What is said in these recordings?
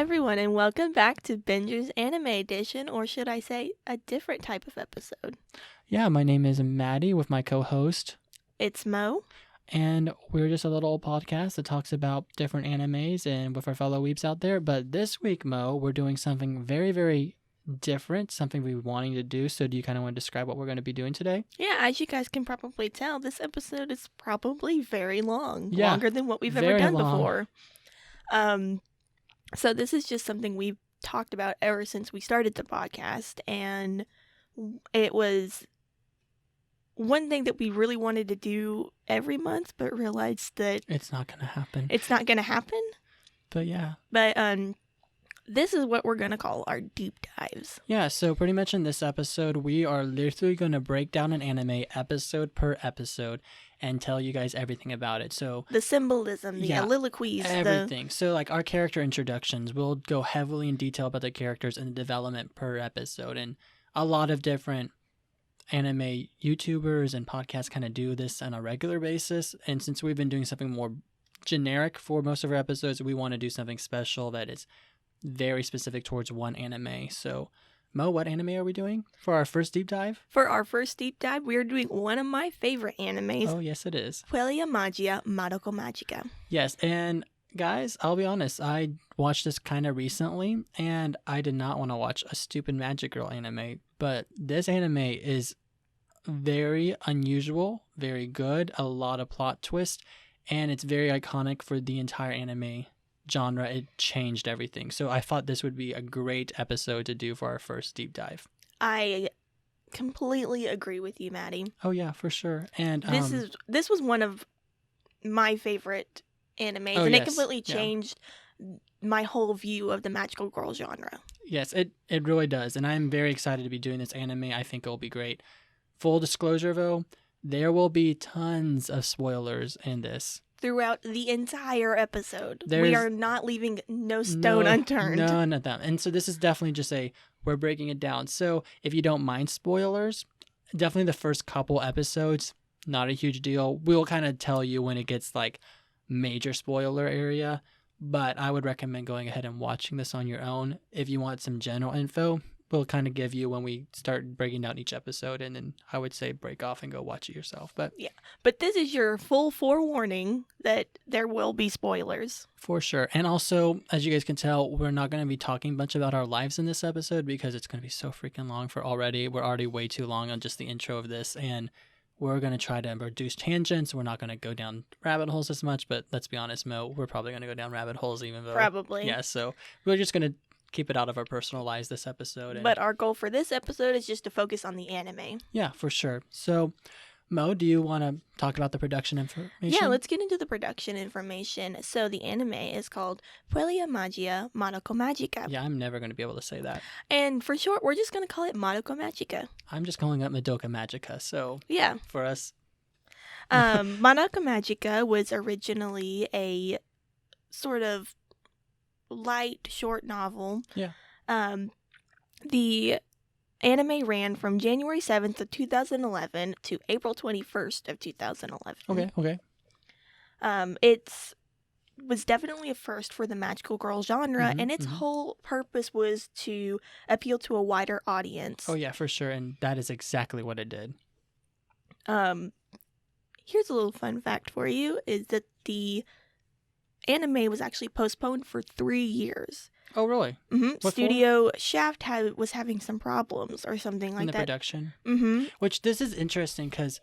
everyone, and welcome back to Binger's Anime Edition, or should I say, a different type of episode. Yeah, my name is Maddie with my co-host, It's Mo. and we're just a little podcast that talks about different animes and with our fellow weeps out there. But this week, Mo, we're doing something very, very different, something we've been wanting to do. So do you kind of want to describe what we're going to be doing today? Yeah, as you guys can probably tell, this episode is probably very long, Yeah, longer than what we've ever very done long. before. So this is just something we've talked about ever since we started the podcast, and it was one thing that we really wanted to do every month, but realized that It's not going to happen. it's not going to happen. But yeah. But this is what we're going to call our deep dives. Yeah, so pretty much in this episode, we are literally going to break down an anime episode per episode and tell you guys everything about it. So The symbolism, the soliloquies, everything. So like our character introductions, we'll go heavily in detail about the characters and the development per episode. And a lot of different anime YouTubers and podcasts kind of do this on a regular basis. And since we've been doing something more generic for most of our episodes, we want to do something special that is very specific towards one anime. So Mo, what anime are we doing for our first deep dive? For our first deep dive, we are doing one of my favorite animes, Oh, yes, it is. Magia, Madoka Magica. Yes, and guys, I'll be honest, I watched this kind of recently, and I did not want to watch a stupid Magic Girl anime, but this anime is very unusual, very good, a lot of plot twists, and it's very iconic for the entire anime genre. It changed everything. So I thought this would be a great episode to do for our first deep dive. I completely agree with you, Maddie. Oh yeah, for sure. And This was one of my favorite animes, Oh, and yes. it completely Yeah. changed my whole view of the magical girl genre. yes, it really does. And I'm very excited to be doing this anime. I think it'll be great. Full disclosure though, there will be tons of spoilers in this. Throughout the entire episode, we There's are not leaving no stone unturned. None of them. And so this is definitely just we're breaking it down. So if you don't mind spoilers, definitely the first couple episodes, not a huge deal. We'll kind of tell you when it gets like major spoiler area, but I would recommend going ahead and watching this on your own. If you want some general info, we'll kind of give you when we start breaking down each episode, and then I would say break off and go watch it yourself. But this is your full forewarning that there will be spoilers. for sure. And also, as you guys can tell, we're not going to be talking much about our lives in this episode because it's going to be so freaking long we're already way too long on just the intro of this, and we're going to try to reduce tangents. We're not going to go down rabbit holes as much, but let's be honest, Mo, we're probably going to go down rabbit holes even though. Probably. Yeah, so we're just going to keep it out of our personal lives this episode. But our goal for this episode is just to focus on the anime. Yeah, for sure. So, Mo, do you want to talk about the production information? Yeah, let's get into the production information. So the anime is called Magia, Madoka Magica. Yeah, I'm never going to be able to say that. And for short, we're just going to call it Madoka Magica. I'm just calling it Madoka Magica. So, yeah. For us. Madoka Magica was originally a sort of light short novel. Yeah. The anime ran from January 7th of 2011 to April 21st of 2011. Okay. It was definitely a first for the magical girl genre, Mm-hmm, and its whole purpose was to appeal to a wider audience. Oh yeah, for sure, and that is exactly what it did. Here's a little fun fact for you, is that the anime was actually postponed for 3 years. Oh, really? Mm-hmm. Studio Shaft was having some problems or something like in the that. production. Mm-hmm. Which this is interesting because,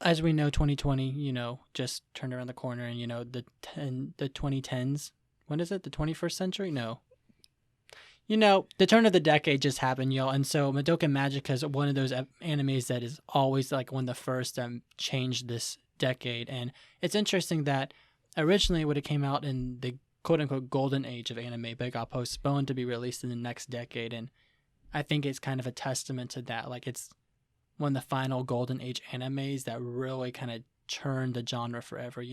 as we know, 2020, just turned around the corner, and the 2010s. When is it? The 21st century? No. The turn of the decade just happened, y'all. And so Madoka Magica is one of those animes that is always like one of the first changed this decade. And it's interesting that originally it would have came out in the quote-unquote golden age of anime, but it got postponed to be released in the next decade. And I think it's kind of a testament to that. Like, it's one of the final golden age animes that really kind of churned the genre forever,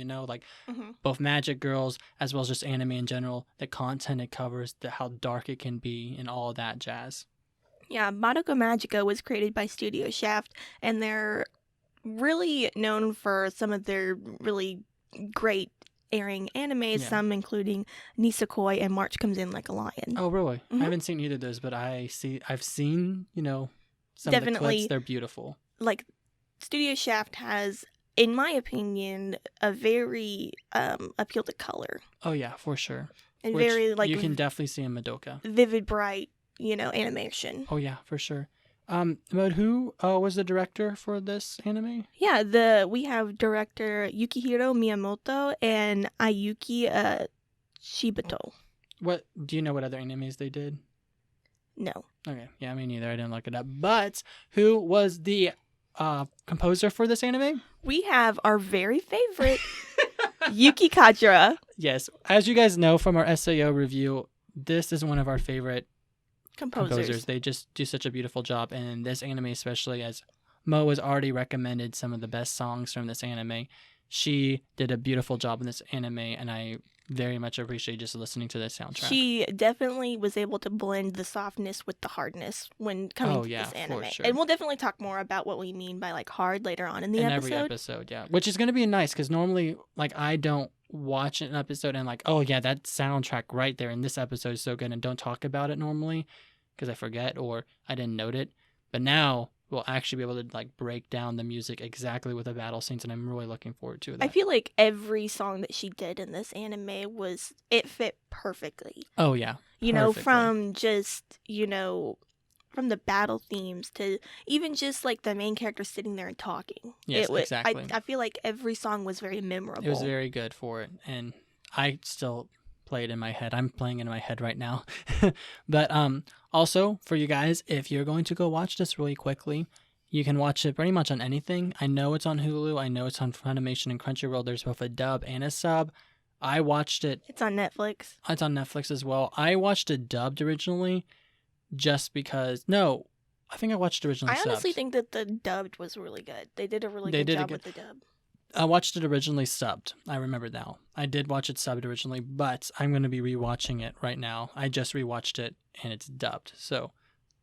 both Magic Girls as well as just anime in general, the content it covers, how dark it can be, and all that jazz. Yeah, Madoka Magica was created by Studio Shaft, and they're really known for some of their really great airing animes, Yeah. some including Nisekoi and March Comes In Like a Lion. Oh, really? Mhm. I haven't seen either of those, but I've seen, some of the Definitely. clips. They're beautiful. Like, Studio Shaft has, in my opinion, a very appeal to color. Oh, yeah, for sure. And Which very, like, you can definitely see in Madoka. vivid, bright, animation. Oh, yeah, for sure. But who was the director for this anime? Yeah, we have director Yukihiro Miyamoto and Ayuki Shibato. What do you know what other animes they did? No. Okay, yeah, me neither. I didn't look it up. But who was the composer for this anime? We have our very favorite Yuki Kajira. Yes, as you guys know from our SAO review, this is one of our favorite Composers. They just do such a beautiful job, and this anime especially, as Mo has already recommended some of the best songs from this anime. She did a beautiful job in this anime, and I very much appreciate just listening to the soundtrack. She definitely was able to blend the softness with the hardness when coming to this anime. For sure. And we'll definitely talk more about what we mean by like hard later on in the episode. Every episode, yeah. Which is going to be nice because normally, like, I don't watch an episode and like, oh yeah, that soundtrack right there in this episode is so good, and don't talk about it normally because I forget or I didn't note it. But now we'll actually be able to like break down the music exactly with the battle scenes, and I'm really looking forward to that. I feel like every song that she did in this anime it fit perfectly. Oh yeah. From just, from the battle themes to even just like the main character sitting there and talking. Yes, exactly. I feel like every song was very memorable. It was very good for it, and I still play it in my head. I'm playing it in my head right now. But also for you guys, if you're going to go watch this really quickly, you can watch it pretty much on anything. I know it's on Hulu. I know it's on Funimation and Crunchyroll. There's both a dub and a sub. I watched it. It's on Netflix. It's on Netflix as well. I watched it dubbed originally just because... No, I think I watched it originally subbed. I honestly think that the dubbed was really good. They did a really good job with the dub. I watched it originally subbed. I remember now. I did watch it subbed originally, but I'm going to be rewatching it right now. I just rewatched it, and it's dubbed. So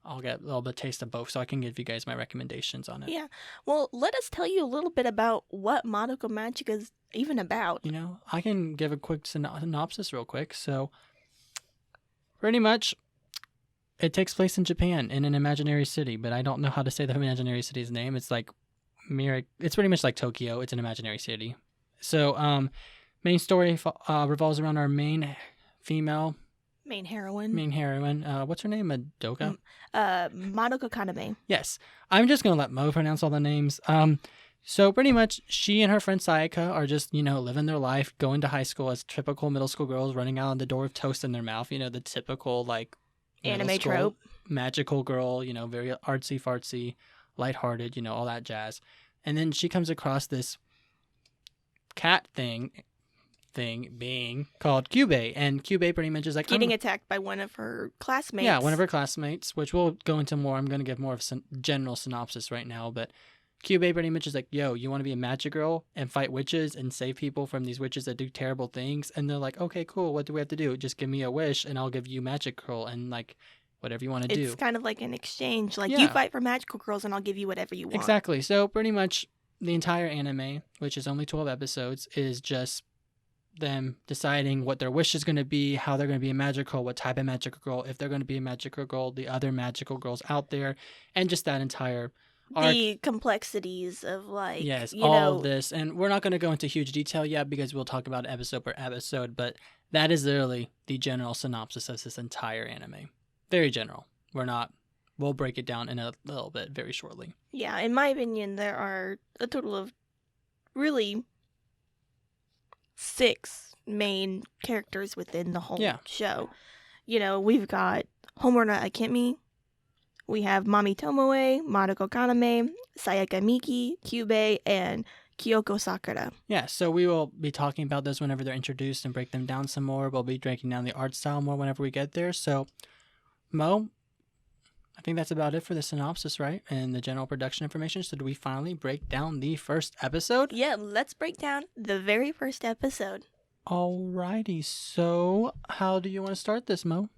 I'll get a little bit of taste of both so I can give you guys my recommendations on it. Yeah. Well, let us tell you a little bit about what Madoka Magica is even about. I can give a quick synopsis real quick. So pretty much it takes place in Japan in an imaginary city, but I don't know how to say the imaginary city's name. It's like it's pretty much like Tokyo. It's an imaginary city. So main story revolves around our main heroine. What's her name? Madoka? Madoka Kaname. Yes. I'm just going to let Mo pronounce all the names. So pretty much she and her friend Sayaka are just, living their life, going to high school as typical middle school girls, running out the door with toast in their mouth. The typical, like, anime trope. Magical girl, very artsy fartsy, lighthearted, all that jazz. And then she comes across this cat thing being called Kyubey, and Kyubey pretty much is like getting attacked by one of her classmates. Yeah, one of her classmates, which we'll go into more. I'm going to give more of a general synopsis right now, but Kyubey pretty much is like, yo, you want to be a magic girl and fight witches and save people from these witches that do terrible things? And they're like, okay, cool, what do we have to do? Just give me a wish and I'll give you magic girl and like whatever you want to do. It's kind of like an exchange, like you fight for magical girls and I'll give you whatever you want. Exactly. So pretty much the entire anime, which is only 12 episodes, is just them deciding what their wish is going to be, how they're going to be a magical girl, what type of magical girl, if they're going to be a magical girl, the other magical girls out there, and just that entire arc. The complexities of like, all of this. And we're not going to go into huge detail yet because we'll talk about episode per episode, but that is literally the general synopsis of this entire anime. Very general. We'll break it down in a little bit very shortly. Yeah, in my opinion, there are a total of really 6 main characters within the whole show. We've got Homura Akemi, we have Mami Tomoe, Madoka Kaname, Sayaka Miki, Kyubey, and Kyoko Sakura. Yeah, so we will be talking about those whenever they're introduced and break them down some more. We'll be breaking down the art style more whenever we get there. So, Mo, I think that's about it for the synopsis, right? And the general production information. So do we finally break down the first episode? Yeah, let's break down the very first episode. Alrighty, so how do you want to start this, Mo?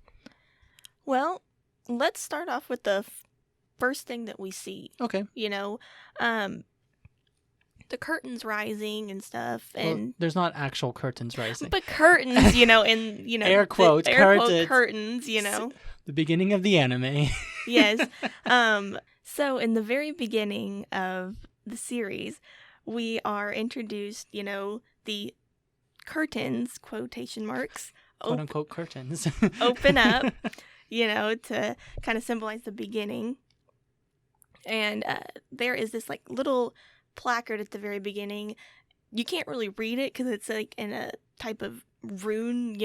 Well, let's start off with the first thing that we see. Okay. the curtains rising and stuff, Well, and there's not actual curtains rising. but curtains, in Air quotes, air quote curtains. curtains, The beginning of the anime. Yes. So in the very beginning of the series, we are introduced, the curtains, quotation marks, Quote unquote curtains. open up, to kind of symbolize the beginning. And there is this like little placard at the very beginning. You can't really read it because it's like in a type of rune,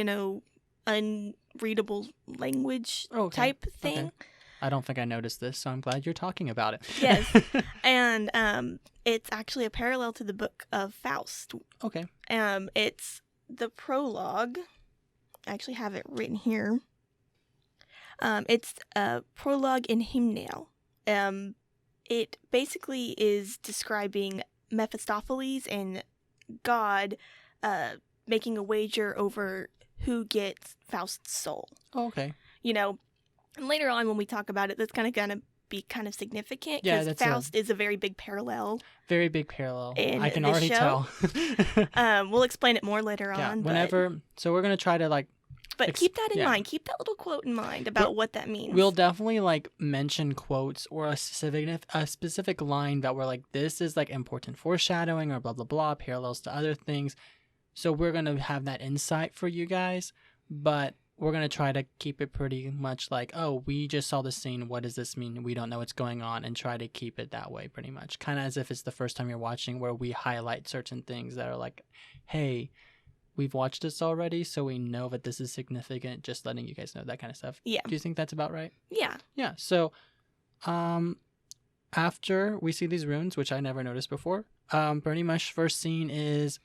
unreadable language type thing. Okay. I don't think I noticed this, so I'm glad you're talking about it. Yes. And it's actually a parallel to the book of Faust. Okay. It's the prologue. I actually have it written here. It's a prologue in Hymnale. It basically is describing Mephistopheles and God making a wager over who gets Faust's soul. Oh, okay. And later on when we talk about it, that's kind of going to be kind of significant because Faust is a very big parallel. Very big parallel. I can this already show. tell. We'll explain it more later on. Whenever. So we're going to try to But keep that in mind. Keep that little quote in mind about what that means. We'll definitely mention quotes or a specific line that we're like, this is important foreshadowing or blah blah blah, parallels to other things. So we're gonna have that insight for you guys, but we're gonna try to keep it pretty much like, oh, we just saw this scene. What does this mean? We don't know what's going on, and try to keep it that way, pretty much, kind of as if it's the first time you're watching, where we highlight certain things that are like, hey, we've watched this already, so we know that this is significant, just letting you guys know, that kind of stuff. Yeah. Do you think that's about right? Yeah. Yeah. So, after we see these runes, which I never noticed before, pretty much first scene is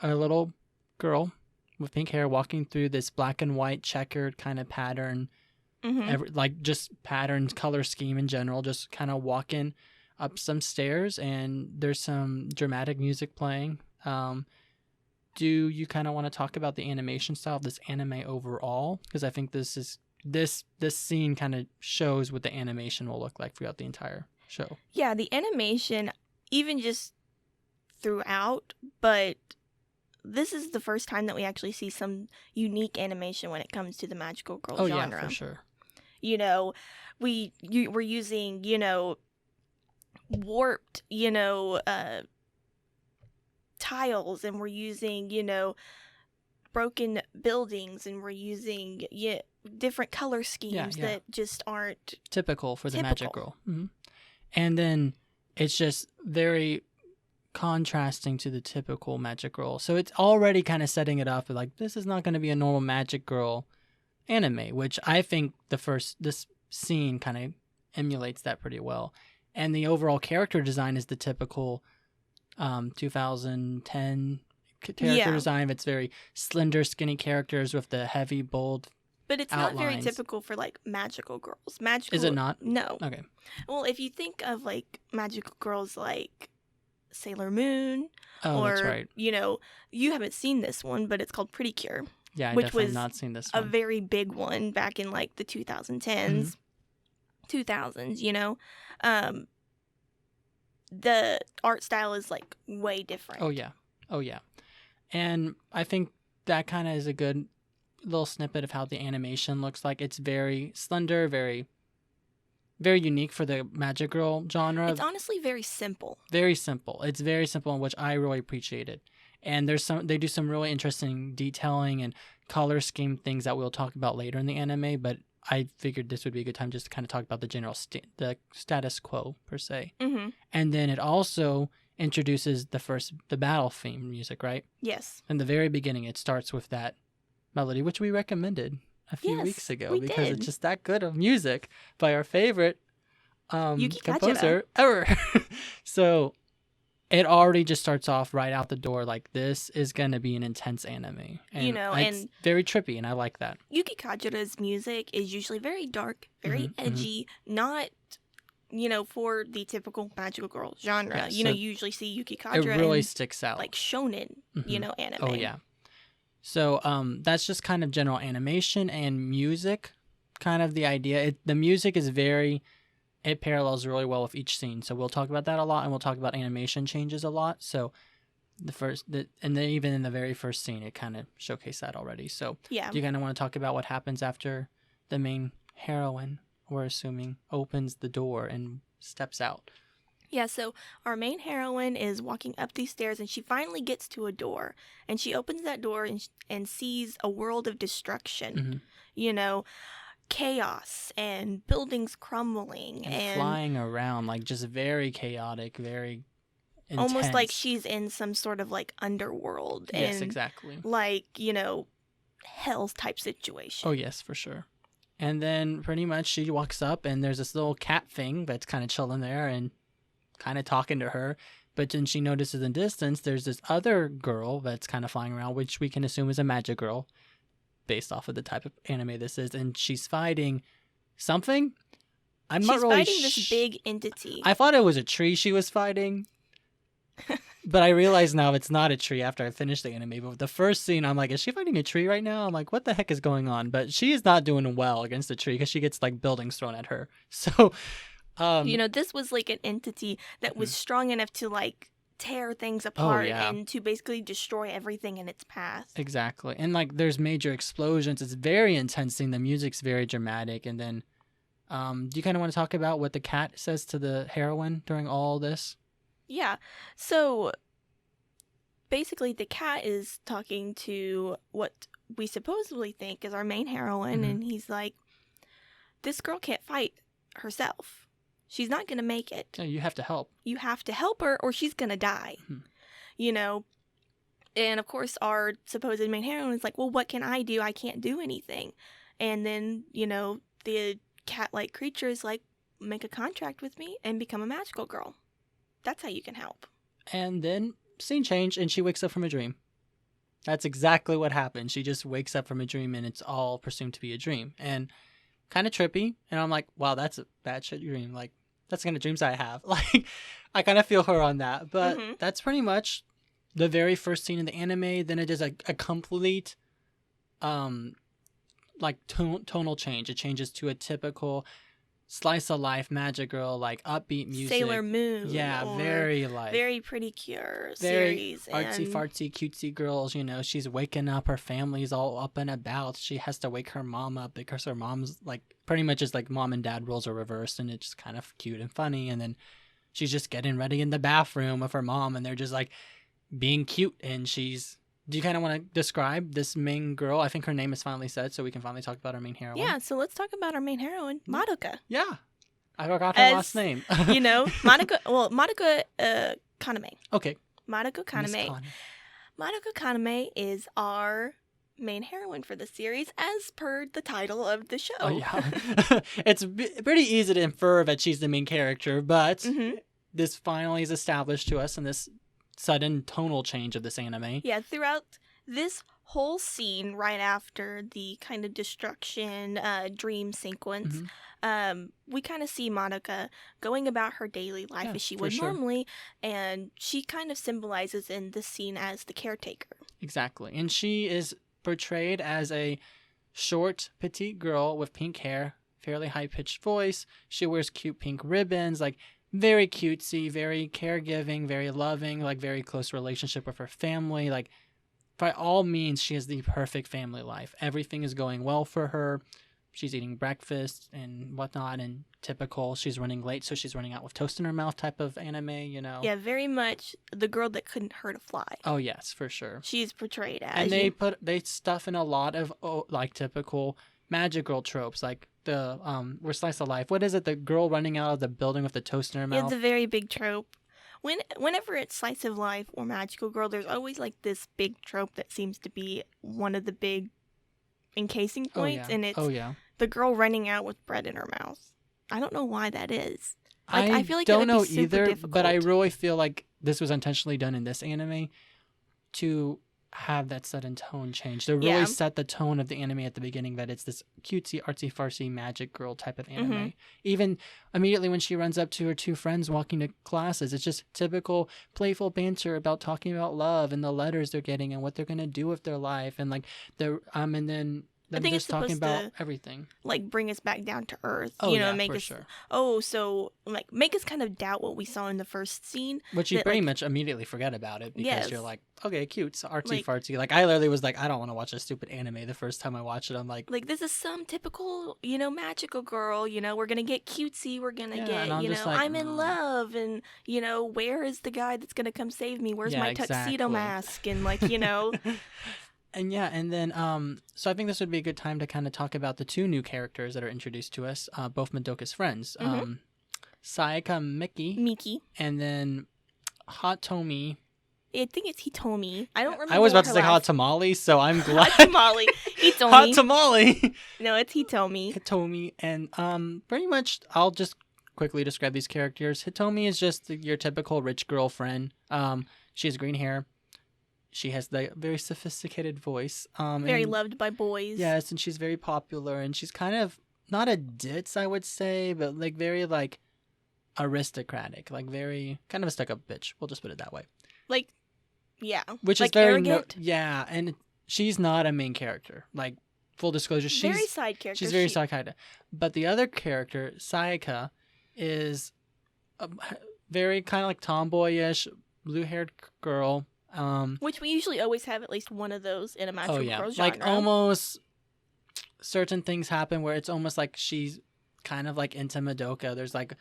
a little girl with pink hair walking through this black and white checkered kind of pattern, just pattern color scheme in general, just kind of walking up some stairs, and there's some dramatic music playing. Do you kind of want to talk about the animation style of this anime overall? Because I think this scene kind of shows what the animation will look like throughout the entire show. Yeah, the animation, even just throughout, but this is the first time that we actually see some unique animation when it comes to the magical girl genre. Yeah, for sure. We're using, warped, tiles, and we're using, broken buildings, and we're using different color schemes that just aren't typical for the magic girl. Mm-hmm. And then it's just very contrasting to the typical magic girl. So it's already kind of setting it up like, this is not going to be a normal magic girl anime, which I think this scene kind of emulates that pretty well. And the overall character design is the typical 2010 character design. It's very slender, skinny characters with the heavy, bold But it's outlines. Not very typical for magical girls. Is it not? No. Okay. Well, if you think of magical girls like Sailor Moon, that's right. You haven't seen this one, but it's called Pretty Cure. Yeah, I which definitely was not seen this a one. very big one back in the 2010s, 2000s. The art style is way different. Oh yeah, and I think that kind of is a good little snippet of how the animation looks like. It's very slender, very, very unique for the magic girl genre. It's honestly very simple. Very simple. It's very simple, which I really appreciated. And they do some really interesting detailing and color scheme things that we'll talk about later in the anime. But I figured this would be a good time just to kind of talk about the general the status quo per se. Mm-hmm. And then it also introduces the battle theme music, right? Yes. In the very beginning, it starts with that melody, which we recommended a few weeks ago because it's just that good of music by our favorite composer ever. So it already just starts off right out the door like, this is going to be an intense anime. And it's very trippy, and I like that. Yuki Kajira's music is usually very dark, very edgy, not, for the typical magical girl genre. You usually see Yuki Kajira it really sticks out. Shonen, anime. Oh, yeah. So that's just kind of general animation and music, kind of the idea. The music is very it parallels really well with each scene. So we'll talk about that a lot, and we'll talk about animation changes a lot. So and then even in the very first scene, it kind of showcased that already. So Yeah. do you kind of want to talk about what happens after the main heroine, we're assuming, opens the door and steps out? Yeah, so our main heroine is walking up these stairs and she finally gets to a door. And she opens that door and sees a world of destruction. Mm-hmm. You know, chaos and buildings crumbling And flying around, like just very chaotic, very intense. Almost like she's in some sort of like underworld. Yes, and exactly. Like, hell's type situation. Oh, yes, for sure. And then pretty much she walks up and there's this little cat thing that's kind of chilling there and kind of talking to her. But then she notices in the distance there's this other girl that's kind of flying around, which we can assume is a magic girl based off of the type of anime this is. And she's fighting something. She's fighting this big entity. I thought it was a tree she was fighting. But I realize now it's not a tree after I finished the anime. But the first scene, I'm like, is she fighting a tree right now? I'm like, what the heck is going on? But she is not doing well against the tree because she gets like buildings thrown at her. So, this was like an entity that was strong enough to like tear things apart and to basically destroy everything in its path. Exactly. And like there's major explosions. It's very intense scene. The music's very dramatic. And then do you kind of want to talk about what the cat says to the heroine during all this? Yeah. So basically the cat is talking to what we supposedly think is our main heroine, and he's like, this girl can't fight herself. She's not going to make it. No, you have to help. You have to help her or she's going to die. And of course our supposed main heroine is like, well, what can I do? I can't do anything. And then, the cat-like creature is like, make a contract with me and become a magical girl. That's how you can help. And then scene change and she wakes up from a dream. That's exactly what happened. She just wakes up from a dream and it's all presumed to be a dream. And kind of trippy. And I'm like, wow, that's a bad shit dream. Like, that's the kind of dreams I have. Like, I kind of feel her on that. But that's pretty much the very first scene in the anime. Then it is a complete, tonal change. It changes to a typical slice of life magic girl, like upbeat music. Sailor Moon. Yeah, very very Pretty Cure very series. Artsy fartsy cutesy girls. She's waking up, her family's all up and about. She has to wake her mom up because her mom's like pretty much is like mom and dad roles are reversed, and it's kind of cute and funny. And then she's just getting ready in the bathroom with her mom, and they're just like being cute. And do you kind of want to describe this main girl? I think her name is finally said, so we can finally talk about our main heroine. Yeah, so let's talk about our main heroine, Madoka. Yeah. I forgot her last name. Madoka Kaname. Okay. Madoka Kaname. Madoka Kaname is our main heroine for the series, as per the title of the show. Oh, yeah. It's pretty easy to infer that she's the main character, but this finally is established to us in this sudden tonal change of this anime. Yeah, throughout this whole scene, right after the kind of destruction dream sequence, we kind of see Madoka going about her daily life as she would normally, and she kind of symbolizes in this scene as the caretaker. Exactly. And she is portrayed as a short, petite girl with pink hair, fairly high-pitched voice. She wears cute pink ribbons, like very cutesy, very caregiving, very loving, like very close relationship with her family. Like, by all means, she has the perfect family life. Everything is going well for her. She's eating breakfast and whatnot, and typical, she's running late, so she's running out with toast in her mouth type of anime, Yeah, very much the girl that couldn't hurt a fly. Oh, yes, for sure. She's portrayed as. And they stuff in a lot of, typical magic girl tropes, like the we're slice of life. What is it? The girl running out of the building with the toast in her mouth. It's a very big trope. Whenever it's slice of life or magical girl, there's always like this big trope that seems to be one of the big encasing points, and it's the girl running out with bread in her mouth. I don't know why that is. I feel like don't know either, difficult. But I really feel like this was intentionally done in this anime to have that sudden tone change. To really set the tone of the anime at the beginning, that it's this cutesy, artsy-fartsy magic girl type of anime. Even immediately when she runs up to her two friends walking to classes, it's just typical playful banter about talking about love and the letters they're getting and what they're going to do with their life. And like and then I them think it's just talking supposed about to everything. like bring us back down to earth, Oh yeah, make for us sure. like make us kind of doubt what we saw in the first scene. Which you That pretty like much immediately forget about it because you're yes, like, okay, cute, it's artsy like fartsy. Like I literally was like, I don't want to watch a stupid anime the first time I watched it. I'm like, this is some typical magical girl. We're gonna get cutesy. We're gonna yeah, and get I'm just like, I'm in love, and where is the guy that's gonna come save me? Where's yeah, my tuxedo exactly. mask? And like. And yeah, and then so I think this would be a good time to kind of talk about the two new characters that are introduced to us, both Madoka's friends, Mm-hmm. Sayaka Miki, Miki. and then Hatomi. I think it's Hitomi. I don't remember. I was about what to her say last... Hot Tamale, so I'm glad. Hot tamale. Hot Hitomi. Tamale. No, it's Hitomi. Hitomi, and pretty much I'll just quickly describe these characters. Hitomi is just your typical rich girlfriend. She has green hair. She has the very sophisticated voice. Very and, loved by boys. yes, and she's very popular, and she's kind of not a ditz, I would say, but like very like aristocratic, like very kind of a stuck-up bitch. We'll just put it that way. Like, yeah. Which like is very arrogant. yeah, and she's not a main character. Like full disclosure, Very side character. she's very side character. But the other character, Sayaka, is a very kind of like tomboyish, blue-haired girl. Which we usually always have at least one of those in a Oh magical yeah, girl genre. like almost certain things happen where it's almost like she's kind of like into Madoka. There's like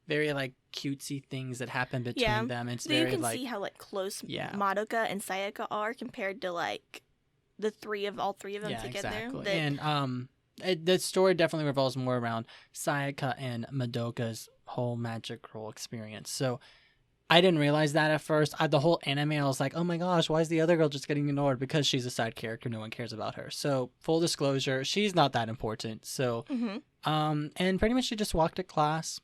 very like cutesy things that happen between them. It's so very you can like see how like close yeah, Madoka and Sayaka are compared to like all three of them yeah, together. exactly. And the story definitely revolves more around Sayaka and Madoka's whole magical experience. So I didn't realize that at first. The whole anime, I was like, oh my gosh, why is the other girl just getting ignored? Because she's a side character, no one cares about her. So full disclosure, she's not that important. So, and pretty much she just walked to class.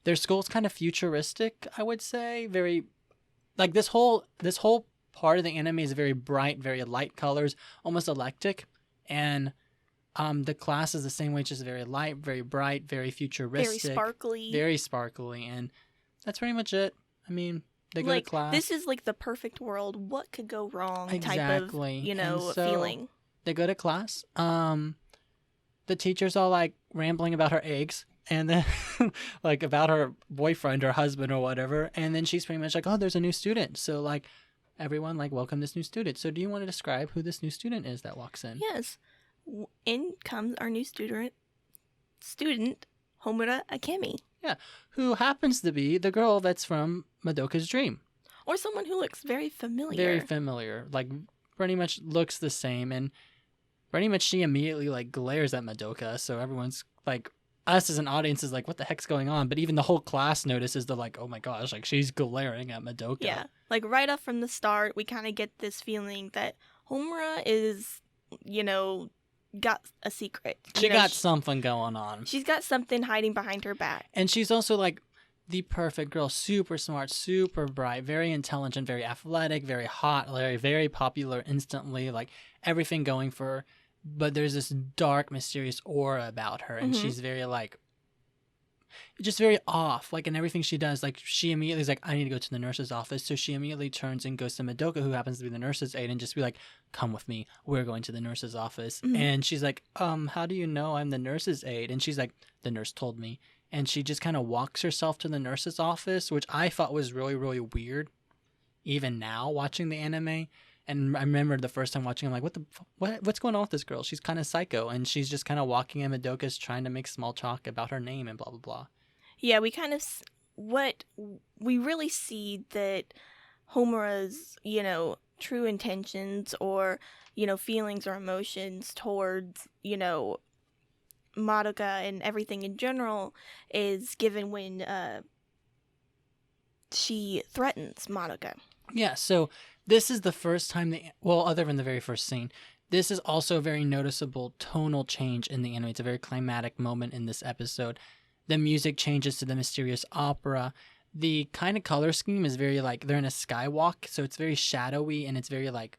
Their school's kind of futuristic, I would say. Very, like this whole part of the anime is very bright, very light colors, almost electric, and the class is the same way, just very light, very bright, very futuristic, very sparkly, and that's pretty much it. I mean, they go to class. This is like the perfect world. What could go wrong? Exactly. Type of, so feeling. They go to class. The teacher's all like rambling about her eggs and then like about her boyfriend or husband or whatever. And then she's pretty much like, oh, there's a new student. So like everyone like welcome this new student. So do you want to describe who this new student is that walks in? Yes. In comes our new student, Homura Akemi. Yeah, who happens to be the girl that's from Madoka's dream. Or someone who looks very familiar. Very familiar. Like, pretty much looks the same. And pretty much she immediately, like, glares at Madoka. So everyone's, like, us as an audience is like, what the heck's going on? But even the whole class notices, they're like, oh my gosh, like, she's glaring at Madoka. Yeah. Like, right off from the start, we kind of get this feeling that Homura is, got a secret. She got something going on. She's got something hiding behind her back. And she's also like the perfect girl, super smart, super bright, very intelligent, very athletic, very hot, very, very popular instantly, like everything going for her. But there's this dark, mysterious aura about her, and she's very like, just very off, like in everything she does. Like she immediately is like, I need to go to the nurse's office. So she immediately turns and goes to Madoka, who happens to be the nurse's aide, and just be like, come with me, we're going to the nurse's office. And she's like, how do you know I'm the nurse's aide? And she's like, the nurse told me. And she just kind of walks herself to the nurse's office, which I thought was really, really weird, even now watching the anime. And I remember the first time watching, I'm like, what's going on with this girl? She's kind of psycho, and she's just kind of walking, and Madoka's trying to make small talk about her name and blah blah blah. Yeah, we kind of we really see that Homura's true intentions or feelings or emotions towards Madoka and everything in general is given when she threatens Madoka. Yeah, so this is the first time other than the very first scene, this is also a very noticeable tonal change in the anime. It's a very climatic moment in this episode. The music changes to the mysterious opera. The kind of color scheme is very like, they're in a skywalk, so it's very shadowy and it's very like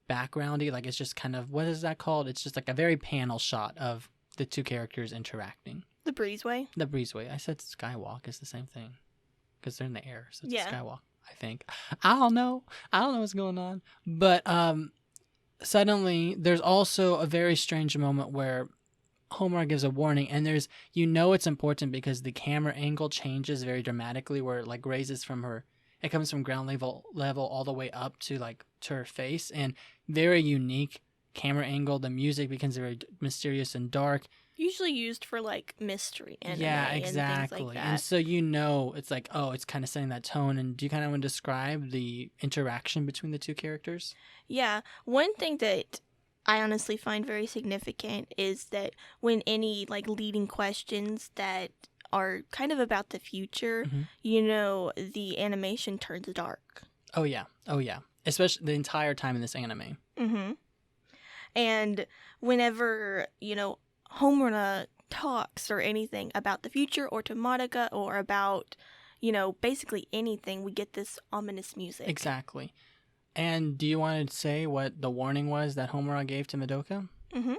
backgroundy. Like it's just kind of, what is that called? It's just like a very panel shot of the two characters interacting. The breezeway? The breezeway. I said skywalk is the same thing because they're in the air, so it's a skywalk. I think. I don't know what's going on. But suddenly there's also a very strange moment where Homura gives a warning, and there's, it's important because the camera angle changes very dramatically, where it like raises from her, it comes from ground level all the way up to like to her face, and very unique camera angle. The music becomes very mysterious and dark. Usually used for like mystery anime Yeah, and things exactly. like And that. so it's like, oh, it's kind of setting that tone. And do you kind of want to describe the interaction between the two characters? Yeah, one thing that I honestly find very significant is that when any like leading questions that are kind of about the future, Mm-hmm. the animation turns dark. Oh yeah, especially the entire time in this anime. Mm-hmm. And whenever, Homura talks or anything about the future or to Madoka or about, basically anything, we get this ominous music. Exactly. And do you want to say what the warning was that Homura gave to Madoka? Mm-hmm.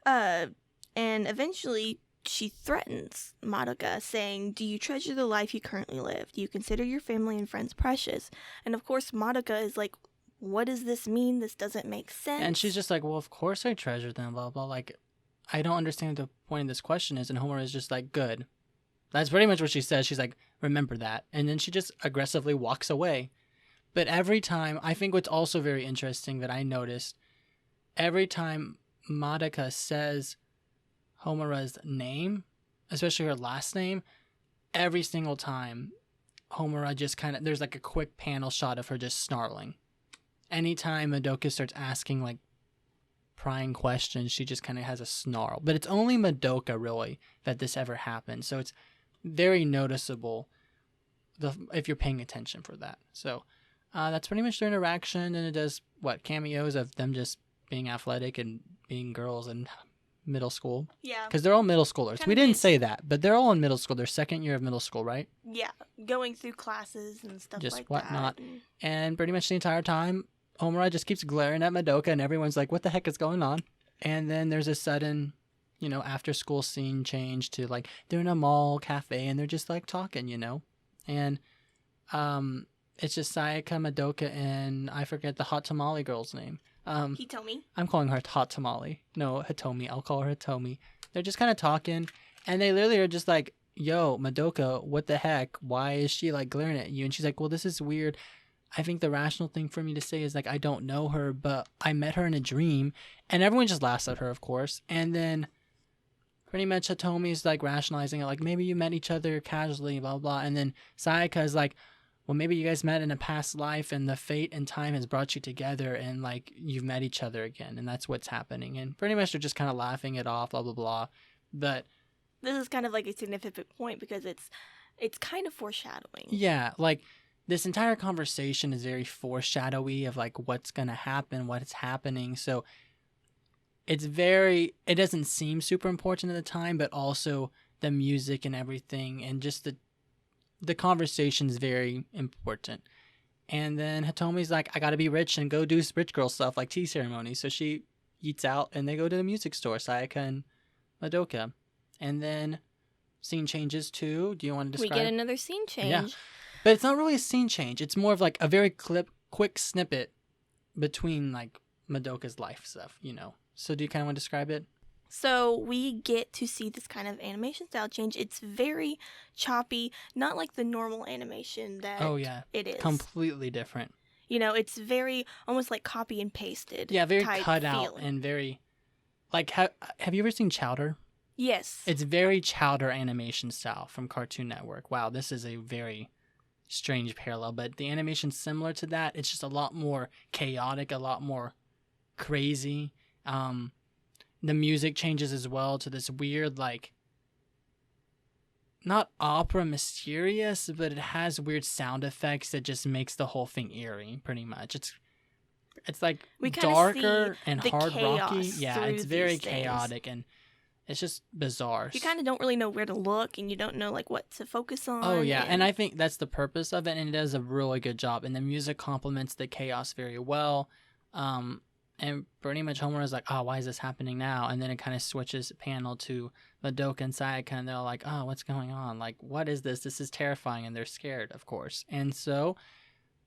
And eventually she threatens Madoka, saying, "Do you treasure the life you currently live? Do you consider your family and friends precious?" And of course, Madoka is like, "What does this mean? This doesn't make sense." And she's just like, well, of course I treasure them, blah, blah. Like, I don't understand what the point of this question is. And Homura is just like, good. That's pretty much what she says. She's like, remember that. And then she just aggressively walks away. But every time, I think what's also very interesting that I noticed, every time Madoka says Homura's name, especially her last name, every single time Homura just kind of, there's like a quick panel shot of her just snarling. Anytime Madoka starts asking like prying questions, she just kind of has a snarl. But it's only Madoka really that this ever happened. So it's very noticeable if you're paying attention for that. So that's pretty much their interaction, and it does cameos of them just being athletic and being girls in middle school. Yeah. Because they're all middle schoolers. Kinda We didn't just- say that, but they're all in middle school. Their second year of middle school, right? Yeah, going through classes and stuff Just like whatnot. that. And pretty much the entire time, Homura just keeps glaring at Madoka, and everyone's like, what the heck is going on? And then there's a sudden, after school scene change to like, they're in a mall cafe, and they're just like talking, And it's just Sayaka, Madoka, and I forget the hot tamale girl's name. Hitomi. I'm calling her hot tamale. No, Hitomi. I'll call her Hitomi. They're just kind of talking, and they literally are just like, yo, Madoka, what the heck? Why is she like glaring at you? And she's like, well, this is weird. I think the rational thing for me to say is like, I don't know her, but I met her in a dream. And everyone just laughs at her, of course. And then pretty much Hitomi's like rationalizing it, like maybe you met each other casually, blah, blah. And then Sayaka is like, well, maybe you guys met in a past life and the fate and time has brought you together and like you've met each other again. And that's what's happening. And pretty much they're just kind of laughing it off, blah, blah, blah. But this is kind of like a significant point because it's kind of foreshadowing. Yeah, like this entire conversation is very foreshadowy of like what's going to happen, what is happening. So it doesn't seem super important at the time, but also the music and everything and just the conversation is very important. And then Hitomi's like, I got to be rich and go do rich girl stuff like tea ceremony. So she eats out and they go to the music store, Sayaka and Madoka. And then scene changes too. Do you want to describe? We get another scene change. Yeah. But it's not really a scene change. It's more of like a very quick snippet between like Madoka's life stuff, So do you kind of want to describe it? So we get to see this kind of animation style change. It's very choppy, not like the normal animation that it is. Completely different. It's very almost like copy and pasted. Yeah, very type cut out feeling. and very like have you ever seen Chowder? Yes. It's very Chowder animation style from Cartoon Network. Wow, this is a very strange parallel, but the animation's similar to that. It's just a lot more chaotic, a lot more crazy. The music changes as well to this weird, like, not opera mysterious, but it has weird sound effects that just makes the whole thing eerie, pretty much. It's like darker and hard rocky. Yeah, it's very chaotic and it's just bizarre. You kind of don't really know where to look and you don't know like what to focus on. Oh yeah, and I think that's the purpose of it, and it does a really good job. And the music complements the chaos very well. And pretty much Homura is like, oh, why is this happening now? And then it kind of switches panel to Madoka and Sayaka, and they're like, oh, what's going on? Like, what is this? This is terrifying, and they're scared, of course. And so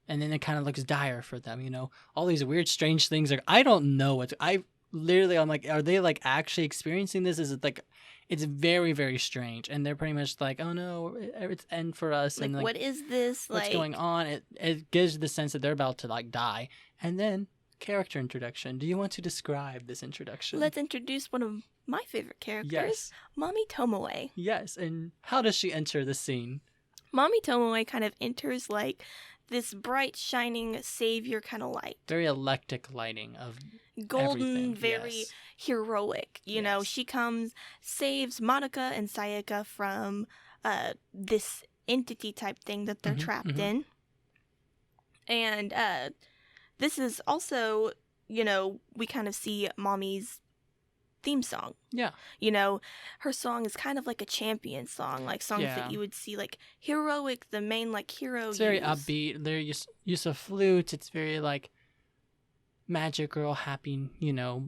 and then it kind of looks dire for them. All these weird, strange things are. I don't know what I'm like, are they like actually experiencing this? Is it like, it's very, very strange, and they're pretty much like, oh no, it's end for us, Like, and like, what is this? what's Like, going on? It gives the sense that they're about to like die, and then character introduction. Do you want to describe this introduction? let's introduce one of my favorite characters, Yes. Mommy Tomoe. Yes, and how does she enter the scene? Mommy Tomoe kind of enters like this bright, shining savior kind of light. Very eclectic lighting of Golden, everything. very Yes. heroic. You know, Yes. she comes, saves Madoka and Sayaka from this entity type thing that they're trapped in. And this is also, we kind of see Mommy's theme song. Yeah. Her song is kind of like a champion song, like songs that you would see like heroic, the main like hero. It's very upbeat. Their use of flutes. It's very like magic girl, happy,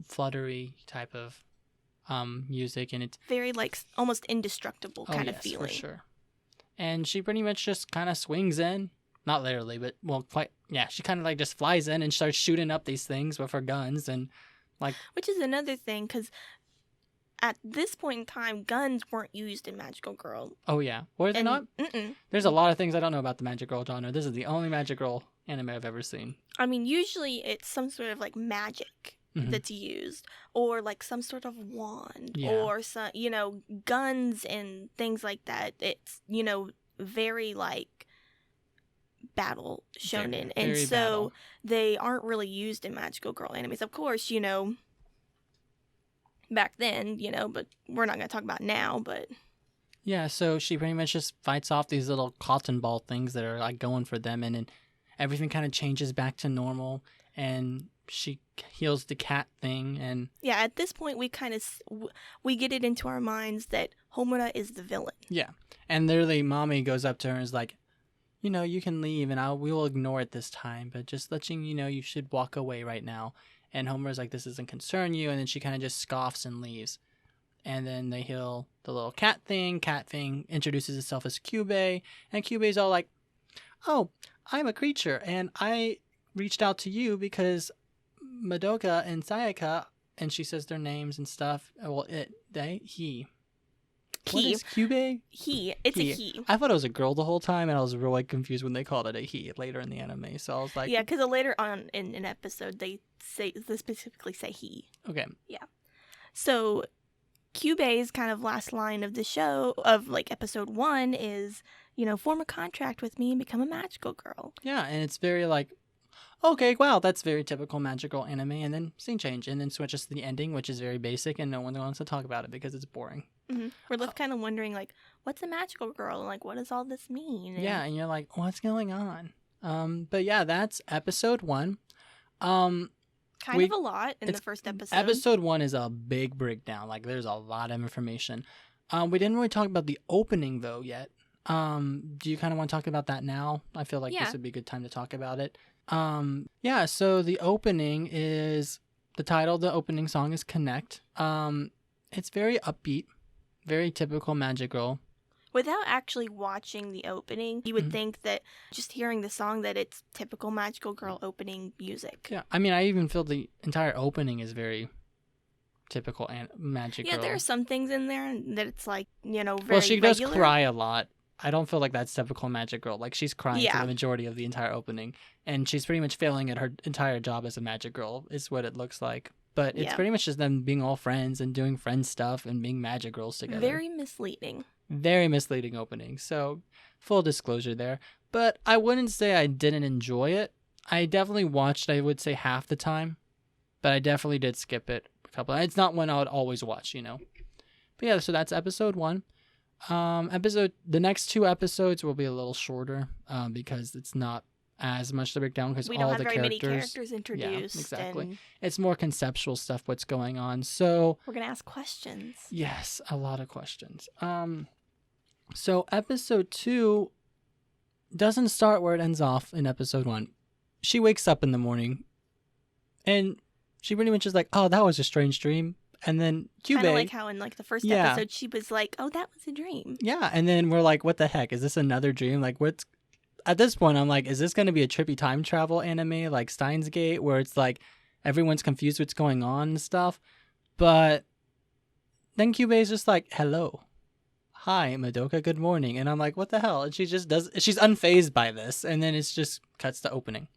fluttery type of music, and it's very like almost indestructible kind of feeling. For sure. And she pretty much just kind of swings in, not literally, but quite. Yeah, she kind of like just flies in and starts shooting up these things with her guns and. Which is another thing, because at this point in time, guns weren't used in Magical Girl. Oh, yeah. Were they not? Mm-mm. There's a lot of things I don't know about the Magic Girl genre. This is the only Magic Girl anime I've ever seen. I mean, usually it's some sort of like magic that's used, or like some sort of wand, or some, guns and things like that. It's, very like battle shonen, and so battle. They aren't really used in Magical Girl animes. Of course, back then, but we're not going to talk about now, but yeah, so she pretty much just fights off these little cotton ball things that are like going for them, and then everything kind of changes back to normal, and she heals the cat thing, and yeah, at this point we kind of we get it into our minds that Homura is the villain. Yeah, and literally Mommy goes up to her and is like, you can leave, and we will ignore it this time, but just letting you know you should walk away right now. And Homer's like, this doesn't concern you, and then she kind of just scoffs and leaves. And then they heal the little cat thing. Cat thing introduces itself as Kyubey, and Kyubey's all like, oh, I'm a creature, and I reached out to you because Madoka and Sayaka, and she says their names and stuff. Well, he. What is Kyubey? It's a he. I thought it was a girl the whole time, and I was really confused when they called it a he later in the anime. So I was like, yeah, because later on in an episode they specifically say he. Okay. Yeah. So Kyubey's kind of last line of the show of like episode 1 is, form a contract with me and become a magical girl. Yeah, and it's very like, okay, wow, that's very typical magical anime, and then scene change, and then switches to the ending, which is very basic, and no one wants to talk about it because it's boring. Mm-hmm. We're left kind of wondering, like, what's a magical girl? And, like, what does all this mean? Yeah, and you're like, what's going on? But yeah, that's episode 1. Kind of a lot in the first episode. Episode 1 is a big breakdown. Like, there's a lot of information. We didn't really talk about the opening, though, yet. Do you kind of want to talk about that now? I feel like this would be a good time to talk about it. Yeah, so the opening is, the title of the opening song is Connect. It's very upbeat. Very typical Magic Girl. Without actually watching the opening, you would think that just hearing the song that it's typical Magical Girl opening music. Yeah, I mean, I even feel the entire opening is very typical Magic Girl. Yeah, there are some things in there that it's like, very well, she regular. does cry a lot. I don't feel like that's typical Magic Girl. Like, she's crying for the majority of the entire opening, and she's pretty much failing at her entire job as a Magic Girl, is what it looks like. But it's pretty much just them being all friends and doing friend stuff and being Magic Girls together. Very misleading. Very misleading opening. So, full disclosure there. But I wouldn't say I didn't enjoy it. I definitely watched, I would say, half the time. But I definitely did skip it a couple. It's not one I would always watch, But yeah, so that's episode 1. The next 2 episodes will be a little shorter because it's not as much to break down because all the characters. We don't have very many characters introduced. Yeah, exactly. It's more conceptual stuff, what's going on. So we're going to ask questions. Yes, a lot of questions. So episode 2 doesn't start where it ends off in episode 1. She wakes up in the morning and she pretty much is like, oh, that was a strange dream. And then Kyubey, kind of like how in like the first episode she was like, oh, that was a dream. Yeah, and then we're like, what the heck? Is this another dream? Like, what's at this point, I'm like, is this going to be a trippy time travel anime like Steins Gate, where it's like everyone's confused what's going on and stuff? But then Kyubey is just like, hello. Hi, Madoka, good morning. And I'm like, what the hell? And she's unfazed by this. And then it's just cuts to opening.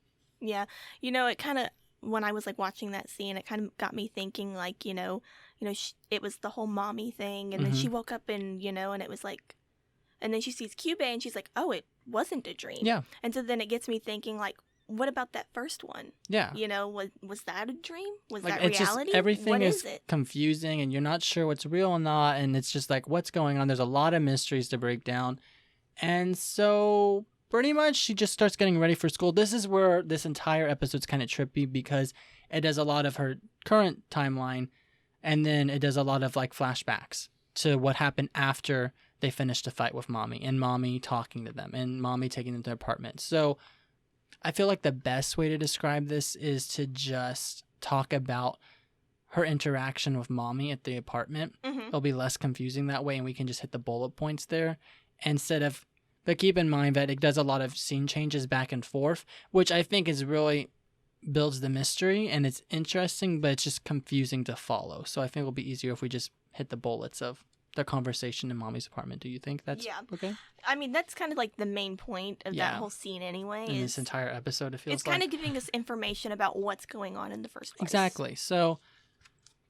Yeah. It kind of, when I was like watching that scene, it kind of got me thinking like, it was the whole mommy thing. And then she woke up and, and it was like, and then she sees Kyubey and she's like, oh, it wasn't a dream. Yeah. And so then it gets me thinking like, what about that first one? Yeah. Was that a dream? Was like, that reality? Just, everything what is it? confusing and you're not sure what's real or not. And it's just like, what's going on? There's a lot of mysteries to break down. And so pretty much she just starts getting ready for school. This is where this entire episode's kind of trippy because it does a lot of her current timeline. And then it does a lot of like flashbacks to what happened after they finished a fight with Mommy and Mommy talking to them and Mommy taking them to their apartment. So I feel like the best way to describe this is to just talk about her interaction with Mommy at the apartment. It'll be less confusing that way and we can just hit the bullet points there but keep in mind that it does a lot of scene changes back and forth, which I think is really builds the mystery and it's interesting, but it's just confusing to follow. So I think it'll be easier if we just hit the bullets of the conversation in Mommy's apartment. Do you think that's okay? I mean, that's kind of like the main point of that whole scene anyway. In this entire episode, it feels it's kind of giving us information about what's going on in the first place. Exactly. So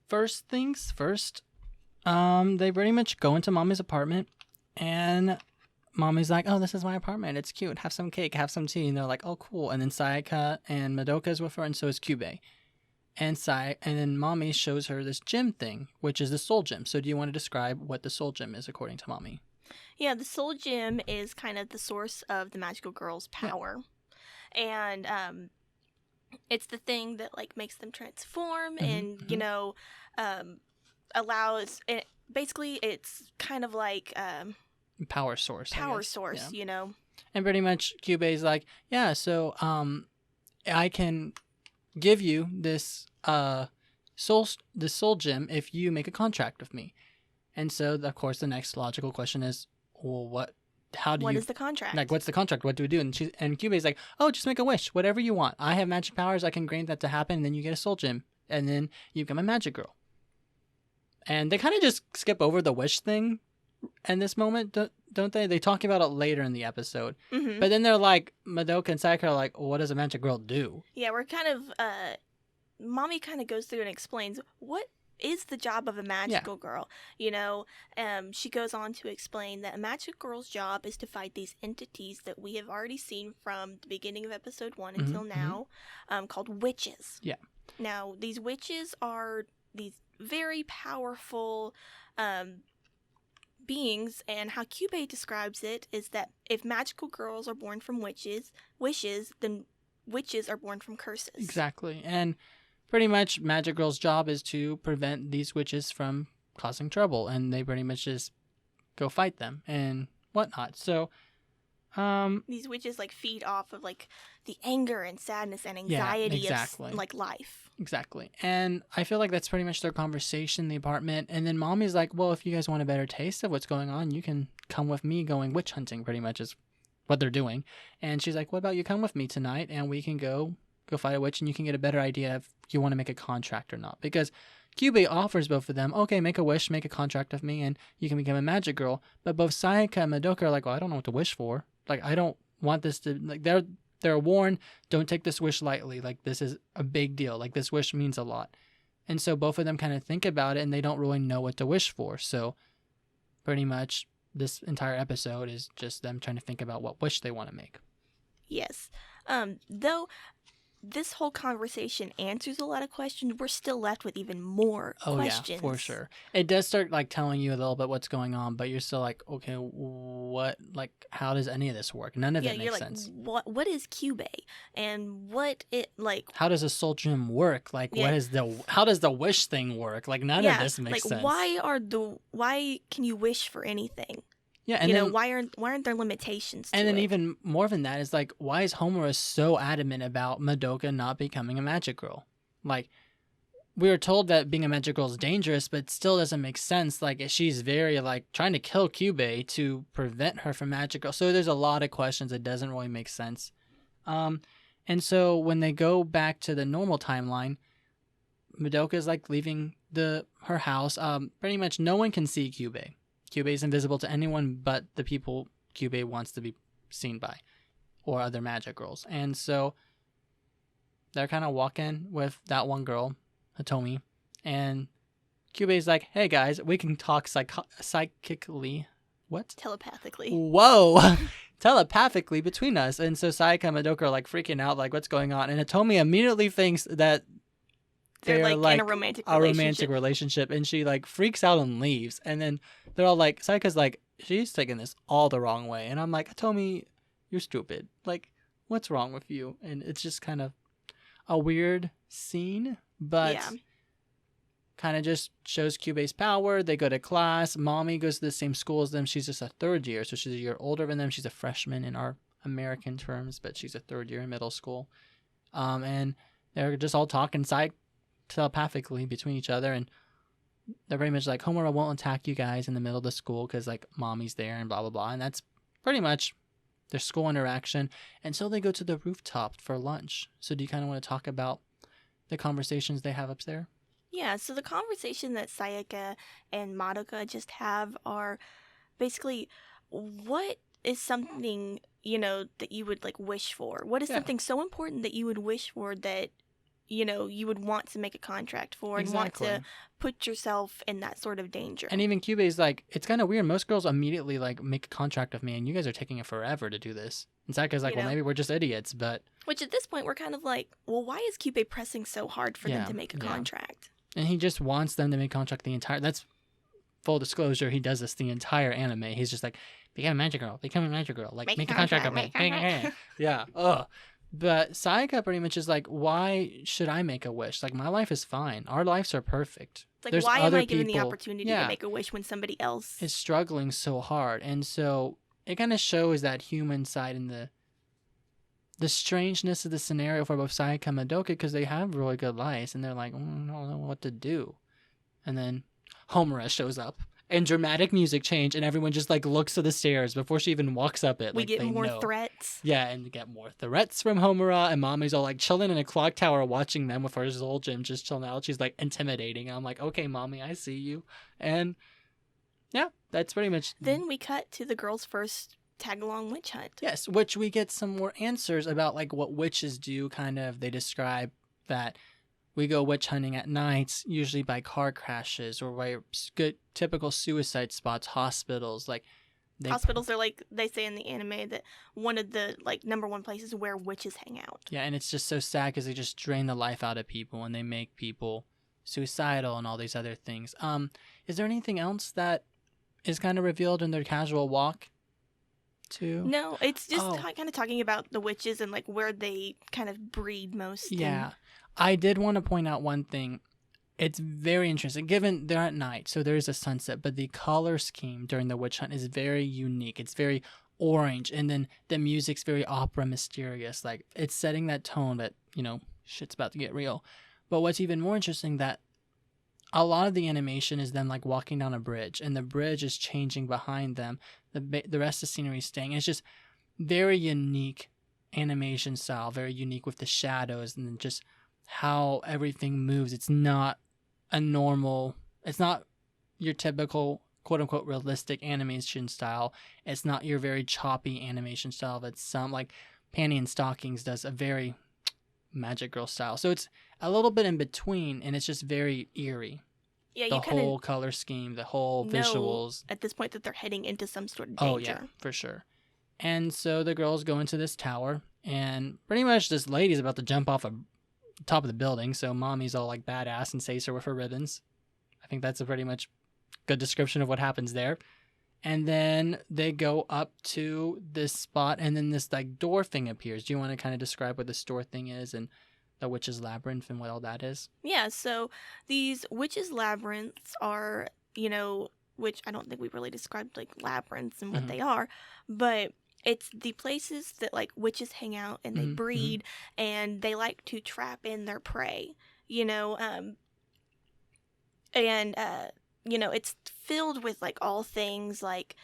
first things first, they pretty much go into Mommy's apartment and Mommy's like, oh, this is my apartment. It's cute. Have some cake, have some tea. And they're like, oh, cool. And then Sayaka and Madoka is with her and so is Kyubey. And then Mommy shows her this gym thing, which is the soul gem. So do you want to describe what the soul gem is according to Mommy? Yeah, the soul gem is kind of the source of the magical girl's power. Yeah. And it's the thing that like makes them transform and, allows it. Basically, it's kind of like power source. Yeah. And pretty much Kyubey's like, yeah, so I can give you this soul gem if you make a contract with me. And so of course the next logical question is, well, what is the contract? Like, what's the contract? What do we do? And Kyubey's like, oh, just make a wish, whatever you want. I have magic powers, I can grant that to happen, and then you get a soul gem, and then you become a magic girl. And they kind of just skip over the wish thing in this moment, don't they? They talk about it later in the episode. But then they're like, Madoka and Sayaka are like, well, what does a magic girl do? Yeah, we're kind of, Mommy kind of goes through and explains what is the job of a magical girl. She goes on to explain that a magic girl's job is to fight these entities that we have already seen from the beginning of episode 1 until now, called witches. Yeah. Now, these witches are these very powerful beings, and how Kyubey describes it is that if magical girls are born from wishes, then witches are born from curses. Exactly. And pretty much magic girl's job is to prevent these witches from causing trouble, and they pretty much just go fight them and whatnot. So these witches like feed off of like the anger and sadness and anxiety of like life. Exactly. And I feel like that's pretty much their conversation in the apartment. And then Mommy's like, well, if you guys want a better taste of what's going on, you can come with me going witch hunting, pretty much is what they're doing. And she's like, what about you come with me tonight and we can go fight a witch and you can get a better idea if you want to make a contract or not. Because Kyubey offers both of them, okay, make a wish, make a contract with me, and you can become a magic girl. But both Sayaka and Madoka are like, well, I don't know what to wish for. Like, I don't want this to, like, they're warned, don't take this wish lightly. Like, this is a big deal. Like, this wish means a lot. And so both of them kind of think about it and they don't really know what to wish for. So pretty much this entire episode is just them trying to think about what wish they want to make. Yes. Though this whole conversation answers a lot of questions, we're still left with even more questions. Yeah, for sure. It does start like telling you a little bit what's going on, but you're still like, okay, what, like, how does any of this work? None of it makes sense. What is Kyubey? And what it, like... How does a soul gem work? Like, how does the wish thing work? Like, none of this makes sense. Why can you wish for anything? Yeah, and then, why aren't there limitations to it? And then even more than that is like, why is Homura so adamant about Madoka not becoming a magic girl? Like, we were told that being a magic girl is dangerous, but it still doesn't make sense. Like, she's very, like, trying to kill Kyubey to prevent her from magic girl. So there's a lot of questions that doesn't really make sense. And so when they go back to the normal timeline, Madoka is, like, leaving her house. Pretty much no one can see Kyubey. Kyubey is invisible to anyone but the people Kyubey wants to be seen by, or other magic girls. And so they're kind of walking with that one girl, Hitomi, and Kyubey's like, hey guys, we can talk psychically. What? Telepathically. Whoa! Telepathically between us. And so Sayaka and Madoka are like freaking out, like, what's going on? And Hitomi immediately thinks that they're like in a romantic relationship, and she like freaks out and leaves. And then they're all like, Sayaka's like, she's taking this all the wrong way. And I'm like, Hitomi, you're stupid. Like, what's wrong with you? And it's just kind of a weird scene, but kind of just shows Kyubey's power. They go to class. Mommy goes to the same school as them. She's just a third year, so she's a year older than them. She's a freshman in our American terms, but she's a third year in middle school. And they're just all talking telepathically between each other, and they're very much like, Homura won't attack you guys in the middle of the school because, like, mommy's there and blah blah blah. And that's pretty much their school interaction until they go to the rooftop for lunch. So do you kind of want to talk about the conversations they have up there? Yeah, so the conversation that Sayaka and Madoka just have are basically, what is something, that you would, like, wish for? What is something so important that you would wish for that, you would want to make a contract for and want to put yourself in that sort of danger? And even Kyubey's like, it's kind of weird. Most girls immediately, like, make a contract with me, and you guys are taking it forever to do this. And Sayaka's like, well, maybe we're just idiots, but... Which at this point, we're kind of like, well, why is Kyubey pressing so hard for them to make a contract? And he just wants them to make contract the entire... That's full disclosure. He does this the entire anime. He's just like, become a magic girl. Become a magic girl. Like, make a contract with me. Yeah. Ugh. But Sayaka pretty much is like, why should I make a wish? Like, my life is fine. Our lives are perfect. It's like, why am I given the opportunity to make a wish when somebody else is struggling so hard? And so it kind of shows that human side and the strangeness of the scenario for both Sayaka and Madoka, because they have really good lives, and they're like, I don't know what to do. And then Homura shows up, and dramatic music change, and everyone just, like, looks to the stairs before she even walks up it. We get more threats. Yeah, and get more threats from Homura, and Mommy's all, like, chilling in a clock tower watching them with her Zoljin just chilling out. She's, like, intimidating. I'm like, okay, Mommy, I see you. And, yeah, that's pretty much... Then we cut to the girls' first tag-along witch hunt. Yes, which we get some more answers about, like, what witches do, kind of. They describe that we go witch hunting at nights, usually by car crashes or by good typical suicide spots, hospitals. Like, hospitals are, like, they say in the anime that one of the, like, number one places where witches hang out. Yeah, and it's just so sad because they just drain the life out of people, and they make people suicidal and all these other things. Is there anything else that is kind of revealed in their casual walk too? No, it's just kind of talking about the witches and, like, where they kind of breed most. Yeah. I did want to point out one thing. It's very interesting, given they're at night, so there is a sunset, but the color scheme during the witch hunt is very unique. It's very orange, and then the music's very opera mysterious. Like, it's setting that tone that, shit's about to get real. But what's even more interesting, that a lot of the animation is them, like, walking down a bridge, and the bridge is changing behind them. The rest of the scenery is staying. It's just very unique animation style, very unique with the shadows and just how everything moves. It's not it's not your typical quote-unquote realistic animation style. It's not your very choppy animation style. It's some, like, Panty and Stockings does a very Magic Girl style. So it's a little bit in between, and it's just very eerie. Yeah, the whole color scheme, the whole visuals. At this point that they're heading into some sort of danger. Oh, yeah, for sure. And so the girls go into this tower, and pretty much this lady's about to jump off the top of the building, so Mommy's all, like, badass and saves her with her ribbons. I think that's a pretty much good description of what happens there. And then they go up to this spot, and then this, like, door thing appears. Do you want to kind of describe what this door thing is and the witch's labyrinth and what all that is? Yeah, so these witch's labyrinths are, which I don't think we really described, like, labyrinths and what they are, but it's the places that, like, witches hang out and they breed, and they like to trap in their prey. And, it's filled with, like, all things, like,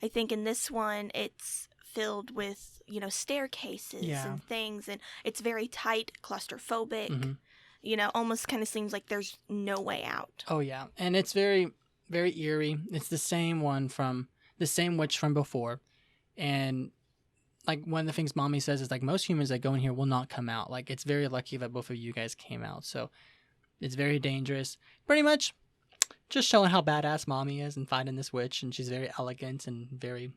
I think in this one, it's filled with, staircases Yeah. and things, and it's very tight, claustrophobic, Mm-hmm. almost kind of seems like there's no way out. Oh, yeah. And it's very, very eerie. It's the same witch from before. And, like, one of the things Mommy says is, like, most humans that go in here will not come out. Like, it's very lucky that both of you guys came out. So, it's very dangerous. Pretty much just showing how badass Mommy is and fighting this witch. And she's very elegant and very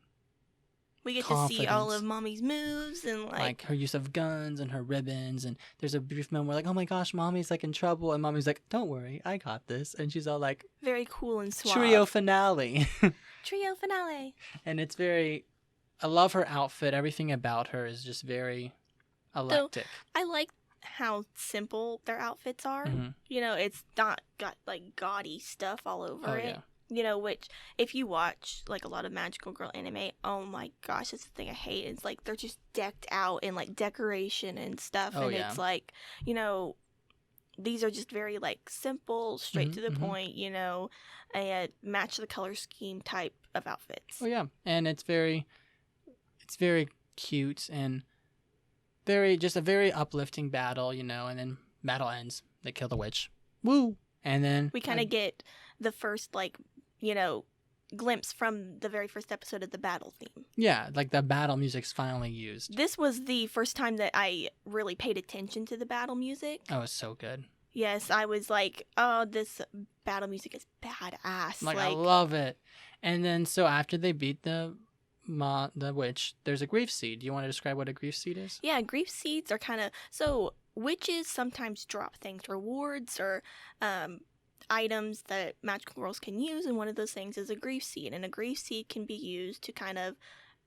We get confident. to see all of Mommy's moves and, like her use of guns and her ribbons. And there's a brief moment where, like, oh my gosh, Mommy's, like, in trouble. And Mommy's like, don't worry, I got this. And she's all like, very cool and suave. Trio finale. Trio finale. And it's very, I love her outfit. Everything about her is just very electric. I like how simple their outfits are. Mm-hmm. It's not got, like, gaudy stuff all over it. Yeah. Which, if you watch, like, a lot of magical girl anime, oh my gosh, that's the thing I hate. It's like they're just decked out in, like, decoration and stuff. Oh, and yeah. It's like, these are just very, like, simple, straight to the point, and match the color scheme type of outfits. Oh, yeah. And it's very cute and just a very uplifting battle, and then battle ends. They kill the witch. Woo! And then we kind of get the first, like, glimpse from the very first episode of the battle theme. Yeah, like the battle music's finally used. This was the first time that I really paid attention to the battle music. Oh, it's so good. Yes, I was like, oh, this battle music is badass. Like, I love it. And then, so after they beat the witch, there's a grief seed. Do you want to describe what a grief seed is? Yeah, grief seeds are kind of, so witches sometimes drop things, rewards or items that magical girls can use, and one of those things is a grief seed, and a grief seed can be used to kind of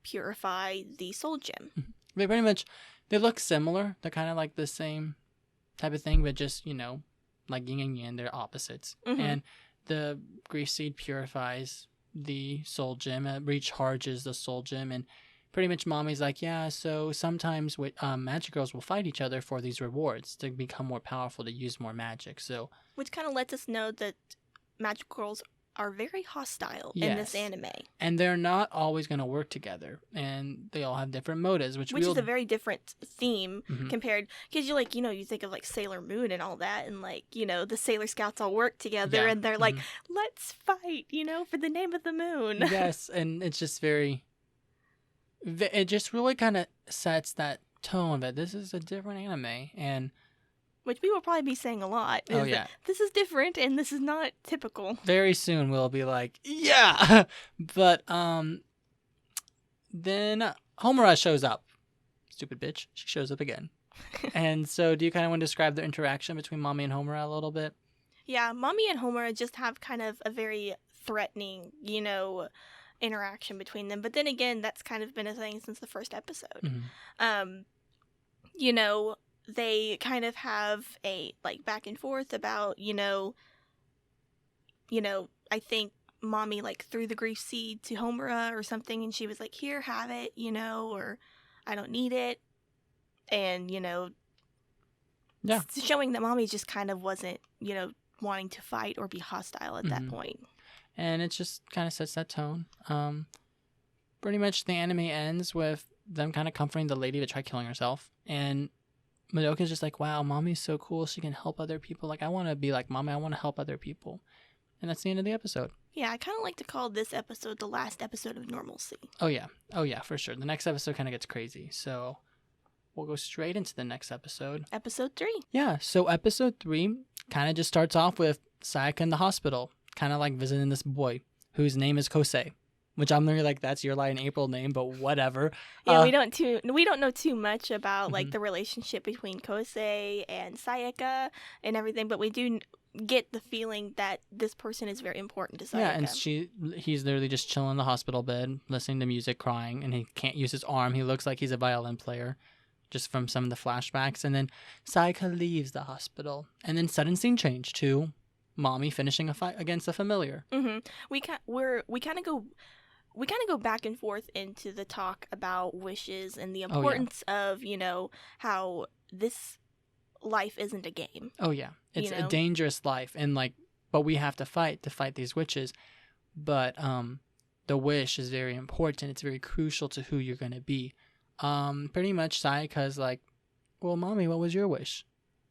purify the soul gem. They pretty much, they look similar. They're kind of like the same type of thing, but just, like yin and yang, they're opposites. Mm-hmm. And the grief seed purifies the soul gem. It recharges the soul gem, and pretty much Mommy's like, yeah, so sometimes magic girls will fight each other for these rewards to become more powerful, to use more magic. So, which kind of lets us know that magic girls are very hostile in this anime. And they're not always going to work together, and they all have different motives, which is a very different theme mm-hmm. compared, because you you think of like Sailor Moon and all that, and like, the Sailor Scouts all work together, and they're like, let's fight, for the name of the moon. Yes, and it's just it just really kind of sets that tone that this is a different anime, and which we will probably be saying a lot. Oh, yeah. This is different, and this is not typical. Very soon we'll be like, yeah! But, then Homura shows up. Stupid bitch. She shows up again. And so do you kind of want to describe the interaction between Mommy and Homura a little bit? Yeah, Mommy and Homura just have kind of a very threatening, interaction between them. But then again, that's kind of been a thing since the first episode. Mm-hmm. They kind of have a, like, back and forth about, I think Mommy, like, threw the grief seed to Homura or something, and she was like, here, have it, or I don't need it. And, yeah, showing that Mommy just kind of wasn't, wanting to fight or be hostile at that point. And it just kind of sets that tone. Pretty much the anime ends with them kind of comforting the lady that tried killing herself, and Madoka's just like, wow, Mommy's so cool. She can help other people. Like, I want to be like Mommy. I want to help other people. And that's the end of the episode. Yeah, I kind of like to call this episode the last episode of normalcy. Oh, yeah. Oh, yeah, for sure. The next episode kind of gets crazy. So we'll go straight into the next episode. Episode 3. Yeah, so episode 3 kind of just starts off with Sayaka in the hospital, kind of like visiting this boy whose name is Kosei. Which I'm literally like, that's your Light in April name, but whatever. Yeah, we don't know too much about like the relationship between Kosei and Sayaka and everything, but we do get the feeling that this person is very important to Sayaka. Yeah, and he's literally just chilling in the hospital bed, listening to music, crying, and he can't use his arm. He looks like he's a violin player, just from some of the flashbacks. And then Sayaka leaves the hospital, and then sudden scene change to Mommy finishing a fight against a familiar. Mm-hmm. We kind of go back and forth into the talk about wishes and the importance of, how this life isn't a game. Oh, yeah. It's a dangerous life. And, like, but we have to fight these witches. But the wish is very important. It's very crucial to who you're going to be. Pretty much Sayaka's like, well, Mommy, what was your wish?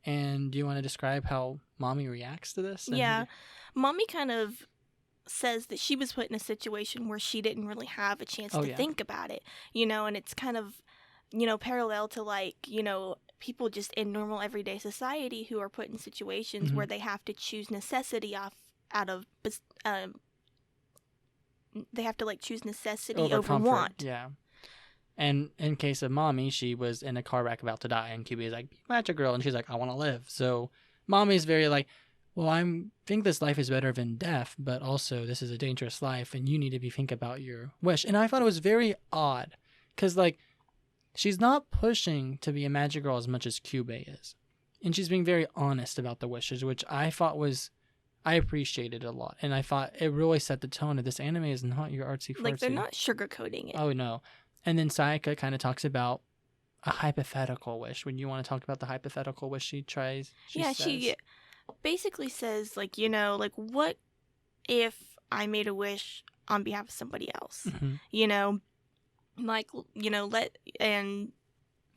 And do you want to describe how Mommy reacts to this? Yeah. Mommy kind of says that she was put in a situation where she didn't really have a chance to think about it, and it's kind of, parallel to like, people just in normal everyday society who are put in situations where they have to choose necessity they have to like choose necessity over want. Yeah. And in case of Mommy, she was in a car wreck about to die, and QB is like, Magic Girl, and she's like, I want to live. So Mommy's very like, well, I think this life is better than death, but also this is a dangerous life, and you need to think about your wish. And I thought it was very odd, because like, she's not pushing to be a Magic Girl as much as QB is, and she's being very honest about the wishes, which I thought I appreciated a lot, and I thought it really set the tone of this anime is not your artsy-fartsy. Like, they're not sugarcoating it. Oh, no. And then Sayaka kind of talks about a hypothetical wish. When you want to talk about the hypothetical wish she says. She basically says, like, like, what if I made a wish on behalf of somebody else? Like,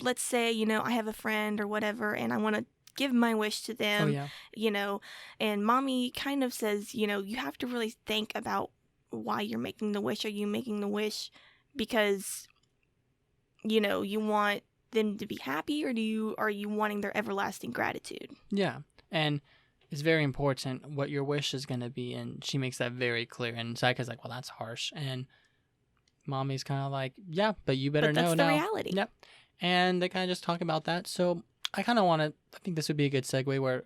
let's say, I have a friend or whatever, and I want to give my wish to them, and Mommy kind of says, you have to really think about why you're making the wish. Are you making the wish because, you want them to be happy, or are you wanting their everlasting gratitude? Yeah, and it's very important what your wish is going to be, and she makes that very clear, and Sayaka's like, well, that's harsh, and Mommy's kind of like, yeah, but you better know now. That's the reality. Yep, and they kind of just talk about that, so I kind of want to, I think this would be a good segue where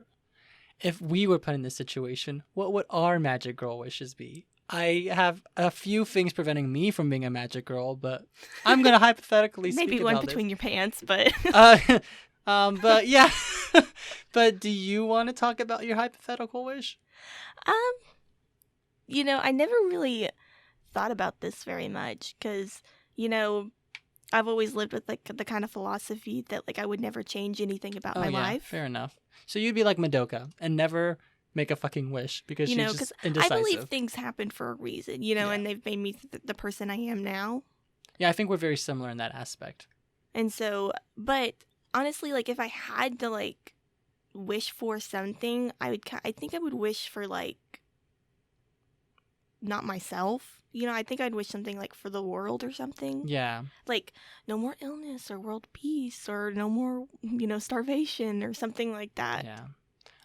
if we were put in this situation, what would our Magic Girl wishes be? I have a few things preventing me from being a Magic Girl, but I'm going to hypothetically speak maybe about one between this. your pants, but... but yeah. But do you want to talk about your hypothetical wish? I never really thought about this very much because, I've always lived with like the kind of philosophy that like I would never change anything about my life. Fair enough. So you'd be like Madoka and never make a fucking wish because she's just indecisive. I believe things happen for a reason, and they've made me the person I am now. Yeah, I think we're very similar in that aspect. And so, but honestly, like if I had to like wish for something, I think I would wish for like not myself. I think I'd wish something like for the world or something. Yeah. Like no more illness or world peace or no more, starvation or something like that. Yeah.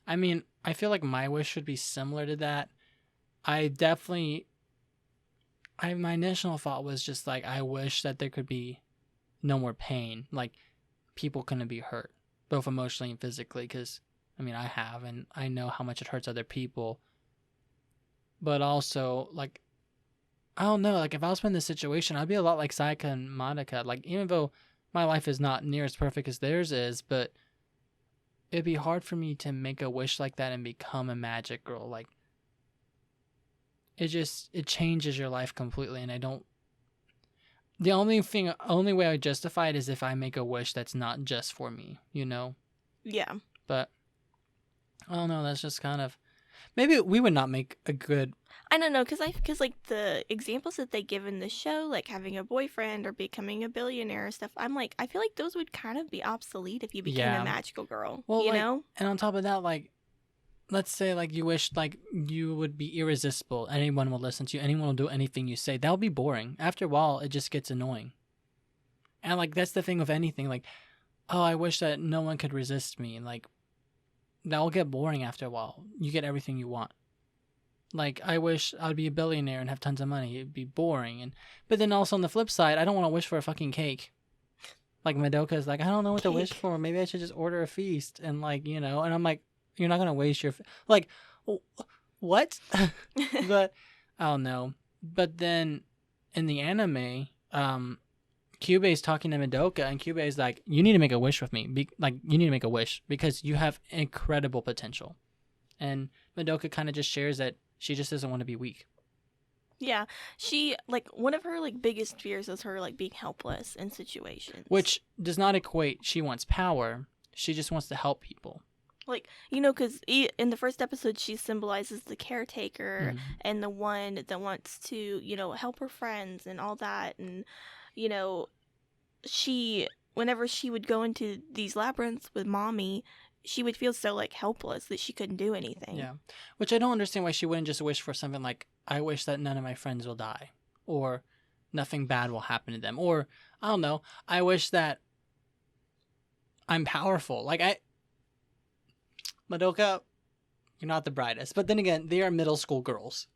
I mean, I feel like my wish would be similar to that. My initial thought was just like, I wish that there could be no more pain. Like people couldn't be hurt, both emotionally and physically. Because, I mean, I have, and I know how much it hurts other people. But also, like, I don't know, like if I was put in this situation, I'd be a lot like Sayaka and Madoka. Like even though my life is not near as perfect as theirs is, but it'd be hard for me to make a wish like that and become a Magic Girl. Like it changes your life completely, and the only way I justify it is if I make a wish that's not just for me, Yeah. But I don't know, that's just kind of, maybe we would not make a good. I don't know, because like the examples that they give in the show, like having a boyfriend or becoming a billionaire or stuff, I'm like, I feel like those would kind of be obsolete if you became a magical girl, And on top of that, like, let's say like you wish like you would be irresistible, anyone will listen to you, anyone will do anything you say. That'll be boring. After a while, it just gets annoying. And like that's the thing with anything, like, oh, I wish that no one could resist me. Like that'll get boring after a while. You get everything you want. Like, I wish I'd be a billionaire and have tons of money. It'd be boring. But then also on the flip side, I don't want to wish for a fucking cake. Like, Madoka's like, I don't know what to wish for. Maybe I should just order a feast. And, like, and I'm like, you're not going to waste your... Like, what? But, I don't know. But then, in the anime, Kyubei's talking to Madoka, and Kyubei's like, you need to make a wish with me. You need to make a wish because you have incredible potential. And Madoka kind of just shares that she just doesn't want to be weak. Yeah. She, like, one of her, like, biggest fears is her, like, being helpless in situations. Which does not equate she wants power. She just wants to help people. Like, you know, because in the first episode, she symbolizes the caretaker Mhm. and the one that wants to, help her friends and all that. And, you know, whenever she would go into these labyrinths with mommy, she would feel so, like, helpless that she couldn't do anything. Yeah. Which I don't understand why she wouldn't just wish for something like, I wish that none of my friends will die. Or nothing bad will happen to them. Or, I don't know, I wish that I'm powerful. Madoka, you're not the brightest. But then again, they are middle school girls.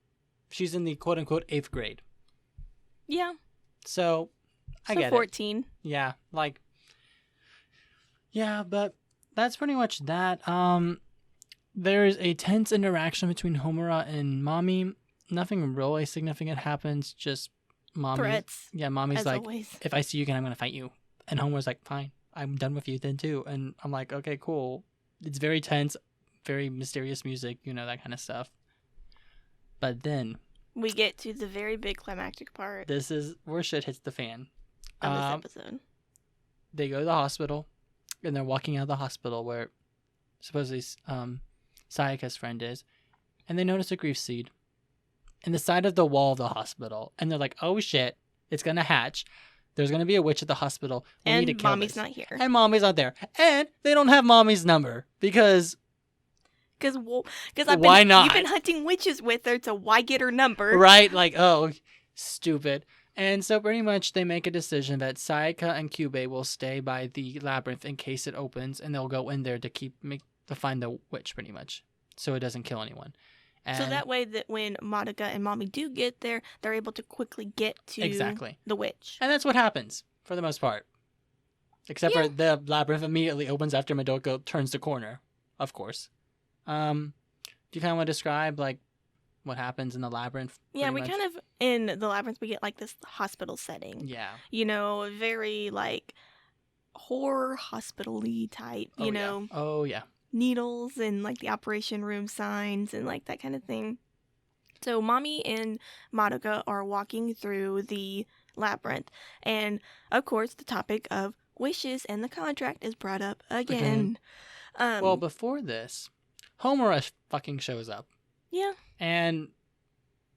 She's in the quote-unquote 8th grade. Yeah. So, I So get 14. it. Yeah, yeah, but that's pretty much that. There's a tense interaction between Homura and Mommy. Nothing really significant happens, just Mommy. Threats. Yeah, Mommy's as like, always. if I see you again, I'm going to fight you. And Homura's like, fine, I'm done with you then too. And I'm like, okay, cool. It's very tense, very mysterious music, that kind of stuff. But then We get to the very big climactic part this is where shit hits the fan. of this episode. They go to the hospital, and they're walking out of the hospital where supposedly Sayaka's friend is, and they notice a grief seed in the side of the wall of the hospital, and they're like, oh shit, it's gonna hatch. There's gonna be a witch at the hospital. We need to And kill mommy's this. not here. And mommy's not there. And they don't have mommy's number because Because why not? You've been hunting witches with her, so why get her number? Right? Like, oh, stupid. And so pretty much they make a decision that Sayaka and Kyubey will stay by the labyrinth in case it opens, and they'll go in there to find the witch pretty much, so it doesn't kill anyone. And So that way that when Madoka and mommy do get there, they're able to quickly get to exactly. the witch. And that's what happens for the most part. Except for the labyrinth immediately opens after Madoka turns the corner, of course. Do you kind of want to describe like what happens in the labyrinth? Yeah, pretty much? kind of in the labyrinth we get like this hospital setting. Yeah. Very like horror hospital-y type, Oh yeah. needles and like the operation room signs and like that kind of thing. So mommy and Madoka are walking through the labyrinth, and of course the topic of wishes and the contract is brought up again. Well, before this, Homura fucking shows up. Yeah. And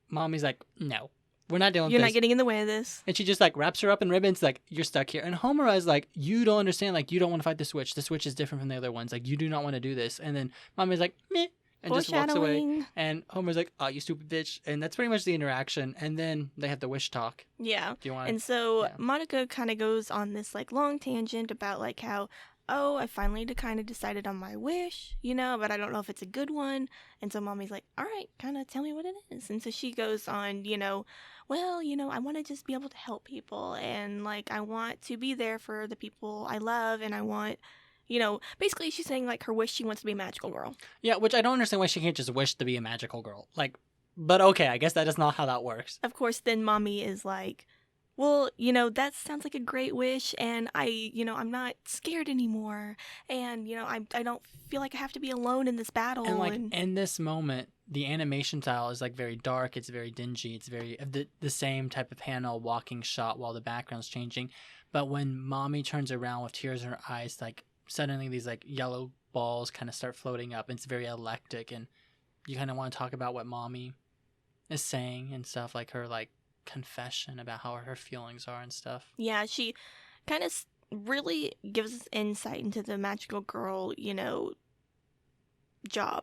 mommy's like, no, we're not doing You're this. not getting in the way of this. And she just like wraps her up in ribbons, like, you're stuck here. And Homura is like, you don't understand, like, you don't want to fight this witch. This witch is different from the other ones. Like, you do not want to do this. And then mommy's like, meh, and just walks away. Foreshadowing. And Homer's like, oh, you stupid bitch. And that's pretty much the interaction. And then they have the wish talk. Yeah. Do you want? And so Yeah. Madoka kind of goes on this like long tangent about like how, oh, I finally kind of decided on my wish, but I don't know if it's a good one. And so mommy's like, all right, kind of tell me what it is. And so she goes on, well, I want to just be able to help people. And like, I want to be there for the people I love. And I want, basically she's saying like her wish, she wants to be a magical girl. Yeah, which I don't understand why she can't just wish to be a magical girl. Like, but okay, I guess that is not how that works. Of course, then mommy is like, well, that sounds like a great wish, and I'm not scared anymore, and, I don't feel like I have to be alone in this battle. And like in this moment, the animation style is like very dark. It's very dingy. It's very the same type of panel walking shot while the background's changing. But when mommy turns around with tears in her eyes, like suddenly these like yellow balls kind of start floating up. And it's very electric, and you kind of want to talk about what mommy is saying and stuff, like her like confession about how her feelings are and stuff. Yeah, she kind of really gives us insight into the magical girl, job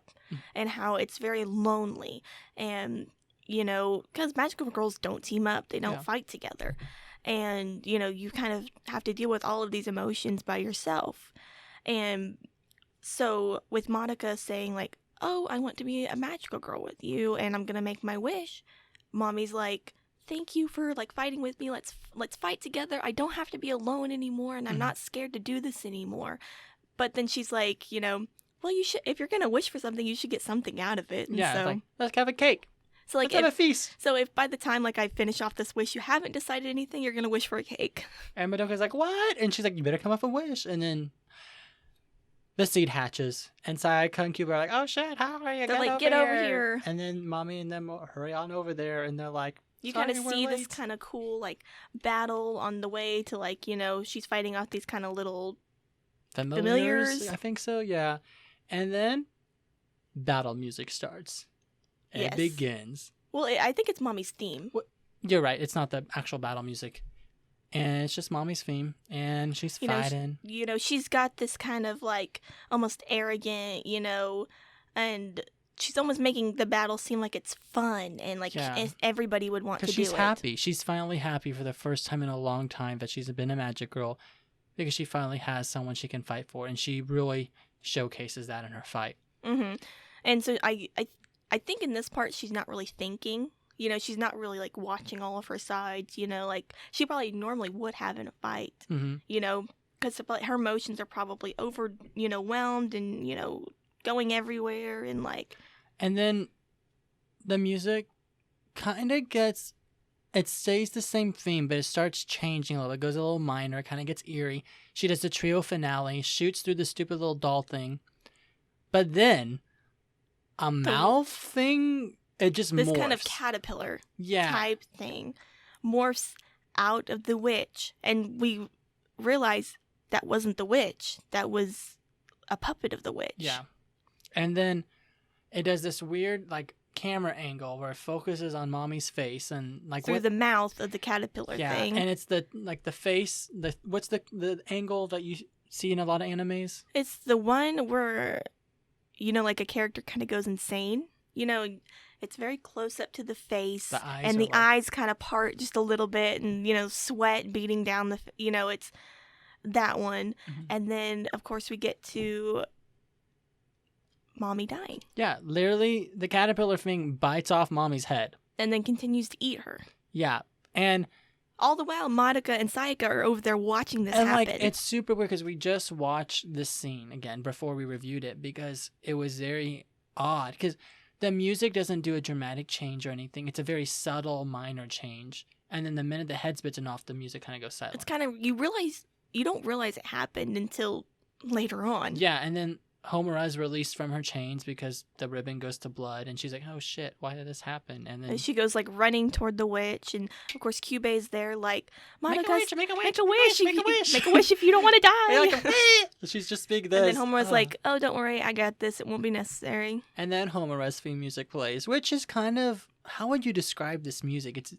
and how it's very lonely. And, because magical girls don't team up, they don't fight together. And, you kind of have to deal with all of these emotions by yourself. And so with Madoka saying like, oh, I want to be a magical girl with you and I'm going to make my wish, mommy's like, thank you for like fighting with me. Let's fight together. I don't have to be alone anymore, and I'm not scared to do this anymore. But then she's like, well, you should, if you're gonna wish for something, you should get something out of it. And Yeah, so, it's like, let's have a cake. So like, let's have a feast. So if by the time like I finish off this wish, you haven't decided anything, you're gonna wish for a cake. And Madoka's like, what? And she's like, you better come up and wish. And then the seed hatches, and Sayaka and Cuba are like, oh shit, how are you? They're like, get over here. And then mommy and them hurry on over there, and they're like, you kind of see this kind of cool like battle on the way to like, she's fighting off these kind of little familiars. I think so, yeah. And then battle music starts. It Yes. begins. Well, I think it's Mommy's theme. You're right. It's not the actual battle music. And it's just Mommy's theme. And she's fighting. She's got this kind of like almost arrogant, and she's almost making the battle seem like it's fun and like everybody would want to do it. Because she's happy. She's finally happy for the first time in a long time that she's been a magic girl, because she finally has someone she can fight for, and she really showcases that in her fight. Mm-hmm. And so I think in this part she's not really thinking. She's not really like watching all of her sides. Like she probably normally would have in a fight. Mm-hmm. Because her emotions are probably whelmed and going everywhere and like. And then the music kind of gets, it stays the same theme, but it starts changing a little. It goes a little minor. It kind of gets eerie. She does the trio finale, shoots through the stupid little doll thing. But then a mouth thing, it just morphs. This kind of caterpillar type thing morphs out of the witch. And we realize that wasn't the witch. That was a puppet of the witch. Yeah. And then it does this weird like camera angle where it focuses on Mommy's face and like through the mouth of the caterpillar thing. And it's the face, what's the angle that you see in a lot of animes? It's the one where like a character kind of goes insane. It's very close up to the face, and the eyes kind of part just a little bit, and sweat beating down the it's that one. Mm-hmm. And then of course we get to Mommy dying. Yeah, literally the caterpillar thing bites off Mommy's head. And then continues to eat her. Yeah, and all the while Madoka and Sayaka are over there watching this happen. Like, it's super weird because we just watched this scene again before we reviewed it because it was very odd. Because the music doesn't do a dramatic change or anything. It's a very subtle, minor change. And then the minute the head's bitten off, the music kind of goes silent. It's kind of, you don't realize it happened until later on. Yeah, and then Homura is released from her chains because the ribbon goes to blood, and she's like, "Oh shit, why did this happen?" And then she goes like running toward the witch, and of course Kyubei's there, like, make a wish, make a wish if you don't want to die. Like, she's just big this. And then Homura's like, "Oh, don't worry, I got this. It won't be necessary." And then Homura's theme music plays, which is kind of, how would you describe this music? It's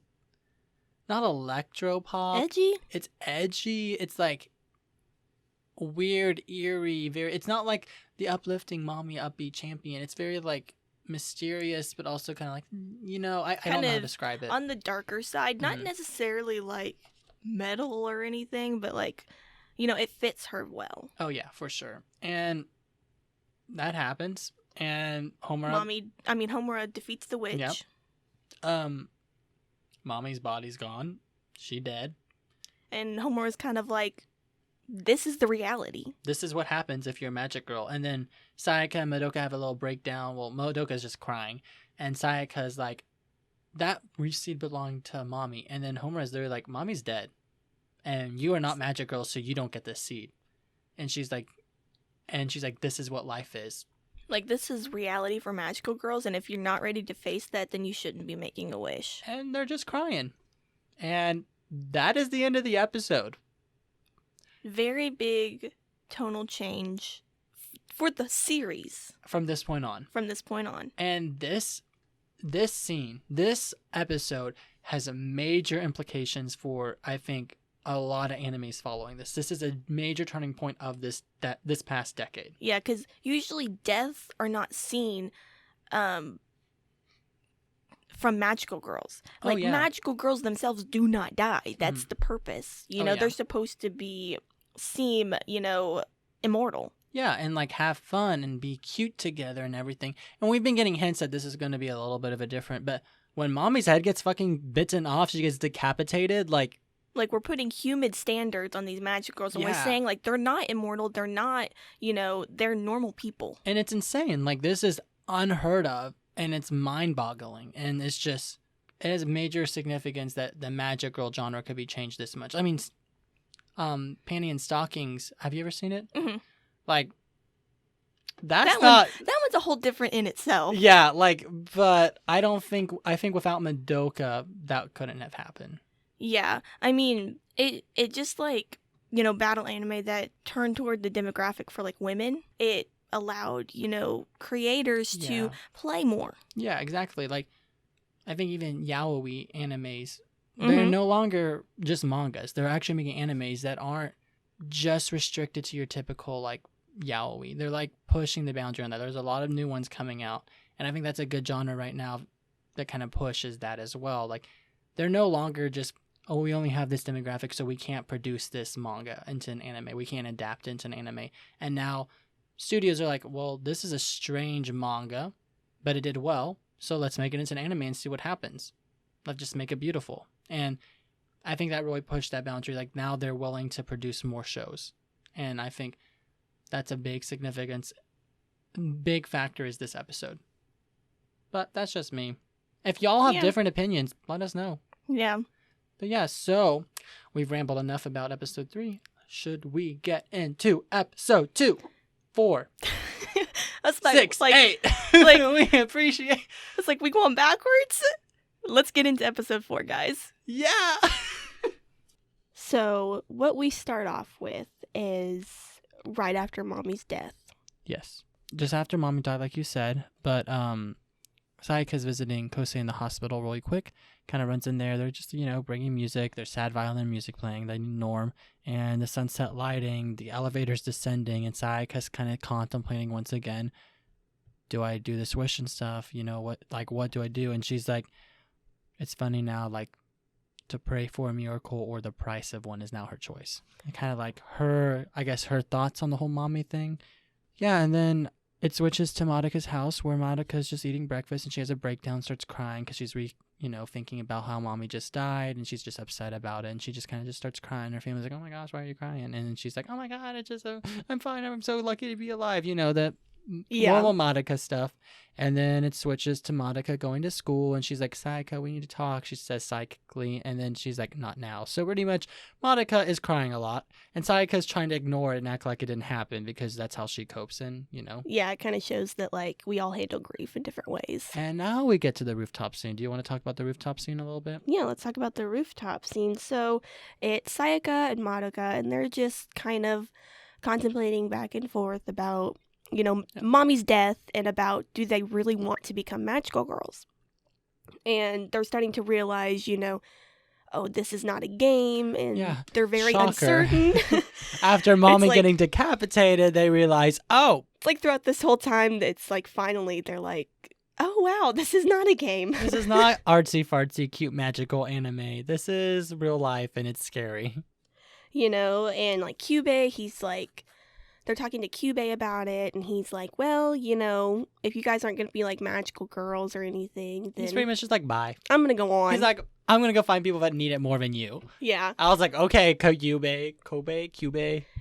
not electro pop. Edgy. It's edgy. It's like weird, eerie, it's not like the uplifting Mommy upbeat champion. It's very like mysterious, but also kind of like, I don't know how to describe it. On the darker side, not necessarily like metal or anything, but like, it fits her well. Oh yeah, for sure. And that happens, and Homura defeats the witch. Yep. Mommy's body's gone. She dead. And Homura's kind of like, this is the reality. This is what happens if you're a magic girl. And then Sayaka and Madoka have a little breakdown. Well, Madoka's just crying. And Sayaka's like, that seed belonged to Mommy. And then Homura's there like, Mommy's dead. And you are not magic girl, so you don't get this seed. And she's like, this is what life is. Like, this is reality for magical girls. And if you're not ready to face that, then you shouldn't be making a wish. And they're just crying. And that is the end of the episode. Very big tonal change for the series. From this point on. And this scene, this episode has major implications for, I think, a lot of animes following this. This is a major turning point of this past decade. Yeah, because usually deaths are not seen from magical girls. Like, magical girls themselves do not die. That's the purpose. They're supposed to seem immortal. Yeah, and like have fun and be cute together and everything. And we've been getting hints that this is going to be a little bit of a different, but when Mommy's head gets fucking bitten off, she gets decapitated, like we're putting human standards on these magic girls, and we're saying like they're not immortal, they're not, they're normal people. And it's insane. Like, this is unheard of, and it's mind-boggling, and it has major significance that the magic girl genre could be changed this much. I mean, Panty and Stockings, have you ever seen it? Mm-hmm. Like, that one's a whole different in itself. Yeah, like, but I think without Madoka, that couldn't have happened. Yeah, I mean, it just like, battle anime that turned toward the demographic for like women, it allowed, creators to Yeah. play more. Yeah, exactly. Like, I think even yaoi animes, they're Mhm. no longer just mangas. They're actually making animes that aren't just restricted to your typical, like, yaoi. They're, like, pushing the boundary on that. There's a lot of new ones coming out. And I think that's a good genre right now that kind of pushes that as well. Like, they're no longer just, oh, we only have this demographic, so we can't produce this manga into an anime. We can't adapt it into an anime. And now studios are like, well, this is a strange manga, but it did well, so let's make it into an anime and see what happens. Let's just make it beautiful. And I think that really pushed that boundary. Like, now they're willing to produce more shows. And I think that's a big significance. Big factor is this episode. But that's just me. If y'all have Yeah. different opinions, let us know. Yeah. But yeah, so we've rambled enough about episode 3. Should we get into episode 2, 4, That's like, 6, like 8? like- We appreciate. it's like we going backwards. Let's get into episode 4, guys. Yeah. So what we start off with is right after Mommy's death. Yes. Just after Mommy died, like you said. But Sayaka's visiting Kosei in the hospital really quick. Kind of runs in there. They're just, bringing music. There's sad violin music playing, the norm. And the sunset lighting, the elevator's descending, and Sayaka's kind of contemplating once again, do I do this wish and stuff? What do I do? And she's like, it's funny now, like, to pray for a miracle or the price of one is now her choice. And kind of like her thoughts on the whole mommy thing. Yeah, and then it switches to Madoka's house where Madoka's just eating breakfast and she has a breakdown, starts crying because she's thinking about how mommy just died and she's just upset about it, and she just kind of just starts crying. Her family's like, oh my gosh, why are you crying? And then she's like, oh my god, I'm fine, I'm so lucky to be alive, that normal Madoka stuff. And then it switches to Madoka going to school, and she's like, Sayaka, we need to talk. She says psychically, and then she's like, not now. So pretty much Madoka is crying a lot, and Sayaka's trying to ignore it and act like it didn't happen because that's how she copes in, Yeah, it kind of shows that, like, we all handle grief in different ways. And now we get to the rooftop scene. Do you want to talk about the rooftop scene a little bit? Yeah, let's talk about the rooftop scene. So it's Sayaka and Madoka, and they're just kind of contemplating back and forth about, Mommy's death and about, do they really want to become magical girls? And they're starting to realize, oh, this is not a game, and they're very Shocker. uncertain. After mommy like- getting decapitated, they realize, oh, It's like throughout this whole time, it's like finally they're like, oh wow, this is not a game. this is not artsy fartsy cute magical anime. This is real life and it's scary. And like Kyubey, he's like, they're talking to Kyubey about it, and he's like, well, if you guys aren't going to be like magical girls or anything, He's then pretty much just like, bye. I'm going to go on. He's like, I'm going to go find people that need it more than you. yeah. I was like, okay, Kyubey.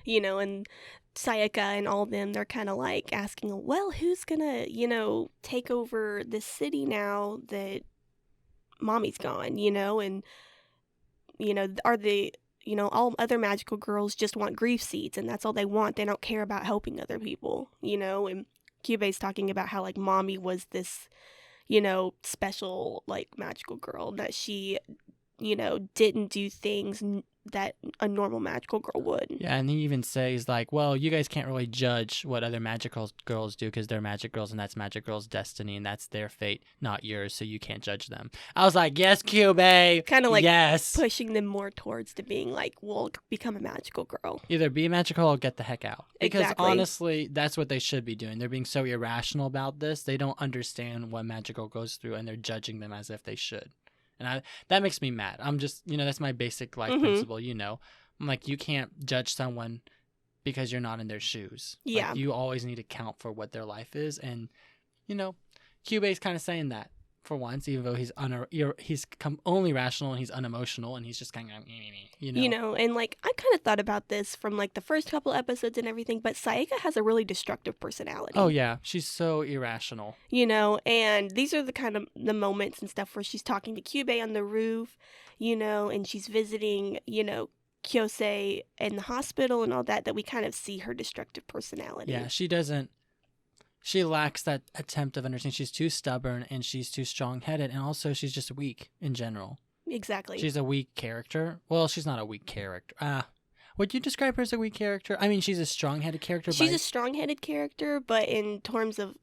And Sayaka and all of them, they're kind of like asking, well, who's going to, take over this city now that Mommy's gone, and, are the, all other magical girls just want grief seeds, and that's all they want. They don't care about helping other people, and Kyubey's talking about how, like, Mommy was this, special, like, magical girl, that she, didn't do things that a normal magical girl would. Yeah, and he even says, like, well, you guys can't really judge what other magical girls do because they're magic girls, and that's magic girls' destiny, and that's their fate, not yours, so you can't judge them. I was like, yes, Kyubey. Kind of like yes. pushing them more towards to being like, well, become a magical girl. Either be magical or get the heck out. Because Exactly. honestly, that's what they should be doing. They're being so irrational about this. They don't understand what magical goes through, and they're judging them as if they should. And that makes me mad. I'm just, that's my basic life principle, I'm like, you can't judge someone because you're not in their shoes. Yeah. Like, you always need to count for what their life is. And, Kyubey's kind of saying that for once, even though he's only rational and he's unemotional and he's just kind of, And like, I kind of thought about this from like the first couple episodes and everything, but Sayaka has a really destructive personality. Oh yeah, she's so irrational. And these are the kind of the moments and stuff where she's talking to Kyubey on the roof, and she's visiting, Kyosei in the hospital and all that we kind of see her destructive personality. Yeah, she lacks that attempt of understanding. She's too stubborn and she's too strong-headed, and also she's just weak in general. Exactly. She's a weak character. Well, she's not a weak character. Would you describe her as a weak character? I mean, she's a strong-headed character. She's a strong-headed character, but in terms of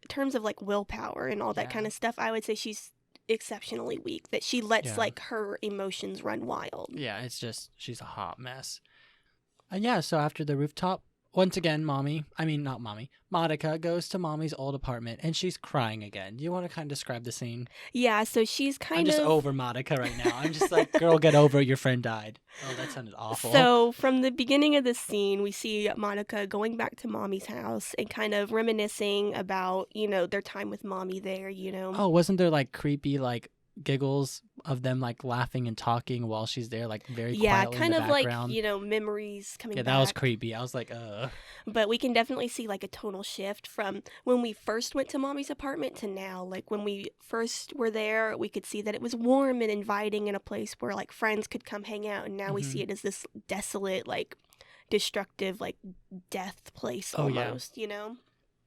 like willpower and all that kind of stuff, I would say she's exceptionally weak. That she lets like her emotions run wild. Yeah, it's just she's a hot mess. And yeah, so after the rooftop, once again, Madoka goes to Mommy's old apartment and she's crying again. Do you want to kind of describe the scene? Yeah, so she's I'm just over Madoka right now. I'm just like, girl, get over it. Your friend died. Oh, that sounded awful. So from the beginning of the scene, we see Madoka going back to Mommy's house and kind of reminiscing about, their time with Mommy there, Oh, wasn't there like creepy like giggles of them like laughing and talking while she's there, like very quietly kind in the of background? like, memories coming back. Yeah, that was creepy. I was like, But we can definitely see like a tonal shift from when we first went to Mommy's apartment to now. Like when we first were there, we could see that it was warm and inviting in a place where like friends could come hang out. And now we see it as this desolate, like destructive, like death place almost,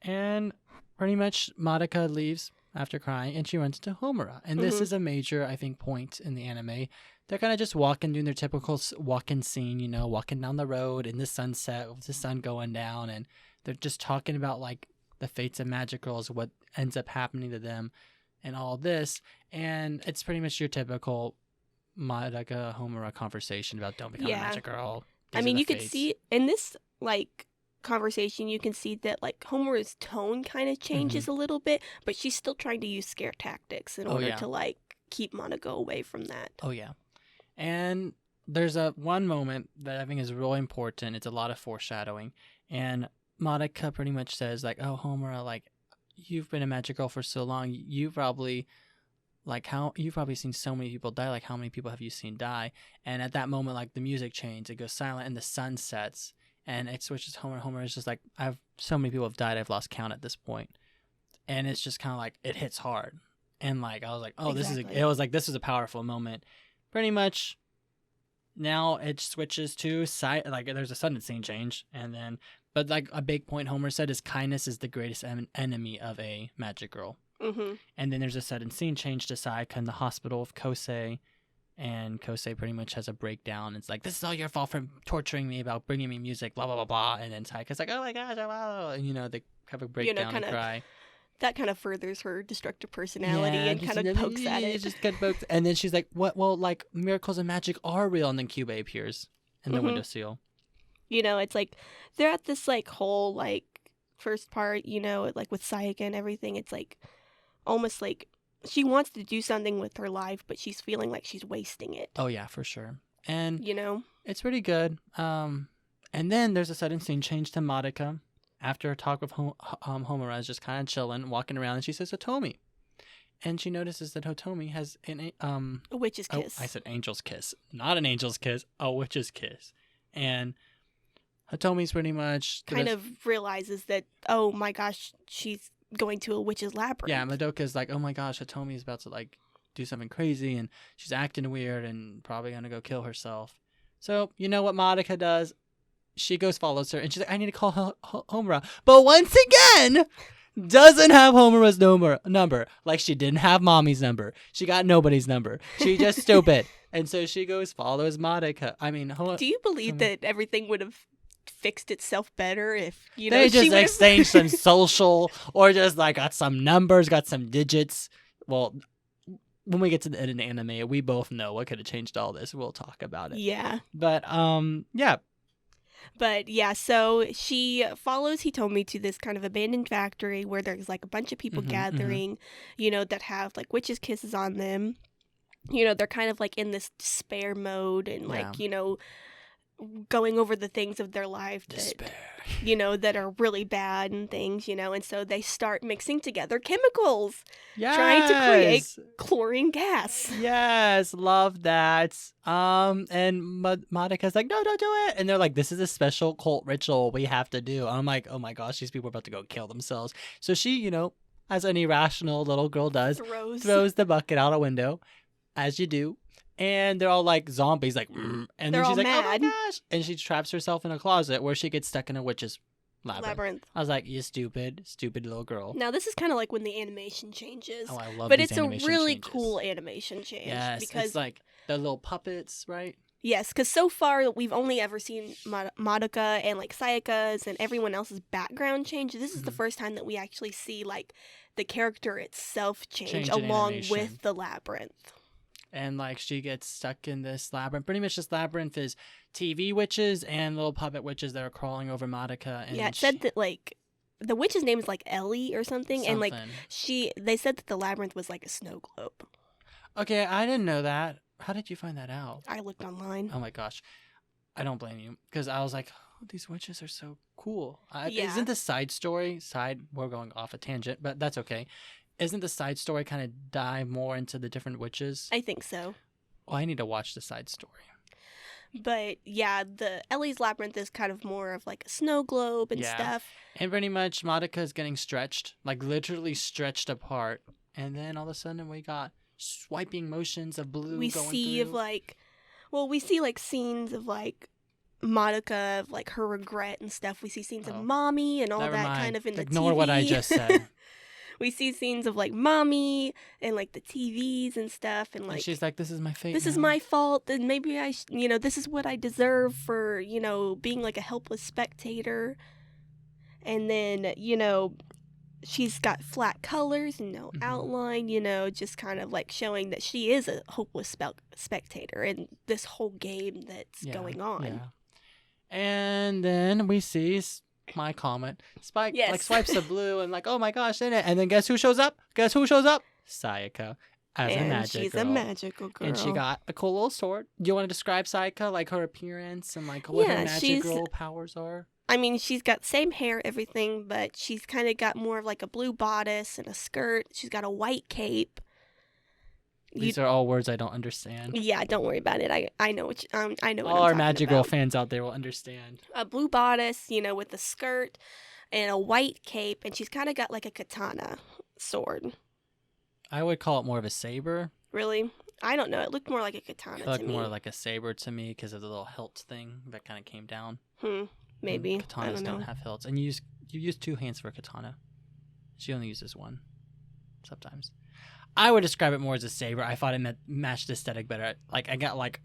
And pretty much Madoka leaves after crying and she runs to Homura. And this is a major, I think, point in the anime. They're kind of just walking, doing their typical walking scene, walking down the road in the sunset with the sun going down. And they're just talking about like the fates of magic girls, what ends up happening to them and all this. And it's pretty much your typical Madoka Homura conversation about don't become a magic girl. I mean, you could see in this like conversation, you can see that like Homura's tone kind of changes a little bit, but she's still trying to use scare tactics in order to like keep Madoka away from that. Oh yeah. And there's one moment that I think is really important. It's a lot of foreshadowing, and Madoka pretty much says like, "Oh, Homura, like you've been a magic girl for so long. You've probably seen so many people die. Like how many people have you seen die?" And at that moment, like the music changes, it goes silent, and the sun sets. And it switches to Homer. Homer is just like, so many people have died, I've lost count at this point. And it's just kind of like, it hits hard. And like, I was like, oh, this is a powerful moment. Pretty much, now it switches to, like, there's a sudden scene change. But like a big point Homer said is kindness is the greatest enemy of a magic girl. And then there's a sudden scene change to Sayaka in the hospital with Kosei. And Kosei pretty much has a breakdown. It's like, this is all your fault for torturing me about bringing me music, blah, blah, blah, blah. And then Sayaka's like, oh my gosh, wow. And, they have a breakdown and cry. That kind of furthers her destructive personality and kind of pokes at it. Just get poked. And then she's like, what? Well, like, miracles and magic are real. And then Kyubey appears in the windowsill. It's like, they're at this, like, whole, like, first part, like, with Sayaka and everything. It's, like, almost like, she wants to do something with her life, but she's feeling like she's wasting it. Oh, yeah, for sure. And, it's pretty good. And then there's a sudden scene change to Madoka after a talk with Homura is just kind of chilling, walking around, and she says, Hitomi. And she notices that Hitomi has a witch's kiss. I said angel's kiss. Not an angel's kiss, a witch's kiss. And Hitomi's pretty much... kind of realizes that, oh my gosh, she's going to a witch's labyrinth. Yeah, Madoka's like, oh my gosh, Hitomi's about to like do something crazy and she's acting weird and probably gonna go kill herself. So you know what Madoka does? She goes follows her and she's like, I need to call Homura. But once again, doesn't have Homura's number. Like she didn't have Mommy's number. She got nobody's number. She just stupid. And so she goes follows Madoka. I mean, do you believe that everything would have fixed itself better if they just exchanged some social or just like got some numbers, got some digits? Well, when we get to the end of the anime, we both know what could have changed all this. We'll talk about it. Yeah. But yeah. But yeah, so she follows Hitomi to this kind of abandoned factory where there's like a bunch of people gathering, that have like witches' kisses on them. They're kind of like in this despair mode and like, going over the things of their life that, that are really bad and things, and so they start mixing together chemicals, trying to create chlorine gas. Yes, love that. And Madoka's like, no, don't do it. And they're like, this is a special cult ritual we have to do. And I'm like, oh my gosh, these people are about to go kill themselves. So she, as an irrational little girl does, throws the bucket out a window, as you do. And they're all like zombies, like, and they're then she's like, mad. oh my gosh. And she traps herself in a closet where she gets stuck in a witch's labyrinth. I was like, you stupid little girl. Now, this is kind of like when the animation changes. Oh, I love But these it's a really changes. cool animation change. Yes, because it's like the little puppets, right? Yes, because so far we've only ever seen Madoka and like Sayaka's and everyone else's background change. This is the first time that we actually see like the character itself change in along animation. with the labyrinth. And like she gets stuck in this labyrinth. Pretty much this labyrinth is TV witches and little puppet witches that are crawling over Madoka. And yeah, it said that like the witch's name is like Ellie or something, and like they said that the labyrinth was like a snow globe. Okay, I didn't know that. How did you find that out? I looked online. Oh my gosh. I don't blame you. Because I was like, oh, these witches are so cool. Yeah. Isn't the side story, we're going off a tangent, but that's okay. Isn't the side story kind of dive more into the different witches? I think so. Well, I need to watch the side story. But yeah, the Ellie's Labyrinth is kind of more of like a snow globe and stuff. And pretty much Madoka is getting stretched, like literally stretched apart. And then all of a sudden we got swiping motions of blue we going see through. Of like, well, we see like scenes of like Madoka, of like her regret and stuff. We see scenes of Mommy and all that kind of in the Ignore TV. what I just said. We see scenes of like Mommy and like the TVs and stuff, and like and she's like, "This is my fate. This is my fault, and maybe I, this is what I deserve for being like a helpless spectator." And then she's got flat colors and no outline, just kind of like showing that she is a hopeless spectator in this whole game that's going on. Yeah. And then we see my comment. Spike like swipes the blue and like, oh my gosh, in it. And then guess who shows up? Sayaka as a magic she's girl. a magical girl. And she got a cool little sword. Do you want to describe Sayaka, like her appearance and like what her magic girl powers are? I mean, she's got same hair, everything, but she's kind of got more of like a blue bodice and a skirt. She's got a white cape. These are all words I don't understand. Yeah, don't worry about it. I know what I know. What all I'm our Magic Girl fans out there will understand. A blue bodice, with a skirt and a white cape, and she's kind of got like a katana sword. I would call it more of a saber. Really? I don't know. It looked more like a katana. It looked more like a saber to me because of the little hilt thing that kind of came down. Maybe. Katanas don't have hilts, and you use two hands for a katana. She only uses one sometimes. I would describe it more as a saber. I thought it matched the aesthetic better. Like I got like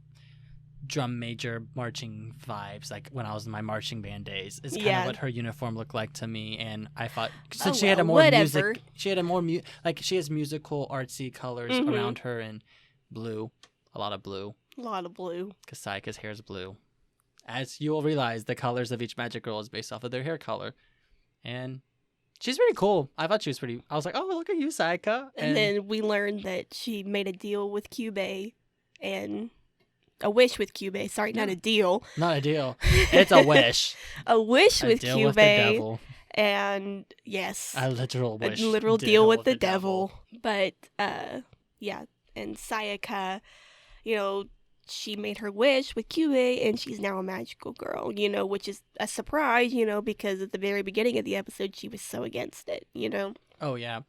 drum major marching vibes, like when I was in my marching band days. It's kind of what her uniform looked like to me, and I thought since she had a more music, she had a more like she has musical artsy colors around her and blue, a lot of blue. Because Sayaka's hair is blue. As you will realize, the colors of each Magic Girl is based off of their hair color, and she's pretty cool. I thought she was pretty. I was like, oh, look at you, Sayaka. And then we learned that she made a deal with Kyubey and a wish with Kyubey. Sorry, not a deal. Not a deal. It's a wish. A wish with deal Kyubey. With the devil. And yes. A literal wish. A literal deal with the devil. But, yeah. And Sayaka, she made her wish with Kyubey, and she's now a magical girl, which is a surprise, because at the very beginning of the episode, she was so against it, Oh, yeah.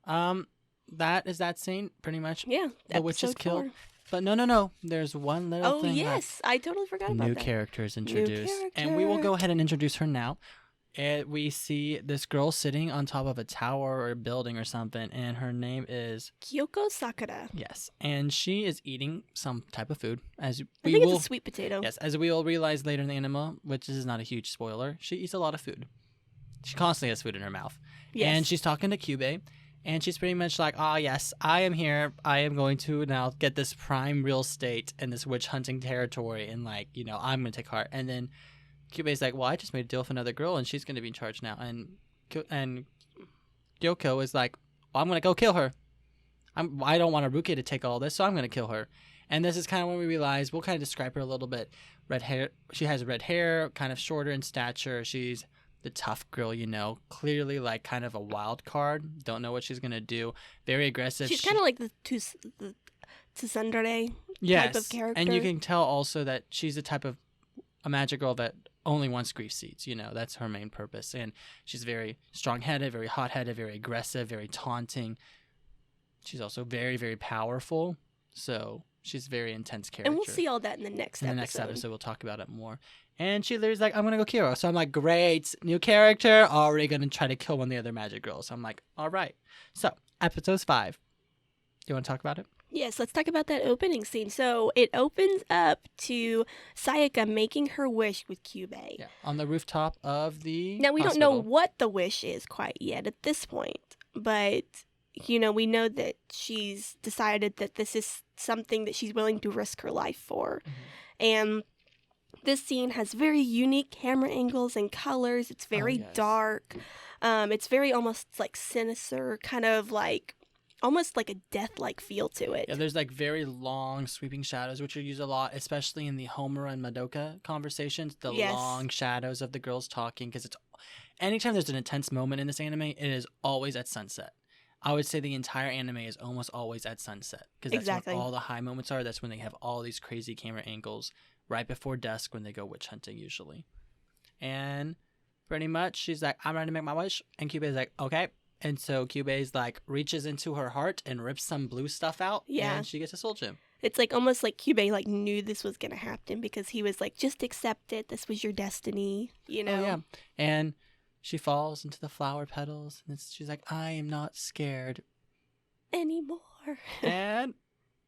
That is that scene, pretty much. Yeah. The witch is killed. But no. There's one little thing. Oh, yes. I totally forgot about that. New characters introduced. And we will go ahead and introduce her now. We see this girl sitting on top of a tower or a building or something, and her name is Kyoko Sakura. Yes, and she is eating some type of food. I think it's a sweet potato. Yes, as we will realize later in the anime, which is not a huge spoiler, she eats a lot of food. She constantly has food in her mouth. Yes. And she's talking to Kyubey, and she's pretty much like, yes, I am here. I am going to now get this prime real estate in this witch hunting territory, and I'm going to take heart. And then Kyubey's like, well, I just made a deal with another girl, and she's going to be in charge now. And Kyoko is like, well, I'm going to go kill her. I don't want Haruki to take all this, so I'm going to kill her. And this is kind of when we realize, we'll kind of describe her a little bit. Red hair. She has red hair, kind of shorter in stature. She's the tough girl, clearly like kind of a wild card. Don't know what she's going to do. Very aggressive. She's kind of like the tsundere type of character. And you can tell also that she's the type of a magic girl that only wants grief seeds, that's her main purpose. And she's very strong-headed, very hot-headed, very aggressive, very taunting. She's also very, very powerful. So she's a very intense character. And we'll see all that in the next episode. In the next episode, we'll talk about it more. And she literally's like, I'm going to go kill her. So I'm like, great, new character, already going to try to kill one of the other magic girls. So I'm like, all right. So, episode 5. Do you want to talk about it? Yes, let's talk about that opening scene. So it opens up to Sayaka making her wish with Kyubey. Yeah, on the rooftop of the Now, we don't know hospital. what the wish is quite yet at this point, but, we know that she's decided that this is something that she's willing to risk her life for. Mhm. And this scene has very unique camera angles and colors. It's very yes. dark. It's very almost like sinister, kind of like almost like a death-like feel to it. Yeah, there's like very long sweeping shadows, which are used a lot, especially in the Homura and Madoka conversations. The Yes. long shadows of the girls talking, because it's anytime there's an intense moment in this anime, it is always at sunset. I would say the entire anime is almost always at sunset, because that's Exactly. when all the high moments are. That's when they have all these crazy camera angles right before dusk when they go witch hunting usually. And pretty much she's like, I'm ready to make my wish, and Kyubei's like, okay. And so Kyubei's like reaches into her heart and rips some blue stuff out, Yeah. and she gets a soul gem. It's like almost like Kyubei like knew this was gonna happen because he was like, just accept it. This was your destiny, you know? Oh, yeah. And she falls into the flower petals, and she's like, I am not scared Anymore. And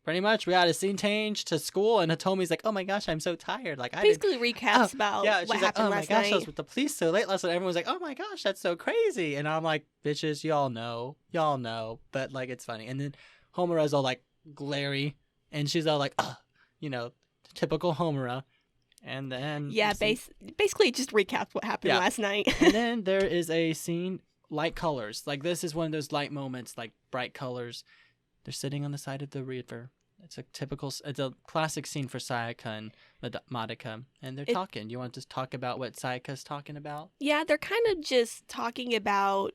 pretty much we had a scene change to school, and Hitomi's like, oh my gosh, I'm so tired. Like, I didn't. Basically recaps about Yeah, what she's like, happened oh my last gosh, I night. was with the police so late last night. Everyone's like, oh my gosh, that's so crazy. And I'm like, bitches, y'all know. But like, it's funny. And then Homura's all like glary, and she's all like, typical Homura. And then Yeah, basically it just recaps what happened Yeah. last night. and then there is a scene, light colors. Like, this is one of those light moments, like bright colors. They're sitting on the side of the river. It's a classic scene for Sayaka and Madoka, and they're talking. You want to just talk about what Sayaka's talking about? Yeah, they're kind of just talking about.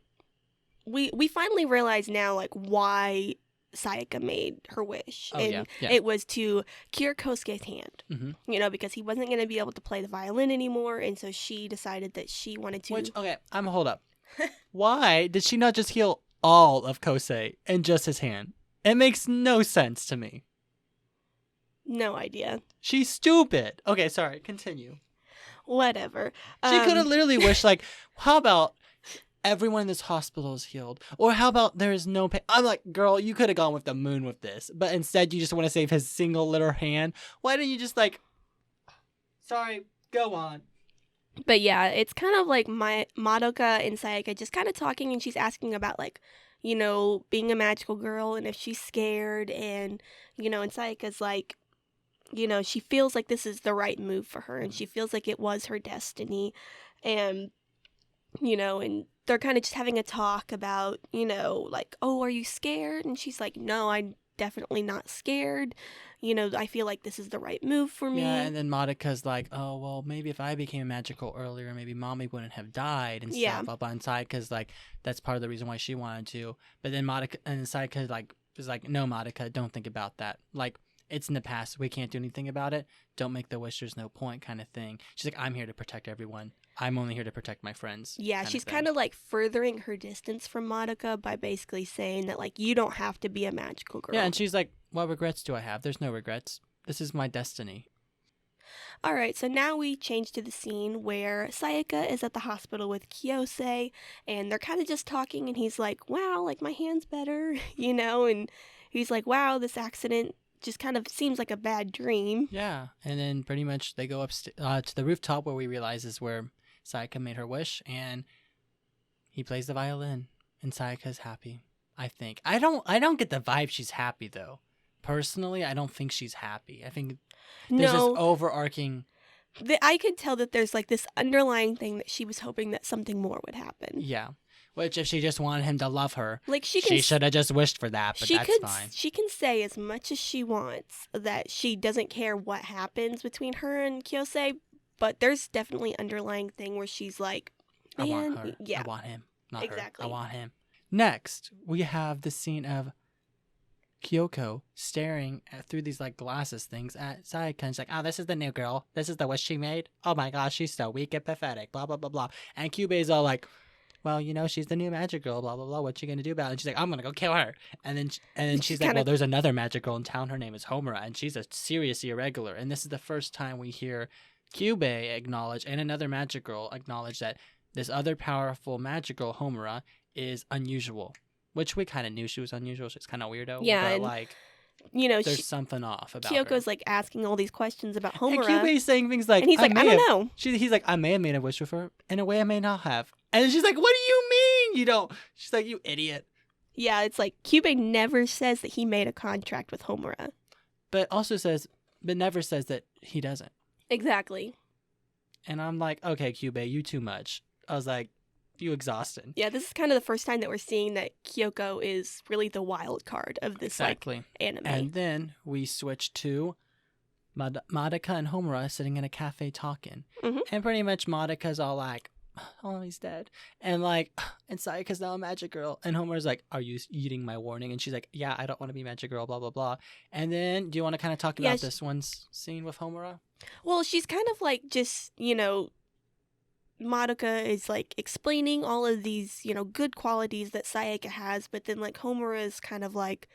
We finally realize now like why Sayaka made her wish, Oh, and yeah. it was to cure Kosuke's hand. Mm-hmm. Because he wasn't going to be able to play the violin anymore, and so she decided that she wanted to. Hold up. Why did she not just heal all of Kosei and just his hand? It makes no sense to me. No idea. She's stupid. Okay, sorry. Continue. Whatever. She could have literally wished, like, how about everyone in this hospital is healed? Or how about there is no pain? I'm like, girl, you could have gone with the moon with this. But instead, you just want to save his single little hand. Why didn't you just, like, sorry, go on. But yeah, it's kind of like Madoka and Sayaka just kind of talking, and she's asking about, like, being a magical girl and if she's scared. And, and Sayaka's like, she feels like this is the right move for her, and she feels like it was her destiny. And, and they're kind of just having a talk about, like, oh, are you scared? And she's like, no, I'm definitely not scared. I feel like this is the right move for me. Yeah, and then Madoka's like, oh, well, maybe if I became magical earlier, maybe mommy wouldn't have died and stuff. Blah, blah. And Sayaka's like, that's part of the reason why she wanted to. But then Sayaka is like, no, Madoka, don't think about that. Like, it's in the past. We can't do anything about it. Don't make the wish. There's no point, kind of thing. She's like, I'm here to protect everyone. I'm only here to protect my friends. Yeah, she's kind of like furthering her distance from Madoka by basically saying that, like, you don't have to be a magical girl. Yeah, and she's like, what regrets do I have? There's no regrets. This is my destiny. All right, so now we change to the scene where Sayaka is at the hospital with Kiyose, and they're kind of just talking, and he's like, wow, like, my hand's better, and he's like, wow, this accident just kind of seems like a bad dream. Yeah, and then pretty much they go up to the rooftop where we realize is where Sayaka made her wish, and he plays the violin, and Sayaka's happy. I think I don't get the vibe she's happy though. Personally, I don't think she's happy. I think there's this overarching. I could tell that there's like this underlying thing that she was hoping that something more would happen. Yeah, which if she just wanted him to love her, like she should have just wished for that. But that's fine. She can say as much as she wants that she doesn't care what happens between her and Kiyose, but there's definitely underlying thing where she's like, man, I want her. Yeah, I want him. Not exactly. her. I want him. Next, we have the scene of Kyoko staring through these like glasses things at Sayaka, and she's like, oh, this is the new girl. This is the wish she made. Oh my gosh, she's so weak and pathetic. Blah, blah, blah, blah. And Kyubei's all like, well, she's the new magic girl. Blah, blah, blah. What you gonna do about it? And she's like, I'm gonna go kill her. And then she's like, well, there's another magic girl in town. Her name is Homura, and she's a serious irregular. And this is the first time we hear Kyubei acknowledge and another magic girl acknowledge that this other powerful magic girl, Homura, is unusual. Which we kind of knew she was unusual. She's kind of weirdo. Yeah, but and like, there's something off about Kyoko's her. like asking all these questions about And Homura. Kyubei's saying things like, And he's like, I don't know. He's like, I may have made a wish with her. In a way, I may not have. And she's like, what do you mean? You don't. She's like, you idiot. Yeah, it's like Kyubei never says that he made a contract with Homura. But never says that he doesn't. Exactly. And I'm like, okay, Kyubei, you too much. I was like, you exhausted. Yeah, this is kind of the first time that we're seeing that Kyoko is really the wild card of this like anime. And then we switch to Madoka and Homura sitting in a cafe talking. Mm-hmm. And pretty much Madoka's all like, oh, he's dead. And like, and Sayaka's now a magic girl. And Homura's like, are you eating my warning? And she's like, yeah, I don't want to be magic girl, blah, blah, blah. And then do you want to kind of talk about this one scene with Homura? Well, she's kind of like just, Madoka is like explaining all of these, good qualities that Sayaka has, but then like Homura is kind of like,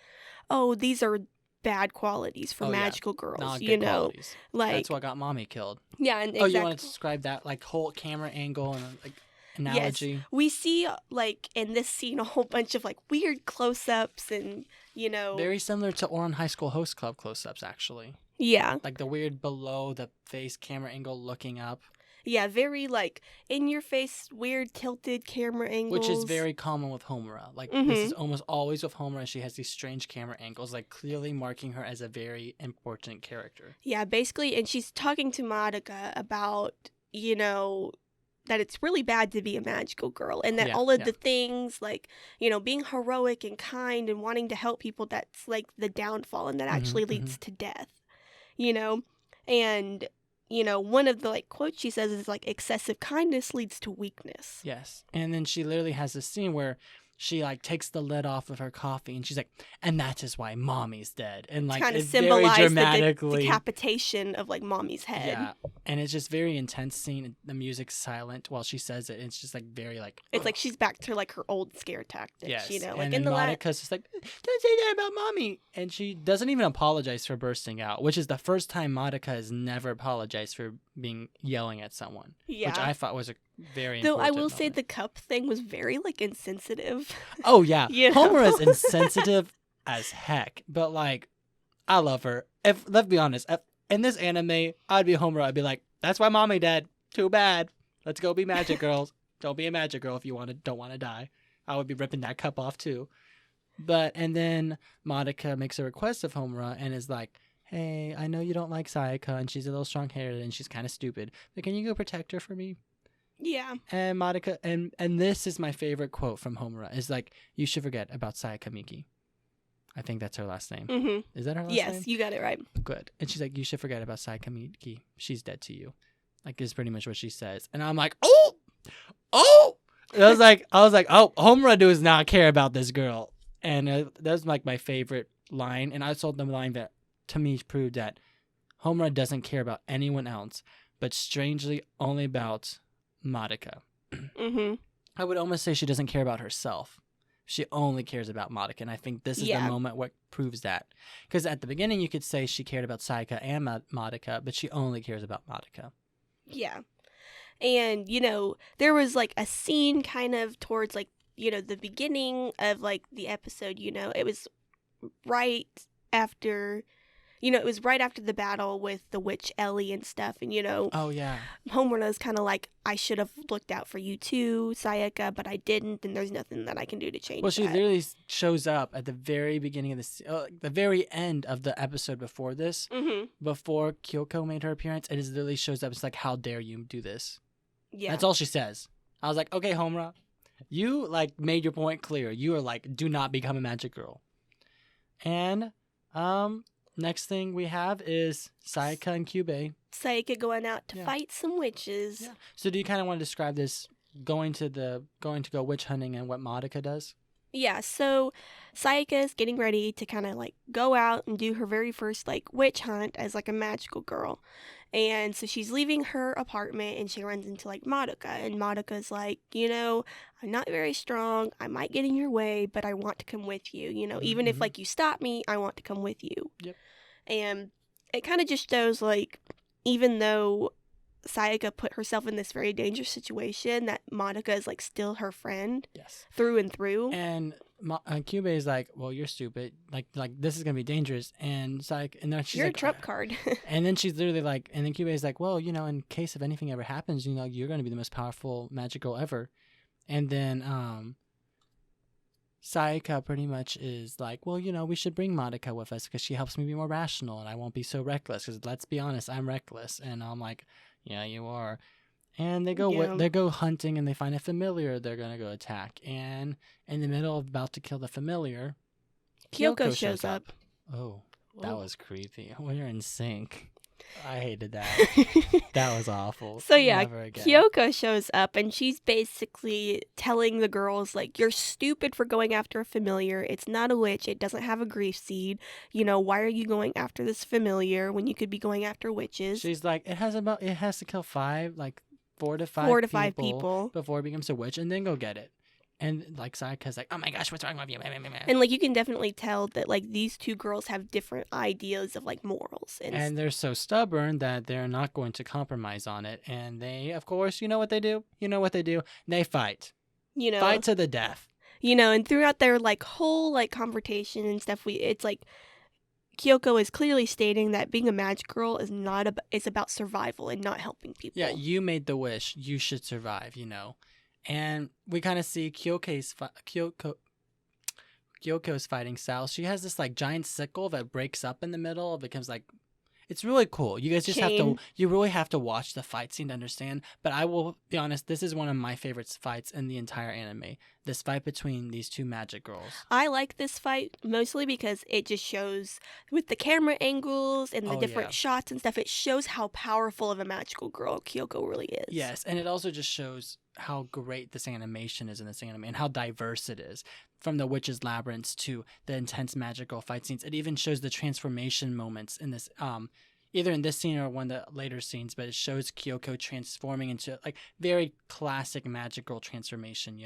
oh, these are bad qualities for magical girls, not good qualities. Like that's what got mommy killed. Yeah, and exactly. You want to describe that like whole camera angle and like analogy? Yes. We see like in this scene a whole bunch of like weird close-ups and very similar to Ouran High School Host Club close-ups actually. Yeah. Like the weird below the face camera angle looking up. Yeah, very like in your face, weird tilted camera angles. Which is very common with Homura. Like this is almost always with Homura. She has these strange camera angles, like clearly marking her as a very important character. Yeah, basically, and she's talking to Madoka about, that it's really bad to be a magical girl and that all of the things like, being heroic and kind and wanting to help people, that's like the downfall and that actually leads to death, and one of the like quotes she says is like excessive kindness leads to weakness. Yes. And then she literally has this scene where she like takes the lid off of her coffee and she's like, and that is why mommy's dead. And like kind of it's symbolize very dramatically the decapitation of like mommy's head. Yeah. And it's just very intense scene. The music's silent while she says it. It's just like very like it's like she's back to like her old scare tactics, yes. Like and in the Monika's just like, don't say that about mommy. And she doesn't even apologize for bursting out, which is the first time Madoka has never apologized for yelling at someone. Yeah. Which I thought was a very Though important I will moment. say the cup thing was very like insensitive. Oh yeah. Homura is insensitive as heck. But like I love her. Let's be honest, in this anime, I'd be Homura. I'd be like, that's why mommy dead. Too bad. Let's go be magic girls. Don't be a magic girl if you don't want to die. I would be ripping that cup off too. And then Madoka makes a request of Homura and is like, hey, I know you don't like Sayaka and she's a little strong-haired and she's kind of stupid, but can you go protect her for me? Yeah. And Madoka, and this is my favorite quote from Homura, is like, you should forget about Sayaka Miki. I think that's her last name. Mm-hmm. Is that her last name? Yes, you got it right. Good. And she's like, you should forget about Sayaka Miki. She's dead to you. Like, is pretty much what she says. And I'm like, oh! And I was like, oh, Homura does not care about this girl. And that was like my favorite line. And I told the line that to me proved that Homura doesn't care about anyone else, but strangely only about Madoka. Mm-hmm. I would almost say she doesn't care about herself. She only cares about Madoka, and I think this is the moment what proves that. Because at the beginning, you could say she cared about Sayaka and Madoka, but she only cares about Madoka. Yeah. And, there was, like, a scene kind of towards, like, the beginning of, like, the episode, it was right after... it was right after the battle with the witch Ellie and stuff, and oh yeah, Homura's kind of like, I should have looked out for you too, Sayaka, but I didn't, and there's nothing that I can do to change. Well, she literally shows up at the very beginning of the very end of the episode before this, before Kyoko made her appearance. It literally shows up. It's like, how dare you do this? Yeah, that's all she says. I was like, okay, Homura, you like made your point clear. You are like, do not become a magic girl, and next thing we have is Sayaka and Kyubei. Sayaka going out to fight some witches. Yeah. So do you kind of want to describe this going to go witch hunting and what Madoka does? Yeah, so Sayaka is getting ready to kind of like go out and do her very first like witch hunt as like a magical girl. And so she's leaving her apartment and she runs into like Madoka, and Madoka's like, I'm not very strong. I might get in your way, but I want to come with you. Even if like you stop me, I want to come with you. Yep. And it kind of just shows like, even though Sayaka put herself in this very dangerous situation, that Madoka is like still her friend. Yes. Through and through. And Kyubey is like, well, you're stupid. Like this is gonna be dangerous. And it's like, and then she's You're like, a trump card. and then she's literally like, and then Kyubey is like, well, in case if anything ever happens, you're gonna be the most powerful magic girl ever. And then Sayaka pretty much is like, well, we should bring Madoka with us because she helps me be more rational and I won't be so reckless. Because let's be honest, I'm reckless. And I'm like, yeah, you are. And they go hunting and they find a familiar they're gonna go attack. And in the middle of about to kill the familiar, Kyoko shows up. Oh, that was creepy. We're in sync. I hated that. So That was awful. yeah, Never again. Kyoko shows up and she's basically telling the girls, like, you're stupid for going after a familiar. It's not a witch. It doesn't have a grief seed. Why are you going after this familiar when you could be going after witches? She's like, it has to kill 4 to 5 people before it becomes a witch, and then go get it. And like Sayaka's like, oh my gosh, what's wrong with you? And like you can definitely tell that like these two girls have different ideas of like morals. And they're so stubborn that they're not going to compromise on it. And they, of course, you know what they do? They fight. Fight to the death. And throughout their like whole like confrontation and stuff, it's like Kyoko is clearly stating that being a magic girl is it's about survival and not helping people. Yeah, you made the wish. You should survive, And we kind of see Kyoko's fighting style. She has this like giant sickle that breaks up in the middle. It becomes like, it's really cool. You guys just you really have to watch the fight scene to understand. But I will be honest, this is one of my favorite fights in the entire anime. This fight between these two magic girls. I like this fight mostly because it just shows with the camera angles and the different shots and stuff, it shows how powerful of a magical girl Kyoko really is. Yes, and it also just shows how great this animation is in this anime and how diverse it is. From the witch's labyrinths to the intense magical fight scenes. It even shows the transformation moments in this, either in this scene or one of the later scenes, but it shows Kyoko transforming into like very classic magical transformation,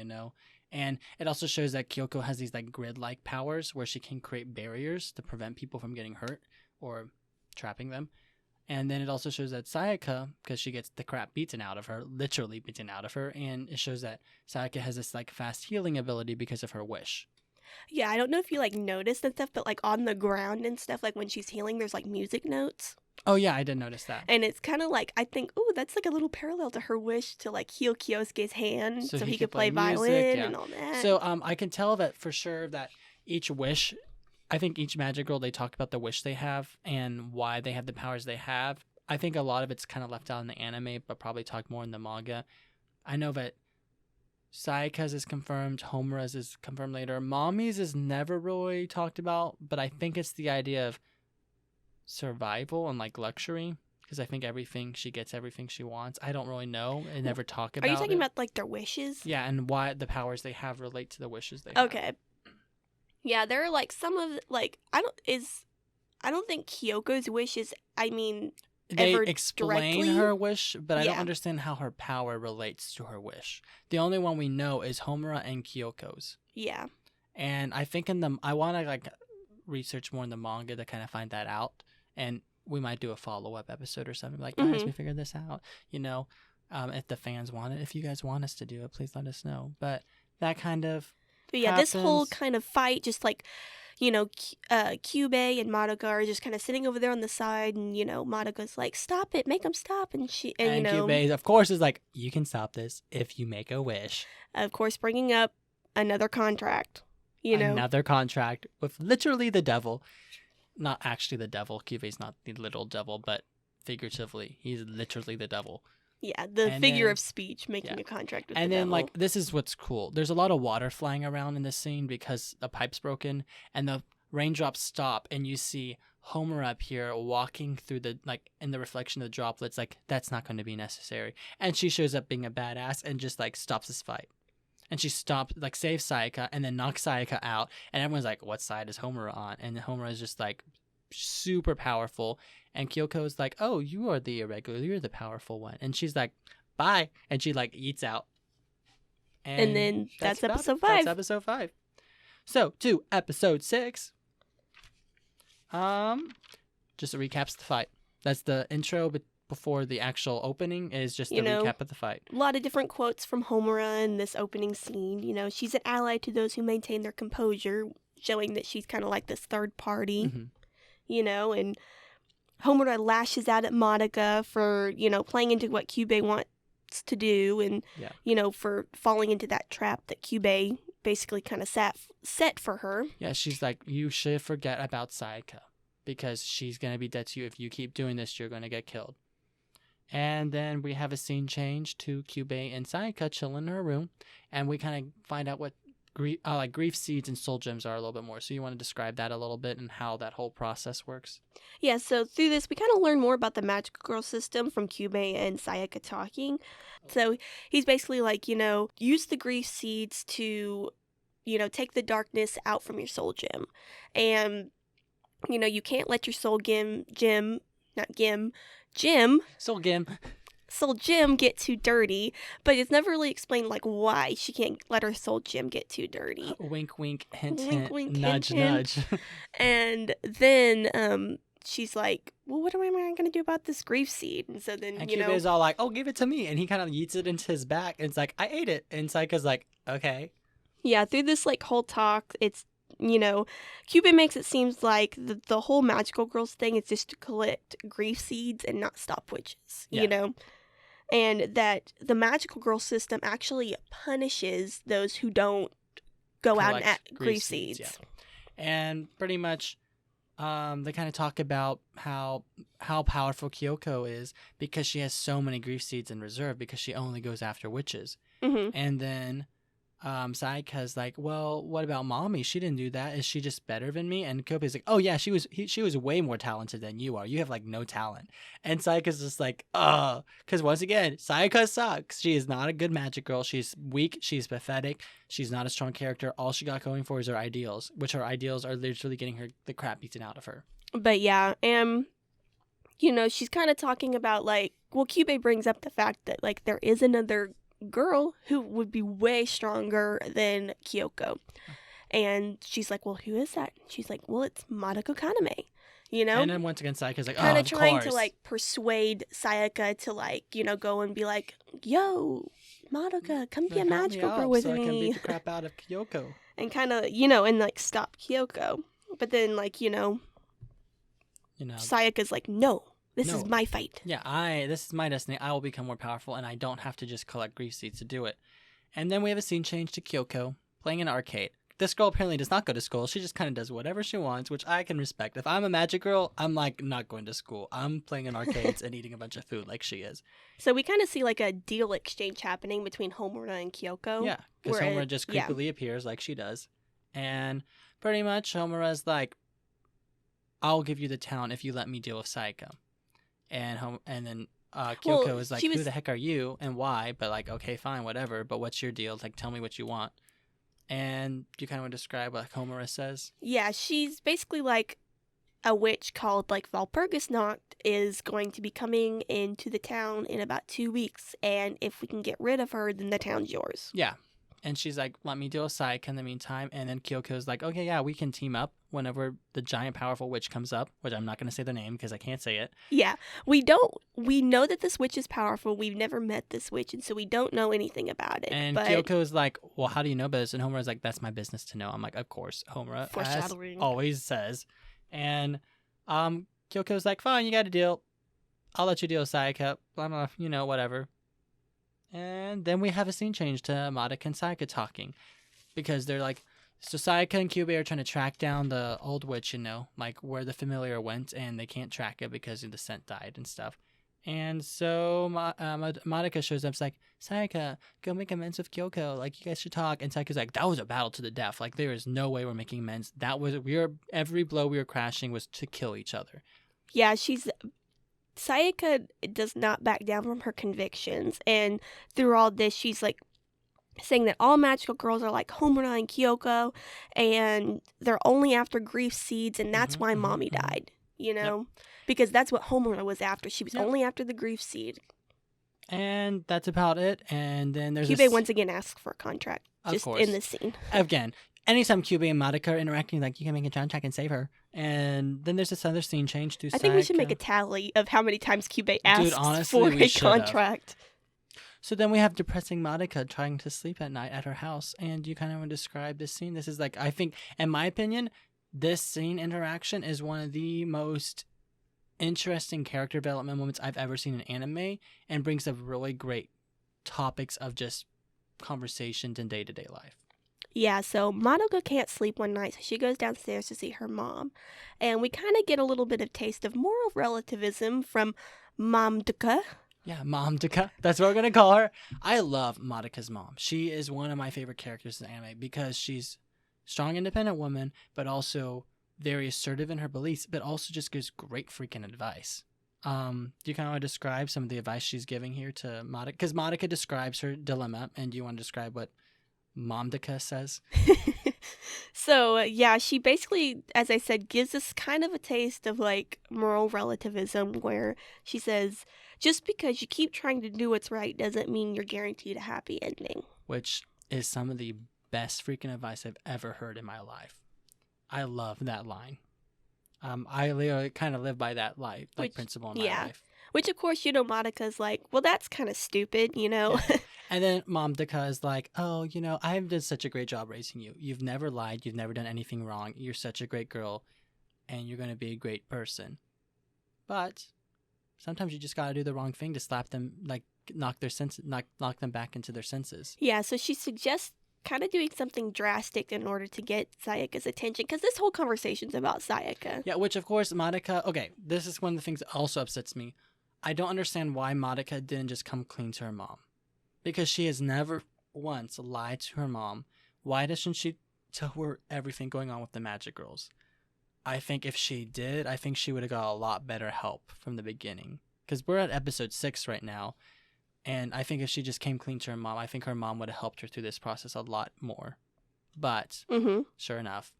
And it also shows that Kyoko has these like grid-like powers where she can create barriers to prevent people from getting hurt or trapping them. And then it also shows that Sayaka, because she gets the crap beaten out of her, literally beaten out of her, and it shows that Sayaka has this like fast healing ability because of her wish. Yeah, I don't know if you like noticed and stuff, but like on the ground and stuff, like when she's healing, there's like music notes. Oh yeah, I did notice that. And it's kind of like, I think, oh, that's like a little parallel to her wish to like heal Kyosuke's hand so he could play violin and all that. So I can tell that for sure that each wish, I think each magic girl, they talk about the wish they have and why they have the powers they have. I think a lot of it's kind of left out in the anime, but probably talk more in the manga. I know that Sayaka's is confirmed, Homura's is confirmed later. Mommy's is never really talked about, but I think it's the idea of survival and like luxury. Because I think she gets everything she wants. I don't really know. I never talk about it. Are you talking about like their wishes? Yeah, and why the powers they have relate to the wishes they have. Okay. Yeah, there are like some of like I don't think Kyoko's wish is they ever explain directly her wish, but I don't understand how her power relates to her wish. The only one we know is Homura and Kyoko's. Yeah. And I think I want to like research more in the manga to kind of find that out, and we might do a follow-up episode or something like, guys, we figured this out. If the fans want it, if you guys want us to do it, please let us know. But that kind of. But yeah, this whole kind of fight, just like, Kyubey and Madoka are just kind of sitting over there on the side, and, Madoka's like, stop it, make them stop. And Kyubey, of course, is like, you can stop this if you make a wish. Of course, bringing up another contract, Another contract with literally the devil. Not actually the devil. Kyubey's not the literal devil, but figuratively, he's literally the devil. Yeah, the figure of speech making a contract with the devil. And then, like, this is what's cool. There's a lot of water flying around in this scene because the pipe's broken, and the raindrops stop, and you see Homer up here walking through in the reflection of the droplets, like, that's not going to be necessary. And she shows up being a badass and just, like, stops this fight. And she stops, like, saves Sayaka, and then knocks Sayaka out, and everyone's like, what side is Homer on? And Homer is just, like, super powerful. And Kyoko's like, oh, you are the irregular, you're the powerful one. And she's like, bye. And she like eats out. And then that's episode 5. That's episode 5. So to episode 6. Just recaps the fight. That's the intro before the actual opening is just You the know, recap of the fight. a lot of different quotes from Homura in this opening scene. You know, she's an ally to those who maintain their composure, showing that she's kind of like this third party, Hmm. you know, and Homura lashes out at Madoka for, you know, playing into what Kyubey wants to do and, Yeah. you know, for falling into that trap that Kyubey basically kind of set for her. Yeah, she's like, you should forget about Sayaka because she's going to be dead to you. If you keep doing this, you're going to get killed. And then we have a scene change to Kyubey and Sayaka chilling in her room, and we kind of find out what grief seeds and soul gems are a little bit more. So you want to describe that a little bit and how that whole process works? Yeah, so through this, we kind of learn more about the Magical Girl system from Kyubey and Sayaka talking. So he's basically like, you know, use the grief seeds to, you know, take the darkness out from your soul gem. And, you know, you can't let your soul soul gem get too dirty, but it's never really explained like why she can't let her soul gem get too dirty. Wink, wink, hint, Wink, hint, wink, nudge, hint, nudge. And then she's like, well, what am I going to do about this grief seed? And so then, And you know, Kyubey's all like, oh, give it to me. And he kind of yeets it into his back. And it's like, I ate it. And Sayaka's like, okay. yeah, through this like whole talk, it's, you know, Kyubey makes it seems like the whole Magical Girls thing is just to collect grief seeds and not stop witches, Yeah. you know? And that the Magical Girl system actually punishes those who don't go out and Collect grief seeds. Yeah. And pretty much they kind of talk about how powerful Kyoko is because she has so many grief seeds in reserve because she only goes after witches. Mm-hmm. And then Sayaka's like, well, what about mommy? She didn't do that. Is she just better than me? And Kobe's like, oh yeah, she was way more talented than you are. You have like no talent. And Sayaka's just like, because once again, Sayaka sucks. She is not a good magic girl. She's weak. She's pathetic. She's not a strong character. All she got going for is her ideals, which her ideals are literally getting her the crap beaten out of her. But yeah, you know, she's kind of talking about like, well, Kyubey brings up the fact that like there is another girl who would be way stronger than Kyoko. And she's like, well, who is that? She's like, well, it's Madoka Kaname, you know? And then once again, Sayaka's like, kind of of trying course. to like persuade Sayaka to like, you know, go and be like, yo, Madoka, come be a Help me magical girl out with so I can me. beat the crap out of Kyoko. And kind of, you know, and like stop Kyoko. But then like, you know, Sayaka's like, no, this is my fight. Yeah, this is my destiny. I will become more powerful, and I don't have to just collect grief seeds to do it. And then we have a scene change to Kyoko playing an arcade. This girl apparently does not go to school. She just kind of does whatever she wants, which I can respect. If I'm a magic girl, I'm like not going to school. I'm playing in arcades and eating a bunch of food like she is. So we kind of see like a deal exchange happening between Homura and Kyoko. Yeah, because Homura just creepily appears like she does. And pretty much Homura's like, I'll give you the town if you let me deal with Sayaka. And then Kyoko is like, who the heck are you and why? But like, okay, fine, whatever. But what's your deal? Like, tell me what you want. And you kind of want to describe what Homura says? Yeah, she's basically like a witch called like Walpurgisnacht is going to be coming into the town in about 2 weeks. And if we can get rid of her, then the town's yours. Yeah. And she's like, let me deal with Sayaka in the meantime. And then Kyoko's like, okay, yeah, we can team up whenever the giant powerful witch comes up, which I'm not going to say the name because I can't say it. Yeah, we know that this witch is powerful. We've never met this witch, and so we don't know anything about it. And Kyoko's like, well, how do you know about this? And Homura's like, that's my business to know. I'm like, of course, Homura, foreshadowing, always says. And Kyoko's like, fine, you got a deal. I'll let you deal with Sayaka. Blah, blah, whatever. And then we have a scene change to Madoka and Sayaka talking. Because they're like, so Sayaka and Kyubey are trying to track down the old witch, like where the familiar went, and they can't track it because the scent died and stuff. And so Madoka shows up, it's like, Sayaka, go make amends with Kyoko. Like, you guys should talk. And Sayaka's like, that was a battle to the death. Like, there is no way we're making amends. Every blow we were crashing was to kill each other. Yeah, Sayaka does not back down from her convictions, and through all this, she's like saying that all magical girls are like Homura and Kyoko, and they're only after grief seeds, and that's why mommy died, because that's what Homura was after. She was only after the grief seed. And that's about it. And then there's Kyubey once again asks for a contract, just in this scene. Again, anytime Kyubey and Madoka are interacting, like, you can make a contact and save her. And then there's this other scene change to I think we should make a tally of how many times Kyubey asks honestly, for we a should've. contract. So then we have depressing Madoka trying to sleep at night at her house. And you kind of want to describe this scene. This is like, I think, in my opinion, this scene interaction is one of the most interesting character development moments I've ever seen in anime, and brings up really great topics of just conversations in day-to-day life. Yeah, so Madoka can't sleep one night, so she goes downstairs to see her mom. And we kind of get a little bit of taste of moral relativism from Madoka. Yeah, Madoka. That's what we're going to call her. I love Madoka's mom. She is one of my favorite characters in anime because she's a strong, independent woman, but also very assertive in her beliefs, but also just gives great freaking advice. Do you kind of want to describe some of the advice she's giving here to Madoka? Because Madoka describes her dilemma, and do you want to describe what Madoka says? So, yeah, she basically, as I said, gives us kind of a taste of, like, moral relativism, where she says, just because you keep trying to do what's right doesn't mean you're guaranteed a happy ending. Which is some of the best freaking advice I've ever heard in my life. I love that line. I literally kind of live by that principle in my life. Which, of course, Madoka's like, well, that's kind of stupid, Yeah. And then Madoka is like, oh, I've done such a great job raising you. You've never lied. You've never done anything wrong. You're such a great girl, and you're going to be a great person. But sometimes you just got to do the wrong thing to slap them, like knock them back into their senses. Yeah, so she suggests kind of doing something drastic in order to get Sayaka's attention, because this whole conversation's about Sayaka. Yeah, which of course Madoka, okay, this is one of the things that also upsets me. I don't understand why Madoka didn't just come clean to her mom. Because she has never once lied to her mom. Why doesn't she tell her everything going on with the Magic Girls? I think if she did, I think she would have got a lot better help from the beginning. Because we're at episode 6 right now. And I think if she just came clean to her mom, I think her mom would have helped her through this process a lot more. But, sure enough,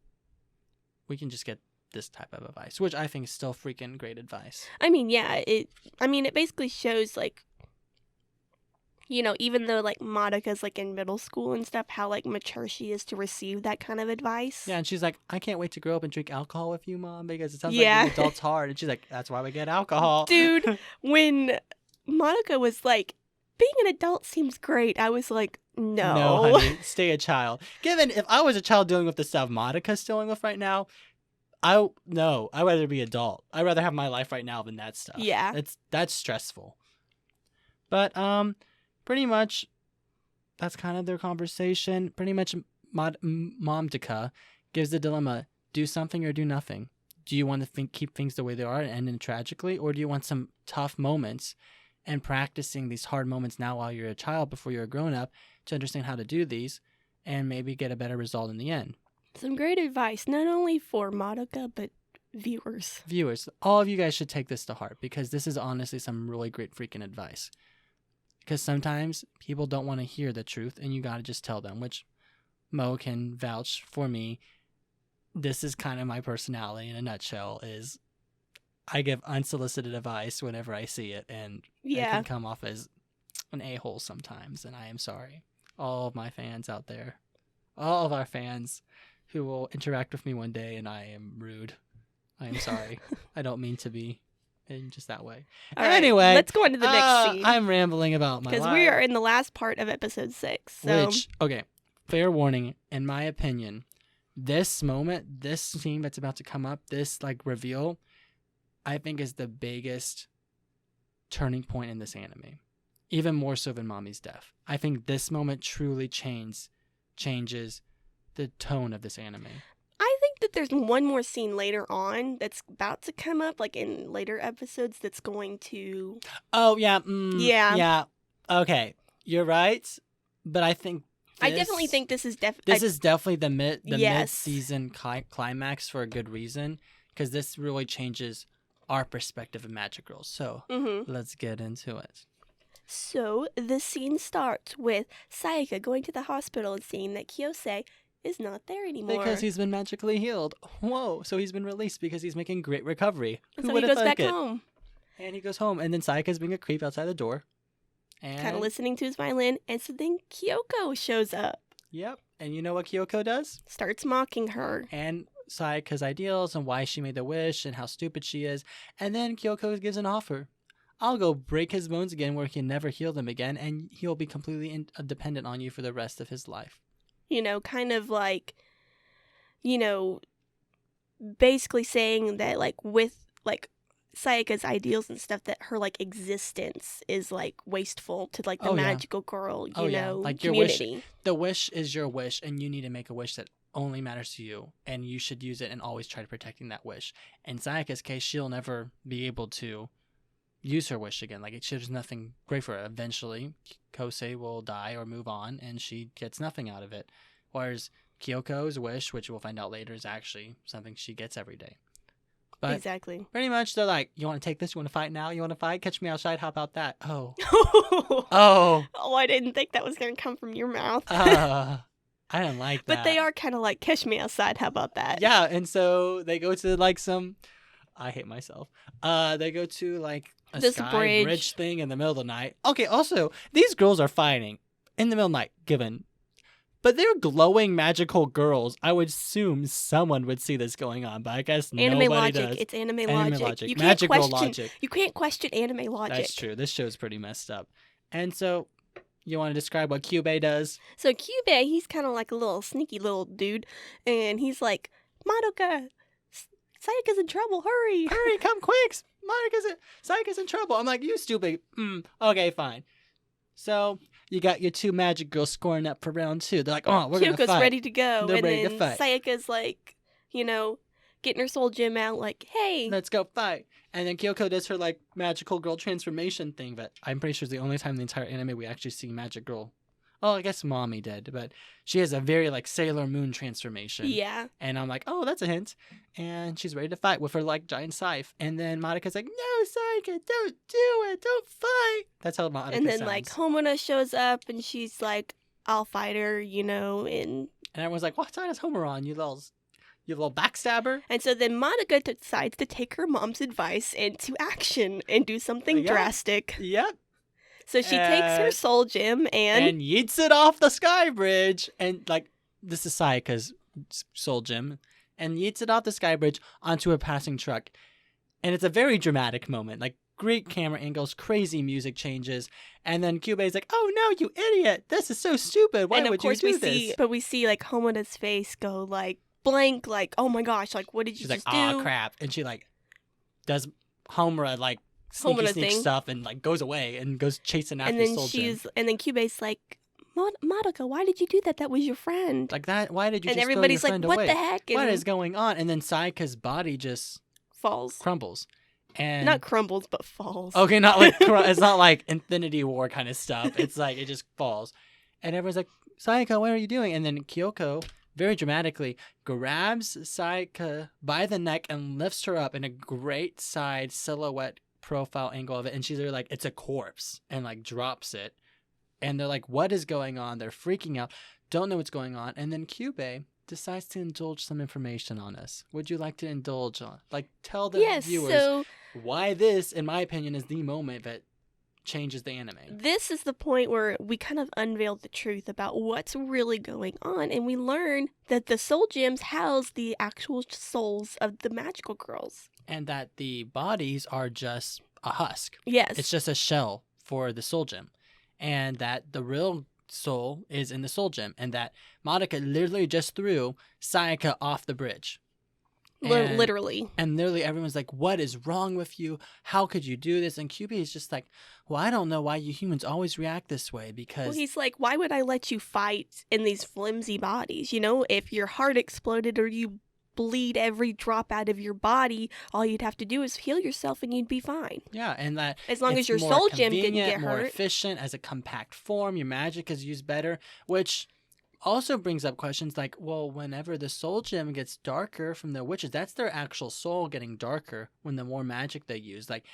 we can just get this type of advice, which I think is still freaking great advice. I mean, yeah, it basically shows, like, even though, like, Madoka's, like, in middle school and stuff, how, like, mature she is to receive that kind of advice. Yeah, and she's like, I can't wait to grow up and drink alcohol with you, Mom, because it sounds like the adult's hard. And she's like, that's why we get alcohol. Dude, when Madoka was like, being an adult seems great, I was like, no. No, honey, stay a child. Given, if I was a child dealing with the stuff Madoka's dealing with right now, I'd rather be adult. I'd rather have my life right now than that stuff. Yeah. That's stressful. But, pretty much, that's kind of their conversation. Pretty much, Madoka gives the dilemma, do something or do nothing. Do you want to keep things the way they are and end tragically, or do you want some tough moments and practicing these hard moments now while you're a child before you're a grown-up to understand how to do these and maybe get a better result in the end? Some great advice, not only for Madoka, but viewers. Viewers, all of you guys should take this to heart, because this is honestly some really great freaking advice. Because sometimes people don't want to hear the truth, and you got to just tell them, which Mo can vouch for me. This is kind of my personality in a nutshell, is I give unsolicited advice whenever I see it, and it can come off as an a-hole sometimes, and I am sorry. All of my fans out there, all of our fans who will interact with me one day and I am rude. I am sorry. I don't mean to be in just that way. All anyway, right, let's go on to the next scene. I'm rambling about my life. Because we are in the last part of episode 6. So. Which, okay, fair warning, in my opinion, this moment, this scene that's about to come up, this like reveal, I think is the biggest turning point in this anime. Even more so than Mommy's death. I think this moment truly changes the tone of this anime. I think that there's one more scene later on that's about to come up, like in later episodes, that's going to... Oh, yeah. Yeah. Okay, you're right. But I think I definitely think this is definitely the mid-season climax for a good reason, because this really changes our perspective of Magic Girls. So let's get into it. So the scene starts with Sayaka going to the hospital and seeing that Kiyose is not there anymore. Because he's been magically healed. Whoa. So he's been released because he's making great recovery. So he goes back home. And he goes home. And then Sayaka's being a creep outside the door. And kind of listening to his violin. And so then Kyoko shows up. Yep. And you know what Kyoko does? Starts mocking her. And Sayaka's ideals and why she made the wish and how stupid she is. And then Kyoko gives an offer. I'll go break his bones again where he can never heal them again, and he'll be completely dependent on you for the rest of his life. You know, kind of like, you know, basically saying that, like, with, like, Sayaka's ideals and stuff, that her, like, existence is, like, wasteful to, like, the magical girl, you know, like your community. wish. The wish is your wish, and you need to make a wish that only matters to you, and you should use it and always try to protecting that wish. In Sayaka's case, she'll never be able to use her wish again. Like, there's nothing great for her. Eventually, Kosei will die or move on, and she gets nothing out of it. Whereas Kyoko's wish, which we'll find out later, is actually something she gets every day. But exactly. Pretty much, they're like, you want to take this? You want to fight now? You want to fight? Catch me outside? How about that? Oh. Oh, I didn't think that was going to come from your mouth. I didn't like that. But they are kind of like, catch me outside. How about that? Yeah, and so they go to, like, some... I hate myself. They go to, like, a this sky bridge thing in the middle of the night. Okay, also, these girls are fighting in the middle of the night, given. But they're glowing magical girls. I would assume someone would see this going on, but I guess anime nobody logic. does. It's anime logic. logic. You Magical can't question, logic. You can't question anime logic. That's true. This show's pretty messed up. And so, you want to describe what Kyubey does? So Kyubey, he's kind of like a little sneaky little dude, and he's like, Madoka, Sayaka's in trouble. Hurry, come quick! Sayaka's in trouble. I'm like, you stupid. Okay, fine. So you got your two magic girls scoring up for round 2. They're like, oh, we're gonna fight. Kyoko's ready to go. They're and ready then to fight. Sayaka's like, you know, getting her soul gem out, like, hey, let's go fight. And then Kyoko does her, like, magical girl transformation thing, but I'm pretty sure it's the only time in the entire anime we actually see magic girl. Oh, I guess Mommy did, but she has a very, like, Sailor Moon transformation. Yeah. And I'm like, oh, that's a hint. And she's ready to fight with her, like, giant scythe. And then Madoka's like, no, Sayaka, don't do it. Don't fight. That's how Madoka And then, sounds. like, Homura shows up, and she's like, I'll fight her, you know, and everyone's like, what side is Homura on, you little backstabber? And so then Madoka decides to take her mom's advice into action and do something drastic. Yep. So she takes her soul gem and yeets it off the sky bridge. And, like, this is Sayaka's soul gem. And yeets it off the sky bridge onto a passing truck. And it's a very dramatic moment. Like, great camera angles, crazy music changes. And then Kyubey's like, oh no, you idiot. This is so stupid. Why would you do this? But we see, like, Homura's face go, like, blank, like, oh my gosh, like, what did you just do? She's like, oh crap. And she, like, does Homura, like, sneak stuff and, like, goes away and goes chasing after the soul gem. And then Kyubey's like, Madoka, why did you do that? That was your friend. Like that? Why did you just everybody's throw your friend like, away? what the heck? What is going on? And then Sayaka's body just crumbles. And not crumbles, but falls. Okay, not like it's not like Infinity War kind of stuff. It's like it just falls. And everyone's like, Sayaka, what are you doing? And then Kyoko, very dramatically, grabs Sayaka by the neck and lifts her up in a great side silhouette profile angle of it. And she's like, it's a corpse, and, like, drops it. And they're like, what is going on? They're freaking out, don't know what's going on. And then Kyubey decides to indulge some information on us. Would you like to indulge on? Like, tell the viewers why this, in my opinion, is the moment that changes the anime. This is the point where we kind of unveil the truth about what's really going on, and we learn that the soul gems house the actual souls of the magical girls. And that the bodies are just a husk. Yes. It's just a shell for the soul gem. And that the real soul is in the soul gem. And that Madoka literally just threw Sayaka off the bridge. Literally. And literally everyone's like, what is wrong with you? How could you do this? And Kyubey is just like, well, I don't know why you humans always react this way, because... Well, he's like, why would I let you fight in these flimsy bodies? You know, if your heart exploded or you bleed every drop out of your body, all you'd have to do is heal yourself and you'd be fine. Yeah, and that as long as your soul gem didn't get more hurt. Efficient as a compact form, your magic is used better, which also brings up questions like, well, whenever the soul gem gets darker from the witches, that's their actual soul getting darker when the more magic they use. Like,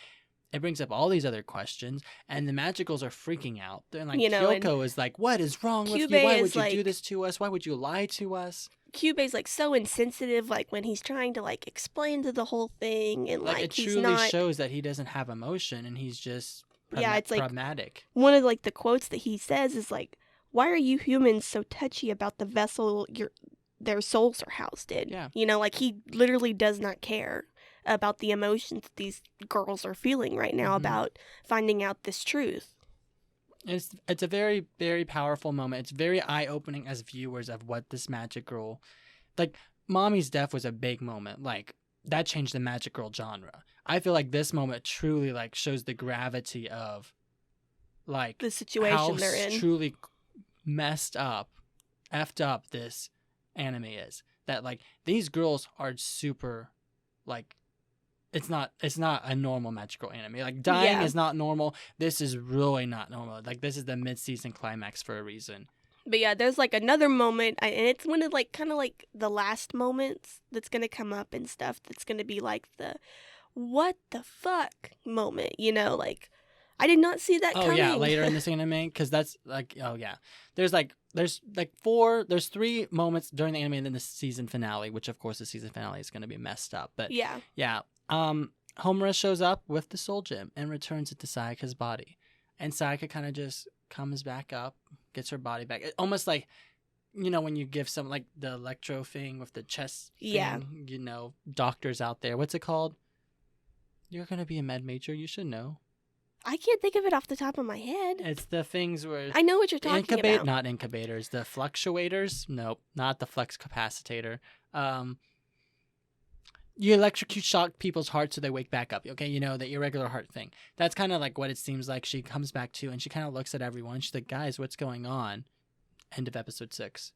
it brings up all these other questions, and the magicals are freaking out. They're like, Kyoko is like, what is wrong with you? Why would you do this to us? Why would you lie to us? Kyubey's like so insensitive, like when he's trying to like explain to the whole thing, and like it he's truly not... shows that he doesn't have emotion, and he's just it's like pragmatic. One of like the quotes that he says is like, why are you humans so touchy about the vessel their souls are housed in? Yeah. You know, like, he literally does not care about the emotions these girls are feeling right now about finding out this truth. It's a very, very powerful moment. It's very eye-opening as viewers of what this Magic Girl... Like, Mommy's death was a big moment. Like, that changed the Magic Girl genre. I feel like this moment truly, like, shows the gravity of, like... The situation they're in. How truly messed up, effed up this anime is. That, like, these girls are super, like... It's not a normal magical anime. Like, dying is not normal. This is really not normal. Like, this is the mid-season climax for a reason. But yeah, there's like another moment, and it's one of like kind of like the last moments that's gonna come up and stuff. That's gonna be like the what the fuck moment, you know? Like, I did not see that coming. Oh yeah, later in this anime, because that's like, oh yeah, there's 3 moments during the anime and then the season finale, which of course the season finale is gonna be messed up. But yeah. Homura shows up with the soul gem and returns it to Sayaka's body. And Sayaka kind of just comes back up, gets her body back. Almost like, you know, when you give some, like, the electro thing with the chest thing, you know, doctors out there. What's it called? You're going to be a med major. You should know. I can't think of it off the top of my head. It's the things where... I know what you're talking about. Not incubators. The fluctuators? Nope. Not the flux capacitor. You electrocute shock people's hearts so they wake back up. Okay, you know, the irregular heart thing. That's kind of like what it seems like she comes back to, and she kind of looks at everyone. She's like, guys, what's going on? End of episode 6.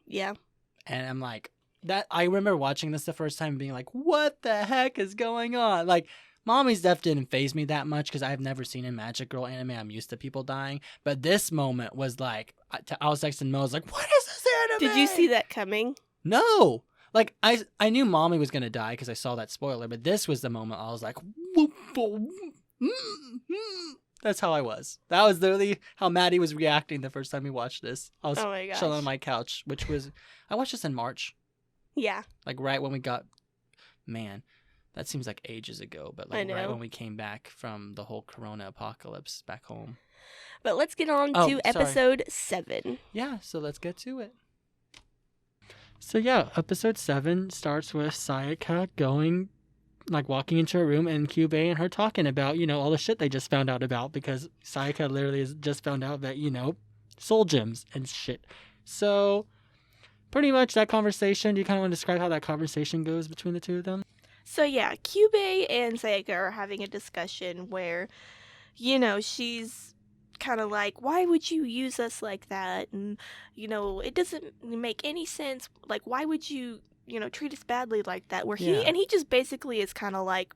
Yeah. And I'm like, I remember watching this the first time and being like, what the heck is going on? Like, Mommy's death didn't faze me that much because I've never seen a Magic Girl anime. I'm used to people dying. But this moment was like, I was texting Mo, I was like, what is this anime? Did you see that coming? No. Like, I knew Mommy was going to die because I saw that spoiler, but this was the moment I was like, whoop, whoop, that's how I was. That was literally how Maddie was reacting the first time we watched this. I was chilling on my couch, I watched this in March. Yeah. Like, right when we got, man, that seems like ages ago, but like right when we came back from the whole Corona apocalypse back home. But let's get on to episode 7. Yeah, so let's get to it. So yeah, episode 7 starts with Sayaka walking into a room and Kyubey and her talking about, you know, all the shit they just found out about, because Sayaka literally has just found out that, you know, soul gems and shit. So pretty much that conversation, do you kind of want to describe how that conversation goes between the two of them? So yeah, Kyubey and Sayaka are having a discussion where, you know, she's kind of like, why would you use us like that? And, you know, it doesn't make any sense. Like, why would you, you know, treat us badly like that? Where he just basically is kind of like,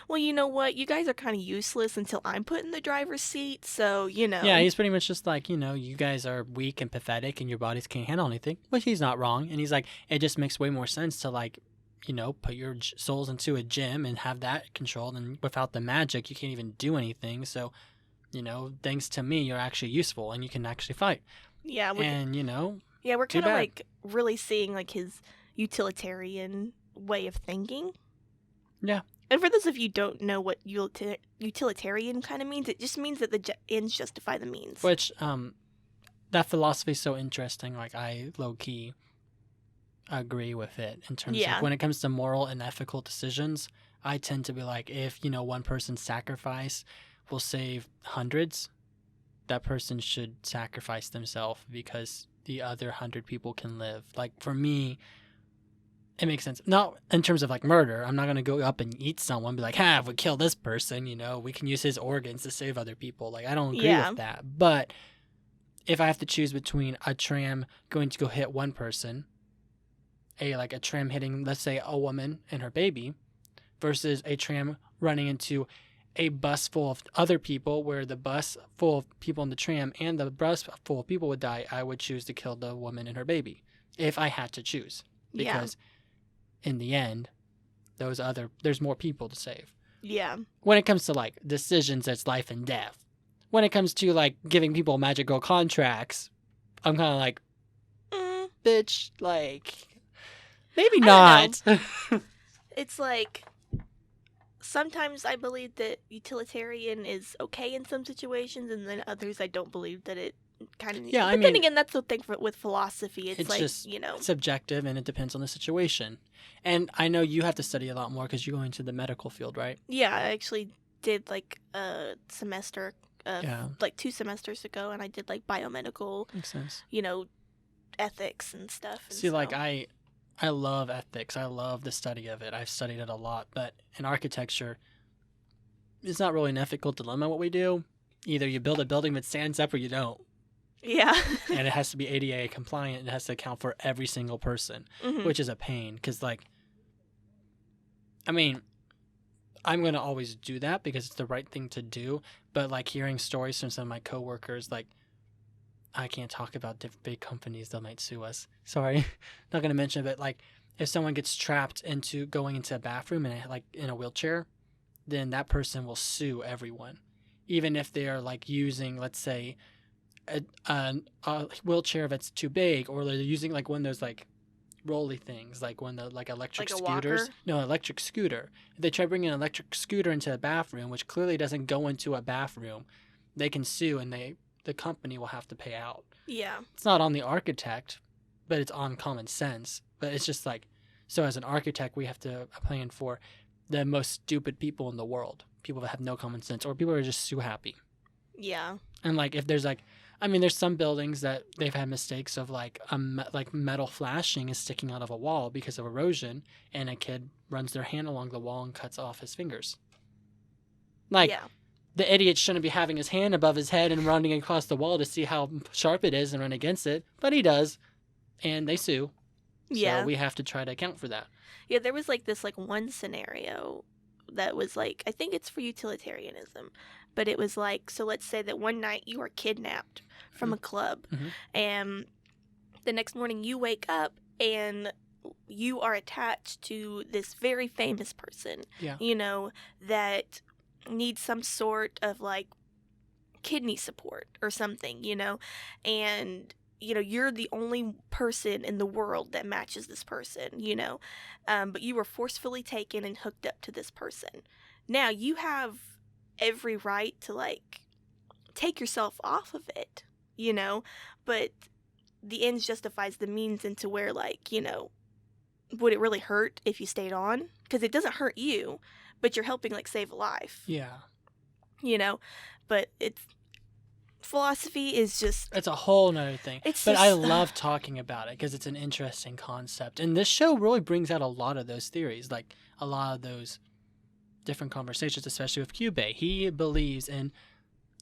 well, you know what? You guys are kind of useless until I'm put in the driver's seat. So, you know. Yeah, he's pretty much just like, you know, you guys are weak and pathetic and your bodies can't handle anything. Which he's not wrong. And he's like, it just makes way more sense to, like, you know, put your souls into a gym and have that controlled. And without the magic, you can't even do anything. So, you know, thanks to me, you're actually useful and you can actually fight. Yeah. And, you know. Yeah, we're kind of like really seeing like his utilitarian way of thinking. Yeah. And for those of you who don't know what utilitarian kind of means, it just means that the ends justify the means. Which, that philosophy is so interesting. Like, I low-key agree with it in terms of when it comes to moral and ethical decisions. I tend to be like, if, you know, one person's sacrifice will save hundreds, that person should sacrifice themselves because the other 100 people can live. Like, for me, it makes sense. Not in terms of like murder. I'm not going to go up and eat someone, be like, if we kill this person, you know, we can use his organs to save other people. Like, I don't agree with that. But if I have to choose between a tram going to go hit one person, a tram hitting, let's say, a woman and her baby, versus a tram running into a bus full of other people, where the bus full of people in the tram and the bus full of people would die, I would choose to kill the woman and her baby if I had to choose. Because in the end, there's more people to save. Yeah. When it comes to like decisions, it's life and death. When it comes to like giving people Magic Girl contracts, I'm kind of like, bitch, like, maybe not. It's like, sometimes I believe that utilitarian is okay in some situations, and then others I don't believe that it kind of. Yeah, But then again, that's the thing with philosophy. It's like, just subjective, and it depends on the situation. And I know you have to study a lot more because you're going to the medical field, right? Yeah, I actually did like a semester, Yeah. like 2 semesters ago, and I did like biomedical, Makes sense. ethics and stuff. And See, like I love ethics. I love the study of it. I've studied it a lot. But in architecture, it's not really an ethical dilemma what we do. Either you build a building that stands up or you don't. Yeah. And it has to be ADA compliant. It has to account for every single person, which is a pain. Because, like, I mean, I'm going to always do that because it's the right thing to do. But, like, hearing stories from some of my coworkers, like, I can't talk about big companies. They might sue us. Sorry. Not going to mention it. But, like, if someone gets trapped into going into a bathroom and, like, in a wheelchair, then that person will sue everyone. Even if they are, like, using, let's say, a wheelchair that's too big, or they're using like one of those like rolly things, like one of the like electric Like a scooters. walker? No, electric scooter. If they try bringing an electric scooter into a bathroom, which clearly doesn't go into a bathroom, they can sue, and the company will have to pay out. Yeah. It's not on the architect, but it's on common sense. But it's just like, so as an architect, we have to plan for the most stupid people in the world, people that have no common sense, or people who are just too happy. Yeah. And like if there's like, I mean, there's some buildings that they've had mistakes of like like metal flashing is sticking out of a wall because of erosion, and a kid runs their hand along the wall and cuts off his fingers. Like, yeah. The idiot shouldn't be having his hand above his head and running across the wall to see how sharp it is and run against it, but he does, and they sue. Yeah. So we have to try to account for that. Yeah, there was like this like one scenario that was like, I think it's for utilitarianism, but it was like, so let's say that one night you are kidnapped from a club, and the next morning you wake up and you are attached to this very famous person, that needs some sort of like kidney support or something, and you're the only person in the world that matches this person, but you were forcefully taken and hooked up to this person. Now you have every right to like take yourself off of it, but the ends justifies the means, into where like, would it really hurt if you stayed on? Because it doesn't hurt you, but you're helping like save a life. Yeah. But it's, philosophy is just, it's a whole nother thing. I love talking about it because it's an interesting concept, and this show really brings out a lot of those theories, like a lot of those different conversations, especially with Kyubei. He believes in,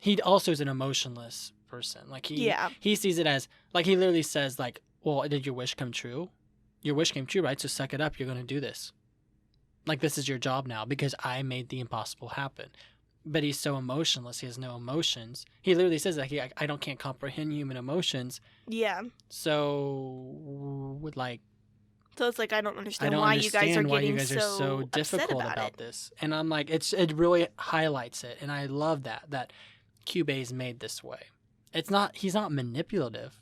he also is an emotionless person. Like he sees it as, like, he literally says like, well, did your wish come true? Your wish came true, right? So suck it up, you're going to do this. Like, this is your job now because I made the impossible happen. But he's so emotionless. He has no emotions. He literally says that I can't comprehend human emotions. Yeah. So it's like, I don't understand why you guys are so difficult about this. And I'm like, it really highlights it, and I love that Kyubei's made this way. He's not manipulative.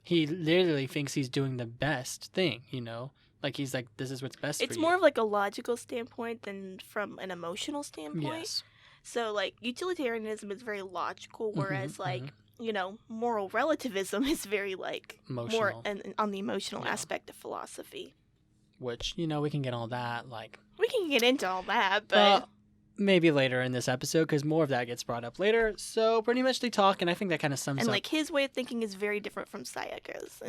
He literally thinks he's doing the best thing, Like, he's like, this is what's best for you. It's more of like a logical standpoint than from an emotional standpoint. Yes. So, like, utilitarianism is very logical, whereas, moral relativism is very, like, emotional. More on the emotional aspect of philosophy. Which, we can get all that, like... We can get into all that, but... maybe later in this episode, because more of that gets brought up later. So, pretty much they talk, and I think that kind of sums up... And, like, his way of thinking is very different from Sayaka's.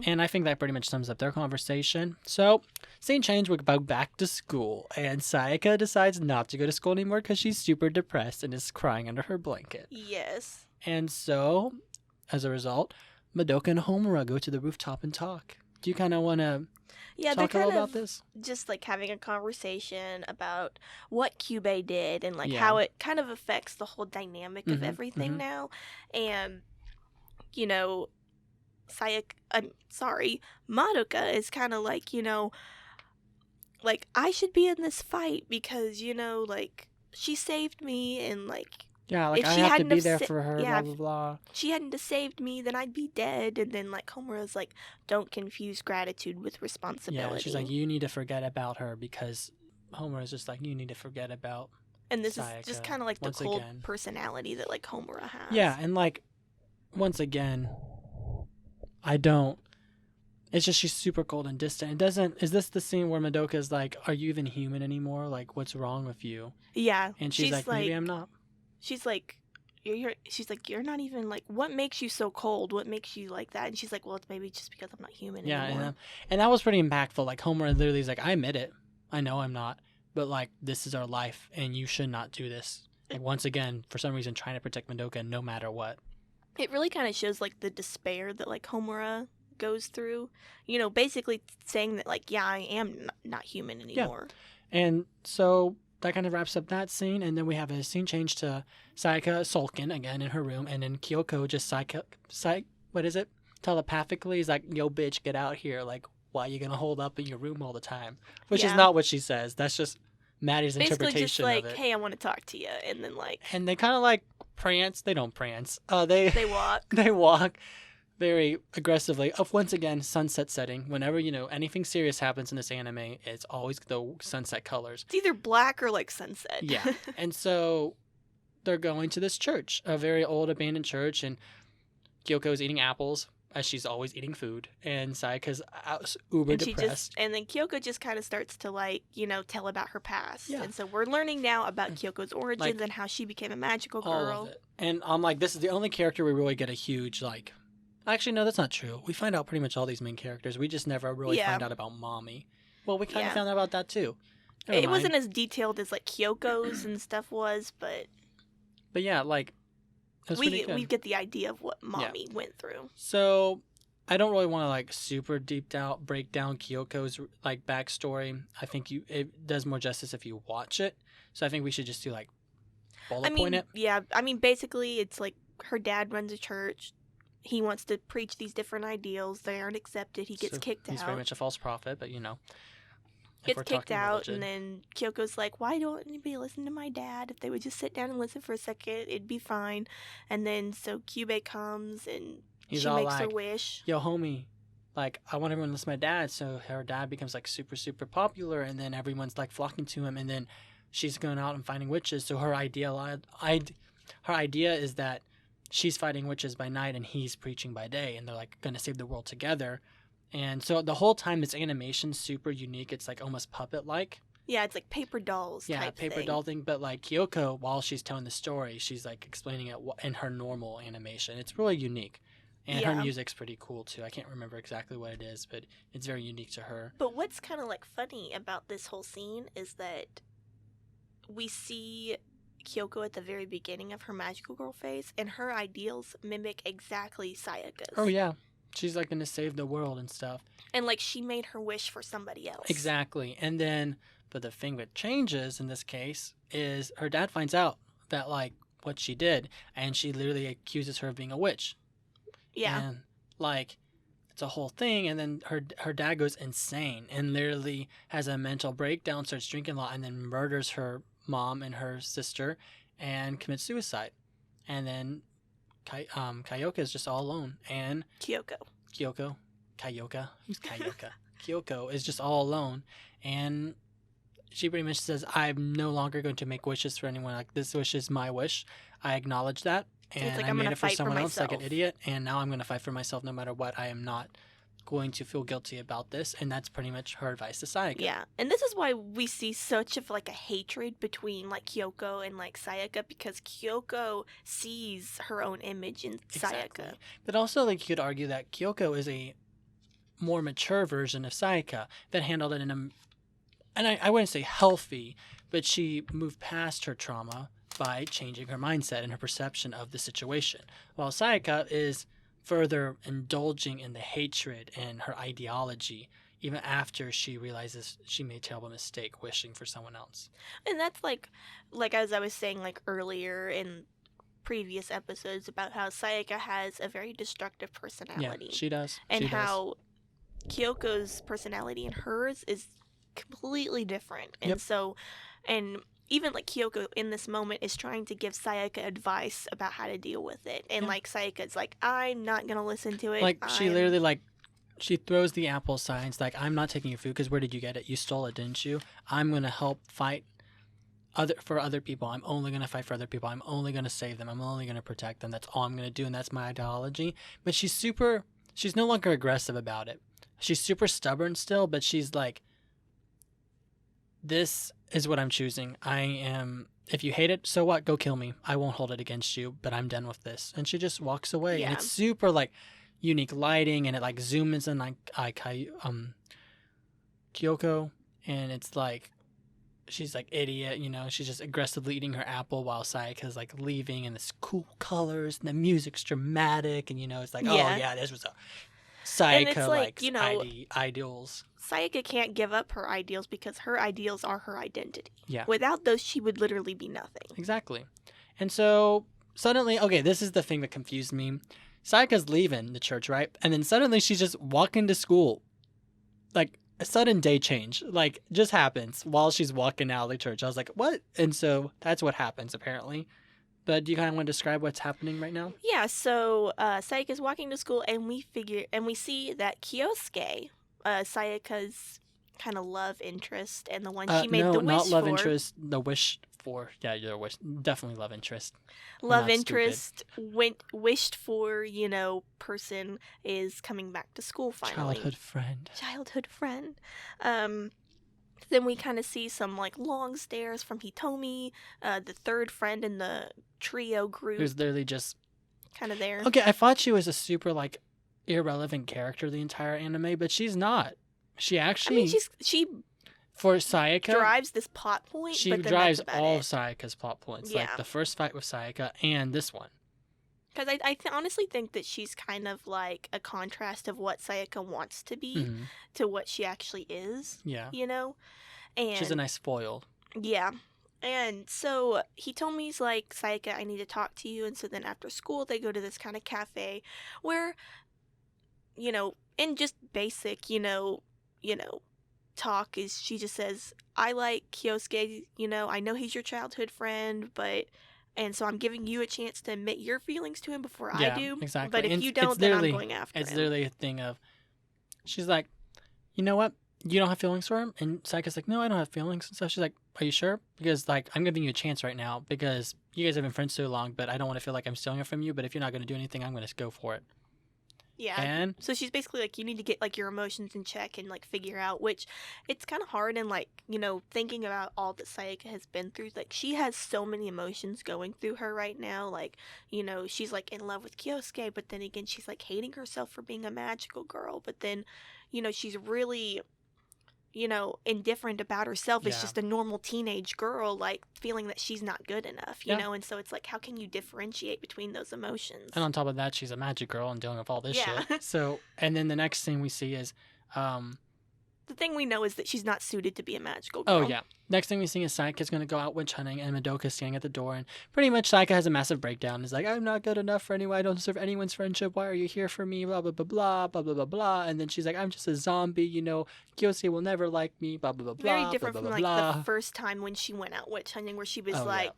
And I think that pretty much sums up their conversation. So, scene change, we go back to school, and Sayaka decides not to go to school anymore because she's super depressed and is crying under her blanket. Yes. And so, as a result, Madoka and Homura go to the rooftop and talk. Do you kind of want to... talk a little about this? Just like having a conversation about what Kyubei did and like how it kind of affects the whole dynamic of everything now. And, Madoka is kind of like, like, I should be in this fight because, like, she saved me, and like, yeah, like, I have to be there for her, blah, blah, blah. She hadn't have saved me, then I'd be dead. And then, like, Homura's like, don't confuse gratitude with responsibility. Yeah, she's like, you need to forget about her, because Homura's just like, you need to forget about And this Sayaka, is just kind of like the cold personality that, like, Homura has. Yeah, and, like, once again, I don't. It's just she's super cold and distant. It doesn't. Is this the scene where Madoka is like, "Are you even human anymore? Like, what's wrong with you?" Yeah, And she's like, "Maybe I'm not." she's like, she's like, you're not even like, what makes you so cold? What makes you like that? And she's like, well, it's maybe just because I'm not human Yeah, anymore. and that was pretty impactful. Like Homer literally is like, "I admit it. I know I'm not, but like this is our life, and you should not do this." Like once again, for some reason, trying to protect Madoka no matter what. It really kind of shows like the despair that like Homura goes through. You know, basically saying that like, yeah, I am not human Yeah, anymore. and so that kind of wraps up that scene, and then we have a scene change to Sayaka sulking again in her room, and then Kyoko just what is it? Telepathically is like, "Yo, bitch, get out here! Like, why are you gonna hold up in your room all the time?" Which is Yeah. not what she says. That's just Maddie's Basically just interpretation of like, it. hey, I want to talk to you, and then like And they kind of like prance. They don't prance. they walk. They walk very aggressively. Of once again, sunset setting. Whenever anything serious happens in this anime, it's always the sunset colors. It's either black or like sunset. Yeah, and so they're going to this church, a very old abandoned church, and Kyoko is eating apples as she's always eating food, and Sayaka's uber and she depressed. and then Kyoko just kind of starts to like, you know, tell about her past. Yeah. And so we're learning now about Kyoko's origins Like, and how she became a magical all girl. of it. And I'm like, this is the only character we really get a huge like. Actually, no, that's not true. We find out pretty much all these main characters. We just never really find out about Mommy. Well, we kind of found out about that too. Never It mind. wasn't as detailed as like Kyoko's and stuff was, but yeah, like we get the idea of what Mommy went through. So I don't really want to like super break down Kyoko's like backstory. I think it does more justice if you watch it. So I think we should just do like bullet point it. Yeah, I mean basically it's like her dad runs a church. He wants to preach these different ideals. They aren't accepted. He gets kicked out. He's very much a false prophet, but you know. Gets kicked out, and then Kyoko's like, why don't anybody listen to my dad? If they would just sit down and listen for a second, it'd be fine. And then so Kyubey comes, and she makes her wish. Yo, homie, like, I want everyone to listen to my dad. So her dad becomes like super, super popular, and then everyone's like flocking to him, and then she's going out and finding witches. So her idea is that she's fighting witches by night and he's preaching by day, and they're like going to save the world together. And so the whole time this animation's super unique. It's like almost puppet-like. Yeah, it's like paper dolls. Yeah, type paper thing. doll thing. But like Kyoko, while she's telling the story, she's like explaining it in her normal animation. It's really unique. And her music's pretty cool too. I can't remember exactly what it is, but it's very unique to her. But what's kind of like funny about this whole scene is that we see Kyoko at the very beginning of her magical girl phase, and her ideals mimic exactly Sayaka's. Oh yeah, she's like gonna save the world and stuff. And like she made her wish for somebody else. Exactly. And then, but the thing that changes in this case is her dad finds out that like what she did, and she literally accuses her of being a witch. Yeah. And like it's a whole thing, and then her dad goes insane and literally has a mental breakdown, starts drinking a lot, and then murders her mom and her sister and commits suicide. And then Kyoka is just all alone, and Kyoko Kyoko is just all alone, and she pretty much says, I'm no longer going to make wishes for anyone. Like, this wish is my wish. I acknowledge that, and like, I made it for someone else myself. like an idiot, and now I'm going to fight for myself no matter what. I am not going to feel guilty about this, and that's pretty much her advice to Sayaka. Yeah, and this is why we see such of like a hatred between like Kyoko and like Sayaka, because Kyoko sees her own image in Sayaka. Exactly. But also, like, you could argue that Kyoko is a more mature version of Sayaka that handled it in a, and I wouldn't say healthy, but she moved past her trauma by changing her mindset and her perception of the situation, while Sayaka is further indulging in the hatred and her ideology even after she realizes she made a terrible mistake wishing for someone else. And that's like as I was saying like earlier in previous episodes about how Sayaka has a very destructive personality. Yeah, she does. And how Kyoko's personality and hers is completely different. And so, and even like Kyoko in this moment is trying to give Sayaka advice about how to deal with it. And like Sayaka's like, I'm not going to listen to it. Like, she literally like, she throws the apple signs like, I'm not taking your food because where did you get it? You stole it, didn't you? I'm going to help fight other people. I'm only going to fight for other people. I'm only going to save them. I'm only going to protect them. That's all I'm going to do, and that's my ideology. But she's no longer aggressive about it. She's super stubborn still, but she's like, this is what I'm choosing. If you hate it, so what? Go kill me. I won't hold it against you, but I'm done with this. And she just walks away. Yeah. And it's super like unique lighting, and it like zooms in like Kyoko, and it's like she's like idiot, she's just aggressively eating her apple while Sayaka's like leaving, and it's cool colors and the music's dramatic, and it's like, oh yeah, this was a Sayaka like ideals. Sayaka can't give up her ideals because her ideals are her identity. Yeah. Without those, she would literally be nothing. Exactly. And so suddenly, okay, this is the thing that confused me. Sayaka's leaving the church, right? And then suddenly she's just walking to school. Like a sudden day change, like just happens while she's walking out of the church. I was like, what? And so that's what happens apparently. But do you kind of want to describe what's happening right now? Yeah, so Sayaka's walking to school, and we see that Kyosuke, Sayaka's kind of love interest, and the one she made the wish for. No, not love interest. The wish for. Yeah, your wish. Definitely love interest. Love interest wished for. Person is coming back to school finally. Childhood friend. Then we kind of see some like long stares from Hitomi, the third friend in the trio group. Who's literally just kind of there. Okay, I thought she was a super like irrelevant character the entire anime, but she's not. She actually. She for Sayaka drives this plot point. She but then drives all of Sayaka's plot points, yeah. like the first fight with Sayaka and this one. Because I honestly think that she's kind of like a contrast of what Sayaka wants to be to what she actually is. Yeah. And she's a nice foil. Yeah. And so Hitomi's like, Sayaka, I need to talk to you. And so then after school, they go to this kind of cafe where, in just basic, talk is she just says, I like Kyosuke, I know he's your childhood friend, and so I'm giving you a chance to admit your feelings to him before I do. Exactly. But if you don't, then I'm going after him. It's literally a thing of, she's like, you know what? You don't have feelings for him? And Sayaka's like, no, I don't have feelings. And so she's like, are you sure? Because like, I'm giving you a chance right now because you guys have been friends so long, but I don't want to feel like I'm stealing it from you. But if you're not going to do anything, I'm going to go for it. Yeah. And so she's basically like, you need to get like your emotions in check and like figure out, which it's kind of hard. And like, thinking about all that Sayaka has been through, like she has so many emotions going through her right now. Like, she's like in love with Kyosuke, but then again, she's like hating herself for being a magical girl. But then, she's really, indifferent about herself. It's just a normal teenage girl, like feeling that she's not good enough, and so it's like, how can you differentiate between those emotions? And on top of that, she's a magic girl and dealing with all this shit. So, and then the next thing we see is, the thing we know is that she's not suited to be a magical girl. Oh, yeah. Next thing we see is Sayaka's going to go out witch hunting, and Madoka's standing at the door, and pretty much Sayaka has a massive breakdown. He's like, I'm not good enough for anyone. I don't deserve anyone's friendship. Why are you here for me? Blah, blah, blah, blah, blah, blah, blah, blah. And then she's like, I'm just a zombie, Kyosuke will never like me, blah, blah, blah, blah. Very different blah, from, blah, like, blah. the first time when she went out witch hunting, where she was I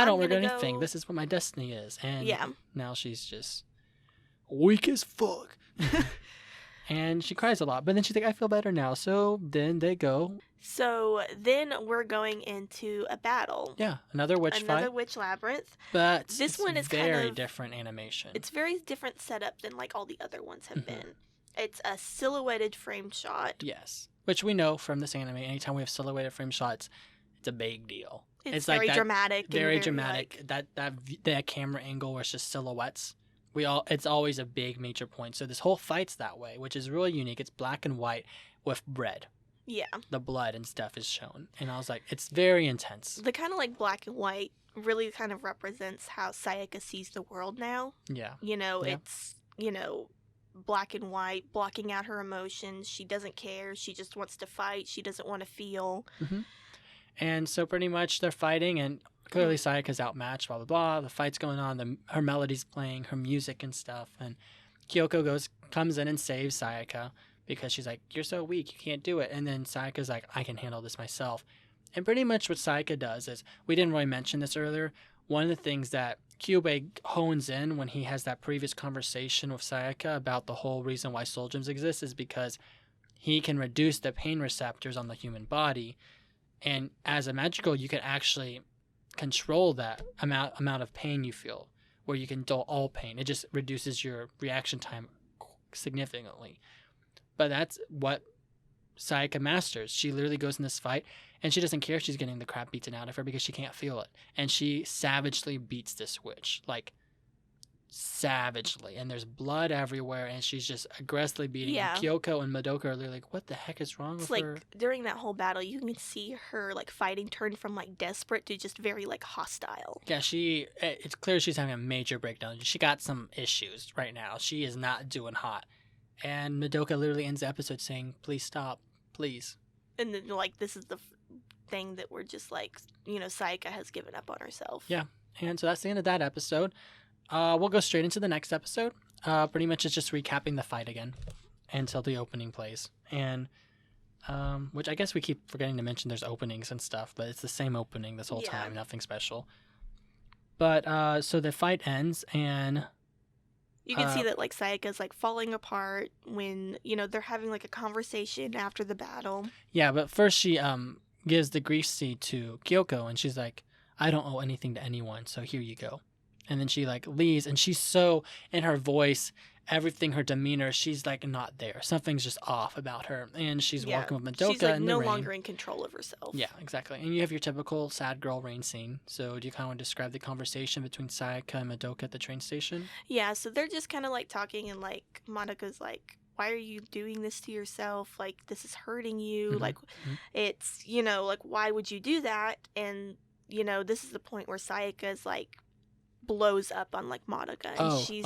don't regret anything. This is what my destiny is. And now she's just weak as fuck. And she cries a lot, but then she's like, I feel better now. So then they go. So then we're going into a battle. Yeah, another witch fight. Another witch labyrinth. But this one is very different animation. It's very different setup than like all the other ones have been. It's a silhouetted frame shot. Yes, which we know from this anime. Anytime we have silhouetted frame shots, it's a big deal. It's very like dramatic. Very dramatic. Like... That camera angle where it's just silhouettes. It's always a big major point. So this whole fight's that way, which is really unique. It's black and white with red. Yeah. The blood and stuff is shown. And I was like, it's very intense. The kind of like black and white really kind of represents how Sayaka sees the world now. Yeah. It's, black and white, blocking out her emotions. She doesn't care. She just wants to fight. She doesn't want to feel. Mm-hmm. And so pretty much they're fighting, and clearly Sayaka's outmatched, blah, blah, blah. The fight's going on. Her melody's playing, her music and stuff. And Kyoko comes in and saves Sayaka because she's like, you're so weak, you can't do it. And then Sayaka's like, I can handle this myself. And pretty much what Sayaka does is, we didn't really mention this earlier, one of the things that Kyubey hones in when he has that previous conversation with Sayaka about the whole reason why soul gems exist is because he can reduce the pain receptors on the human body. And as a magical, you can actually control that amount of pain you feel, where you can dull all pain. It just reduces your reaction time significantly. But that's what Sayaka masters. She literally goes in this fight, and she doesn't care if she's getting the crap beaten out of her because she can't feel it. And she savagely beats this witch, like savagely. And there's blood everywhere, and she's just aggressively beating. Yeah. And Kyoko and Madoka are literally like, what the heck is wrong It's with like her? during that whole battle, you can see her like fighting turn from like desperate to just very like hostile. Yeah, it's clear she's having a major breakdown. She got some issues right now. She is not doing hot. And Madoka literally ends the episode saying, please stop, please. And then like this is the thing that we're just like, Sayaka has given up on herself. Yeah. And so that's the end of that episode. We'll go straight into the next episode. Pretty much it's just recapping the fight again until the opening plays. And which I guess we keep forgetting to mention there's openings and stuff, but it's the same opening this whole time, nothing special. But so the fight ends, and you can see that like Sayaka's like falling apart when, they're having like a conversation after the battle. Yeah, but first she gives the grief seed to Kyoko, and she's like, I don't owe anything to anyone, so here you go. And then she like leaves, and she's so, in her voice, everything, her demeanor, she's like not there. Something's just off about her. And she's walking with Madoka. She's like in no the rain. longer in control of herself. Yeah, exactly. And you have your typical sad girl rain scene. So do you kind of want to describe the conversation between Sayaka and Madoka at the train station? Yeah, so they're just kind of like talking, and like Madoka's like, why are you doing this to yourself? Like, this is hurting you. Mm-hmm. Like, it's, like, why would you do that? And, this is the point where Sayaka's like, blows up on like Madoka, and she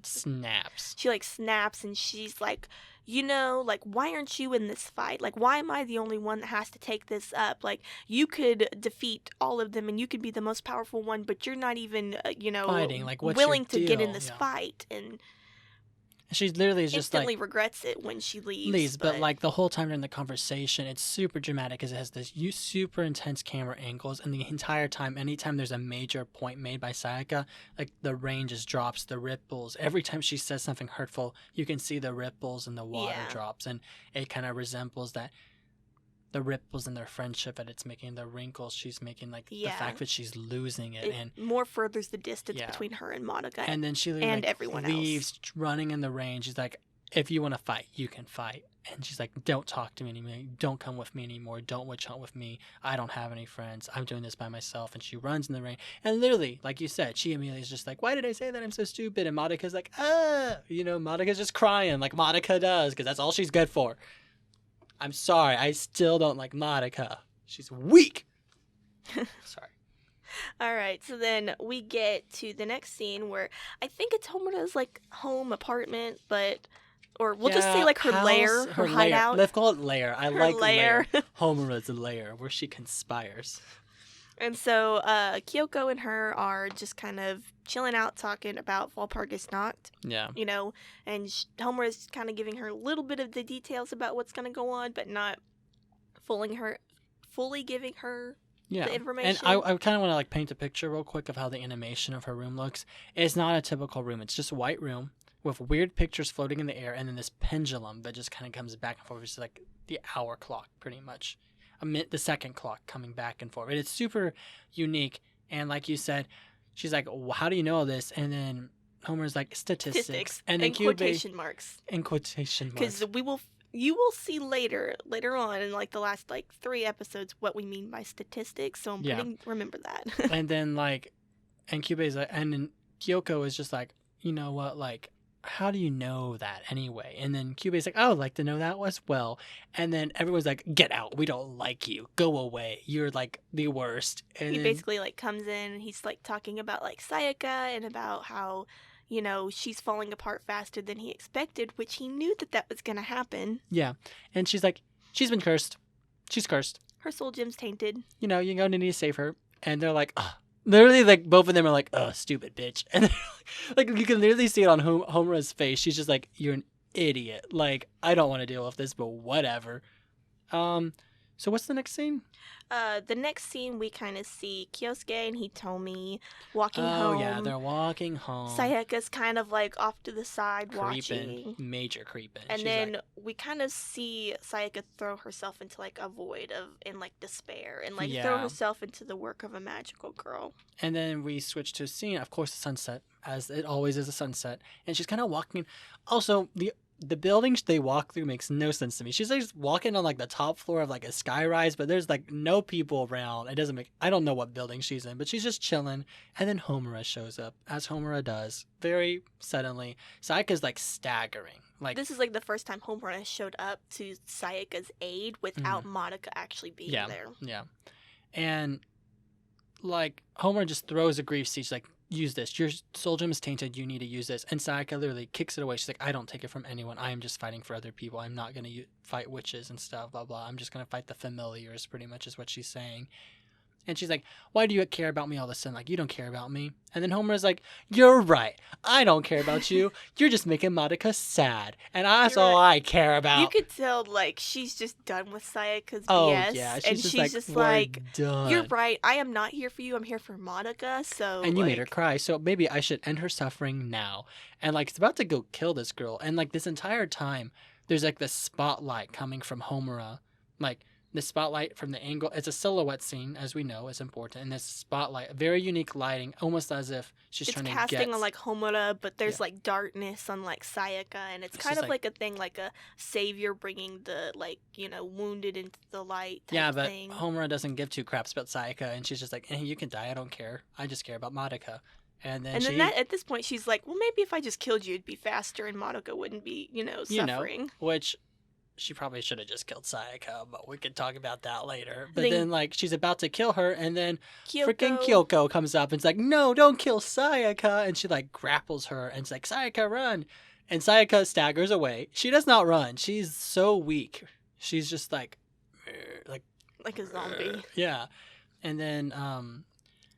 snaps. She like snaps, and she's like, like, why aren't you in this fight? Like, why am I the only one that has to take this up? Like, you could defeat all of them, and you could be the most powerful one, but you're not even fighting. Like, what's willing your to get deal? in this fight. And she literally is just instantly regrets it when she leaves. But like the whole time during the conversation, it's super dramatic because it has this super intense camera angles, and the entire time, anytime there's a major point made by Sayaka, like the rain just drops, the ripples. Every time she says something hurtful, you can see the ripples and the water drops, and it kind of resembles that. The ripples in their friendship that it's making, the wrinkles she's making, like the fact that she's losing it, and more furthers the distance between her and Madoka, and then she and like, everyone leaves else. Running in the rain. She's like, if you want to fight, you can fight. And she's like, don't talk to me anymore, don't come with me anymore, don't witch hunt with me, I don't have any friends, I'm doing this by myself. And she runs in the rain, and literally, like you said, she immediately is just like, why did I say that, I'm so stupid? And Madoka's like, Madoka's just crying like Madoka does, because that's all she's good for. I'm sorry, I still don't like Madoka. She's weak. Sorry. All right, so then we get to the next scene where I think it's Homura's like home apartment, or we'll just say like her lair, her hideout. Let's call it lair. I like lair. Homura's lair, where she conspires. And so Kyoko and her are just kind of chilling out, talking about Walpurgis Nacht. Yeah. And Homura's kind of giving her a little bit of the details about what's going to go on, but not fully giving her the information. And I kind of want to like paint a picture real quick of how the animation of her room looks. It's not a typical room. It's just a white room with weird pictures floating in the air, and then this pendulum that just kind of comes back and forth. It's like the hour clock, pretty much. The second clock coming back and forth. It's super unique. And like you said, she's like, well, how do you know this? And then Homer's like, statistics. And then quotation marks. In quotation marks. Because you will see later on in like the last like 3 episodes what we mean by statistics. So remember that. And then and Kyubei's like, and then Kyoko is just like, you know what, like, how do you know that anyway? And then Kyubei's like, I would like to know that as well. And then everyone's like, get out. We don't like you. Go away. You're like the worst. And he basically like comes in, and he's like talking about like Sayaka and about how, she's falling apart faster than he expected, which he knew that was going to happen. Yeah. And she's like, she's been cursed. She's cursed. Her soul gem's tainted. You're going to need to save her. And they're like, ugh. Literally, like, both of them are like, oh, stupid bitch. And like, you can literally see it on Homura's face. She's just like, you're an idiot. Like, I don't want to deal with this, but whatever. So what's the next scene? The next scene we kind of see Kyosuke and Hitomi walking Oh home. yeah, they're walking home. Sayaka's kind of like off to the side Creeping, watching. major creeping. And She's then like, we kind of see Sayaka throw herself into like a void in like despair and like Yeah. throw herself into the work of a magical girl. and then we switch to a scene, of course, the sunset, as it always is a sunset, and she's kind of walking. Also, the buildings they walk through makes no sense to me. She's like just walking on like the top floor of like a skyrise, but there's like no people around. It doesn't make. I don't know what building she's in, but she's just chilling. And then Homura shows up, as Homura does, very suddenly. Sayaka's like staggering. Like This is like the first time Homura has showed up to Sayaka's aid without Madoka actually being there. Yeah, and like Homura just throws a grief speech like, use this. Your soul gem is tainted. You need to use this. And Sayaka literally kicks it away. She's like, I don't take it from anyone. I am just fighting for other people. I'm not going to fight witches and stuff, blah, blah. I'm just going to fight the familiars, pretty much is what she's saying. And she's like, why do you care about me all of a sudden? Like, you don't care about me. And then Homura's like, you're right. I don't care about you. You're just making Madoka sad. And that's all I care about. You could tell, like, she's just done with Sayaka's Oh, BS. yeah. And she's just "We're like, done." you're right. I am not here for you. I'm here for Madoka. So, And you like, made her cry, so maybe I should end her suffering now. And like it's about to go kill this girl, and like this entire time, there's like this spotlight coming from Homura, like the spotlight from the angle. It's a silhouette scene, as we know, is important. And this spotlight, very unique lighting, almost as if she's it's trying to casting get. on like Homura, but there's like darkness on like Sayaka, and it's kind of like a thing, like a savior bringing the like wounded into the light. Yeah, but thing. Homura doesn't give two craps about Sayaka, and she's just like, you can die, I don't care. I just care about Madoka. And then at this point, she's like, well, maybe if I just killed you, it'd be faster, and Madoka wouldn't be, suffering. Which she probably should have just killed Sayaka, but we could talk about that later. But then, like, she's about to kill her, and then freaking Kyoko comes up and is like, no, don't kill Sayaka. And she, like, grapples her, and it's like, Sayaka, run. And Sayaka staggers away. She does not run. She's so weak. She's just, like a zombie. Yeah. And then,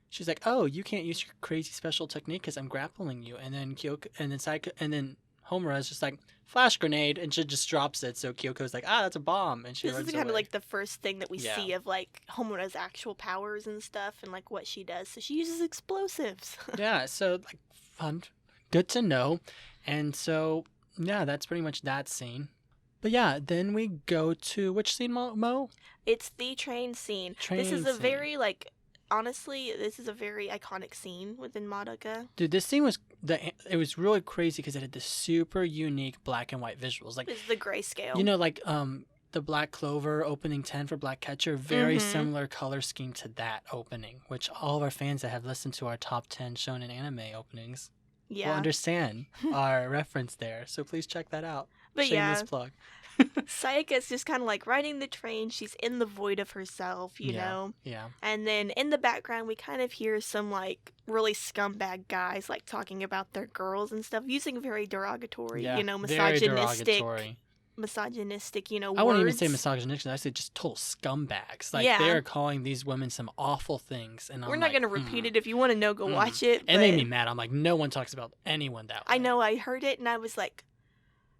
she's like, oh, you can't use your crazy special technique because I'm grappling you. And then Sayaka, and then Homura is just like, flash grenade, and she just drops it. So Kyoko's like, that's a bomb, and she runs away. This is kind of like the first thing that we see of like Homura's actual powers and stuff, and like what she does. So she uses explosives. Yeah, so like fun, good to know. And so yeah, that's pretty much that scene. But yeah, then we go to which scene, Mo? It's the train scene. This is a very like. Honestly, this is a very iconic scene within Madoka. Dude, this scene was it was really crazy because it had this super unique black and white visuals. Like it's the grayscale. You know, like the Black Clover opening 10 for Black Catcher, very similar color scheme to that opening, which all of our fans that have listened to our top 10 shonen anime openings will understand our reference there. So please check that out. But shameless plug. Sayaka's just kind of like riding the train. She's in the void of herself, you know? Yeah. And then in the background, we kind of hear some like really scumbag guys like talking about their girls and stuff, using very derogatory, misogynistic, words. I wouldn't even say misogynistic. I say just total scumbags. Like they're calling these women some awful things. And we're not going to repeat it. If you want to know, go watch it. It made me mad. I'm like, no one talks about anyone that way. I know. I heard it and I was like,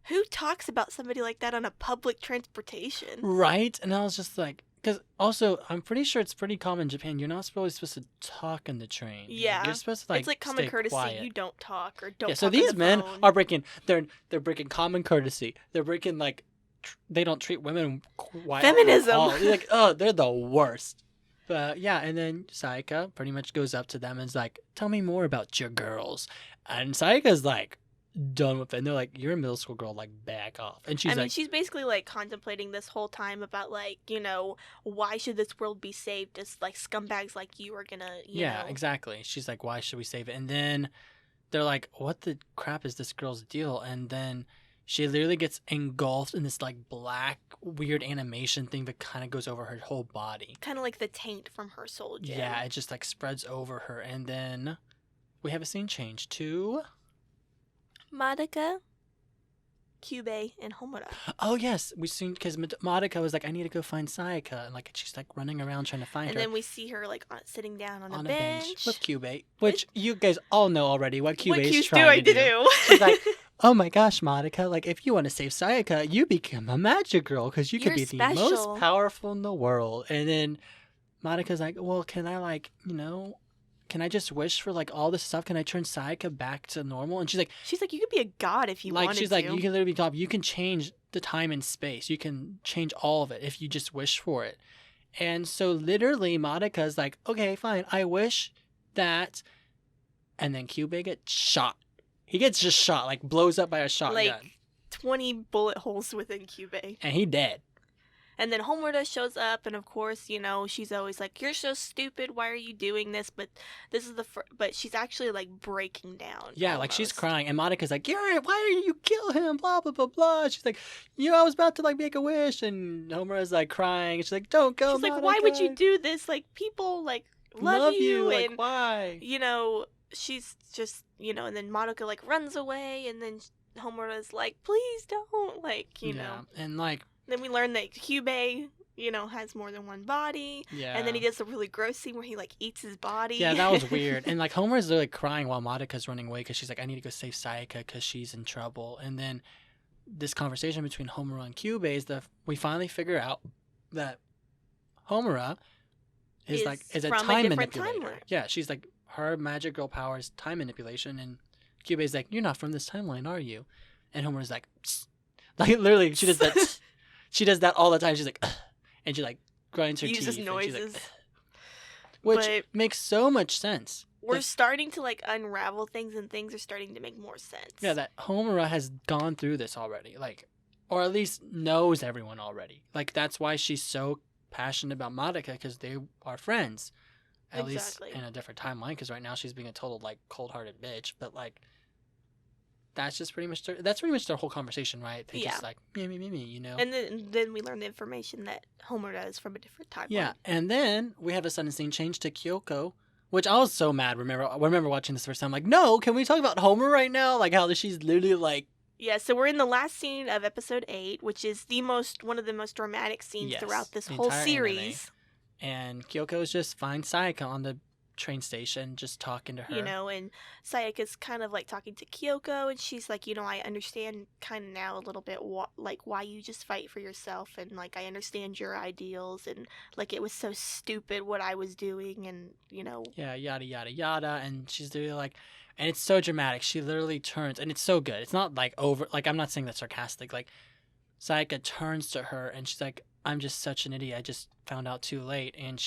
who talks about somebody like that on a public transportation? Right? And I was just like, because also, I'm pretty sure it's pretty common in Japan. You're not really supposed to talk in the train. Yeah. You're supposed to, like, it's like common courtesy. Quiet. You don't talk or don't talk so these on the men phone. are breaking, they're breaking common courtesy. They're breaking, like, they don't treat women quiet. Feminism. Like, oh, they're the worst. But yeah, and then Sayaka pretty much goes up to them and is like, tell me more about your girls. And Sayaka's like, done with it. And they're like, you're a middle school girl, like, back off. And she's she's basically like contemplating this whole time about like, why should this world be saved? Just like scumbags like you are gonna you know. Exactly. She's like, why should we save it? And then they're like, what the crap is this girl's deal? And then she literally gets engulfed in this like black weird animation thing that kind of goes over her whole body, kind of like the taint from her soul gem. Yeah, it just like spreads over her. And then we have a scene change to Madoka, Kyubey, and Homura. Oh yes, we seen because Madoka was like, I need to go find Sayaka, and like she's like running around trying to find her. And then we see her like sitting down on a bench with Kyubey, which you guys all know already what Kyubey's Q's trying to do. do. She's like, oh my gosh, Madoka, like, if you want to save Sayaka, you become a magic girl because you could You're be the most special. powerful in the world. And then Madoka's like, well, can I, like, can I just wish for, like, all this stuff? Can I turn Sayaka back to normal? And she's like, you could be a god if you like, wanted she's to. like, you can literally be top. You can change the time and space. You can change all of it if you just wish for it. And so literally Madoka's like, okay, fine. I wish that. And then Kyubey gets shot. He gets just shot, like blows up by a shotgun. Like 20 bullet holes within Kyubey. And he dead. And then Homura shows up, and of course, she's always like, "You're so stupid. Why are you doing this?" But this is but she's actually like breaking down. Yeah, almost. like she's crying, and Madoka's like, why did you kill him? Blah blah blah blah. She's like, I was about to like make a wish, and Homura's like crying. And she's like, don't go. She's like, Madoka. why would you do this? Like people like love you, like, and why? She's just and then Madoka like runs away, and then Homura's like, please don't, like Yeah, and like. Then we learn that Kyubey, has more than one body. Yeah. And then he does a really gross scene where he, like, eats his body. Yeah, that was weird. And, like, Homer's literally crying while Madoka's running away because she's like, I need to go save Sayaka because she's in trouble. And then this conversation between Homura and Kyubey is we finally figure out that Homura is a time manipulator. Timeline. Yeah, she's like, her magic girl power is time manipulation. And Kyubey's like, you're not from this timeline, are you? And Homura's like, psst. Like, literally, she does that. She does that all the time. She's like, ugh, and she like grinds her uses teeth. noises. Like, which makes so much sense. We're starting to like unravel things, and things are starting to make more sense. Yeah, that Homura has gone through this already, like, or at least knows everyone already. Like that's why she's so passionate about Madoka because they are friends, at least in a different timeline. Because right now she's being a total like cold-hearted bitch, but like. That's pretty much their whole conversation, right? They just like me, And then we learn the information that Homura is from a different timeline. Yeah, and then we have a sudden scene change to Kyoko, which I was so mad. I remember watching this first time. Like, no, can we talk about Homer right now? Like how she's literally like. Yeah, so we're in the last scene of episode 8, which is one of the most dramatic scenes throughout this whole series. Anime. And Kyoko just finds Sayaka on the train station just talking to her, and Sayaka's kind of like talking to Kyoko, and she's like, I understand kind of now a little bit why you just fight for yourself, and like I understand your ideals, and like it was so stupid what I was doing, and yeah, yada yada yada. And she's really like, and it's so dramatic, she literally turns, and it's so good, it's not like over, like I'm not saying that sarcastic, like Sayaka turns to her and she's like, I'm just such an idiot, I just found out too late. And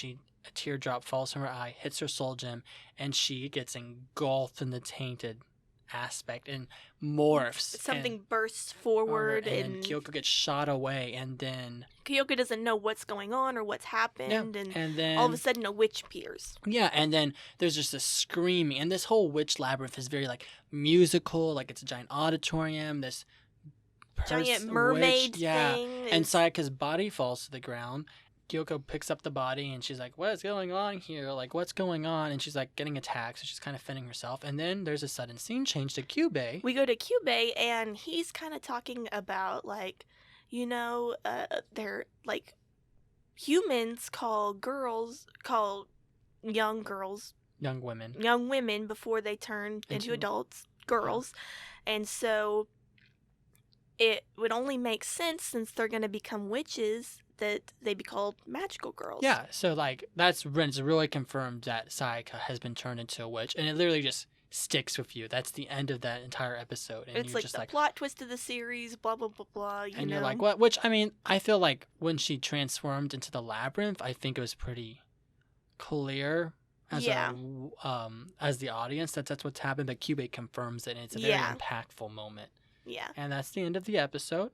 a teardrop falls from her eye, hits her soul gem, and she gets engulfed in the tainted aspect and morphs. Something bursts forward, and then Kyoko gets shot away, and then Kyoko doesn't know what's going on or what's happened, and then all of a sudden a witch appears. Yeah, and then there's just this screaming, and this whole witch labyrinth is very like musical, like it's a giant auditorium, this giant mermaid thing. And Sayaka's body falls to the ground. Kyoko picks up the body and she's like, what's going on here? Like, what's going on? And she's like getting attacked, so she's kind of fending herself. And then there's a sudden scene change to Kyubey. We go to Kyubey, and he's kind of talking about, like, they're like humans call young women before they turn into adults, girls. And so it would only make sense, since they're going to become witches, that they be called magical girls. Yeah, so like it's really confirmed that Sayaka has been turned into a witch, and it literally just sticks with you. That's the end of that entire episode, and it's you're like just the plot twist of the series, blah blah blah blah. You're like, what? Which, I mean, I feel like when she transformed into the labyrinth, I think it was pretty clear as as the audience that's what's happened. But Kyubey confirms it, and it's a very impactful moment. Yeah, and that's the end of the episode,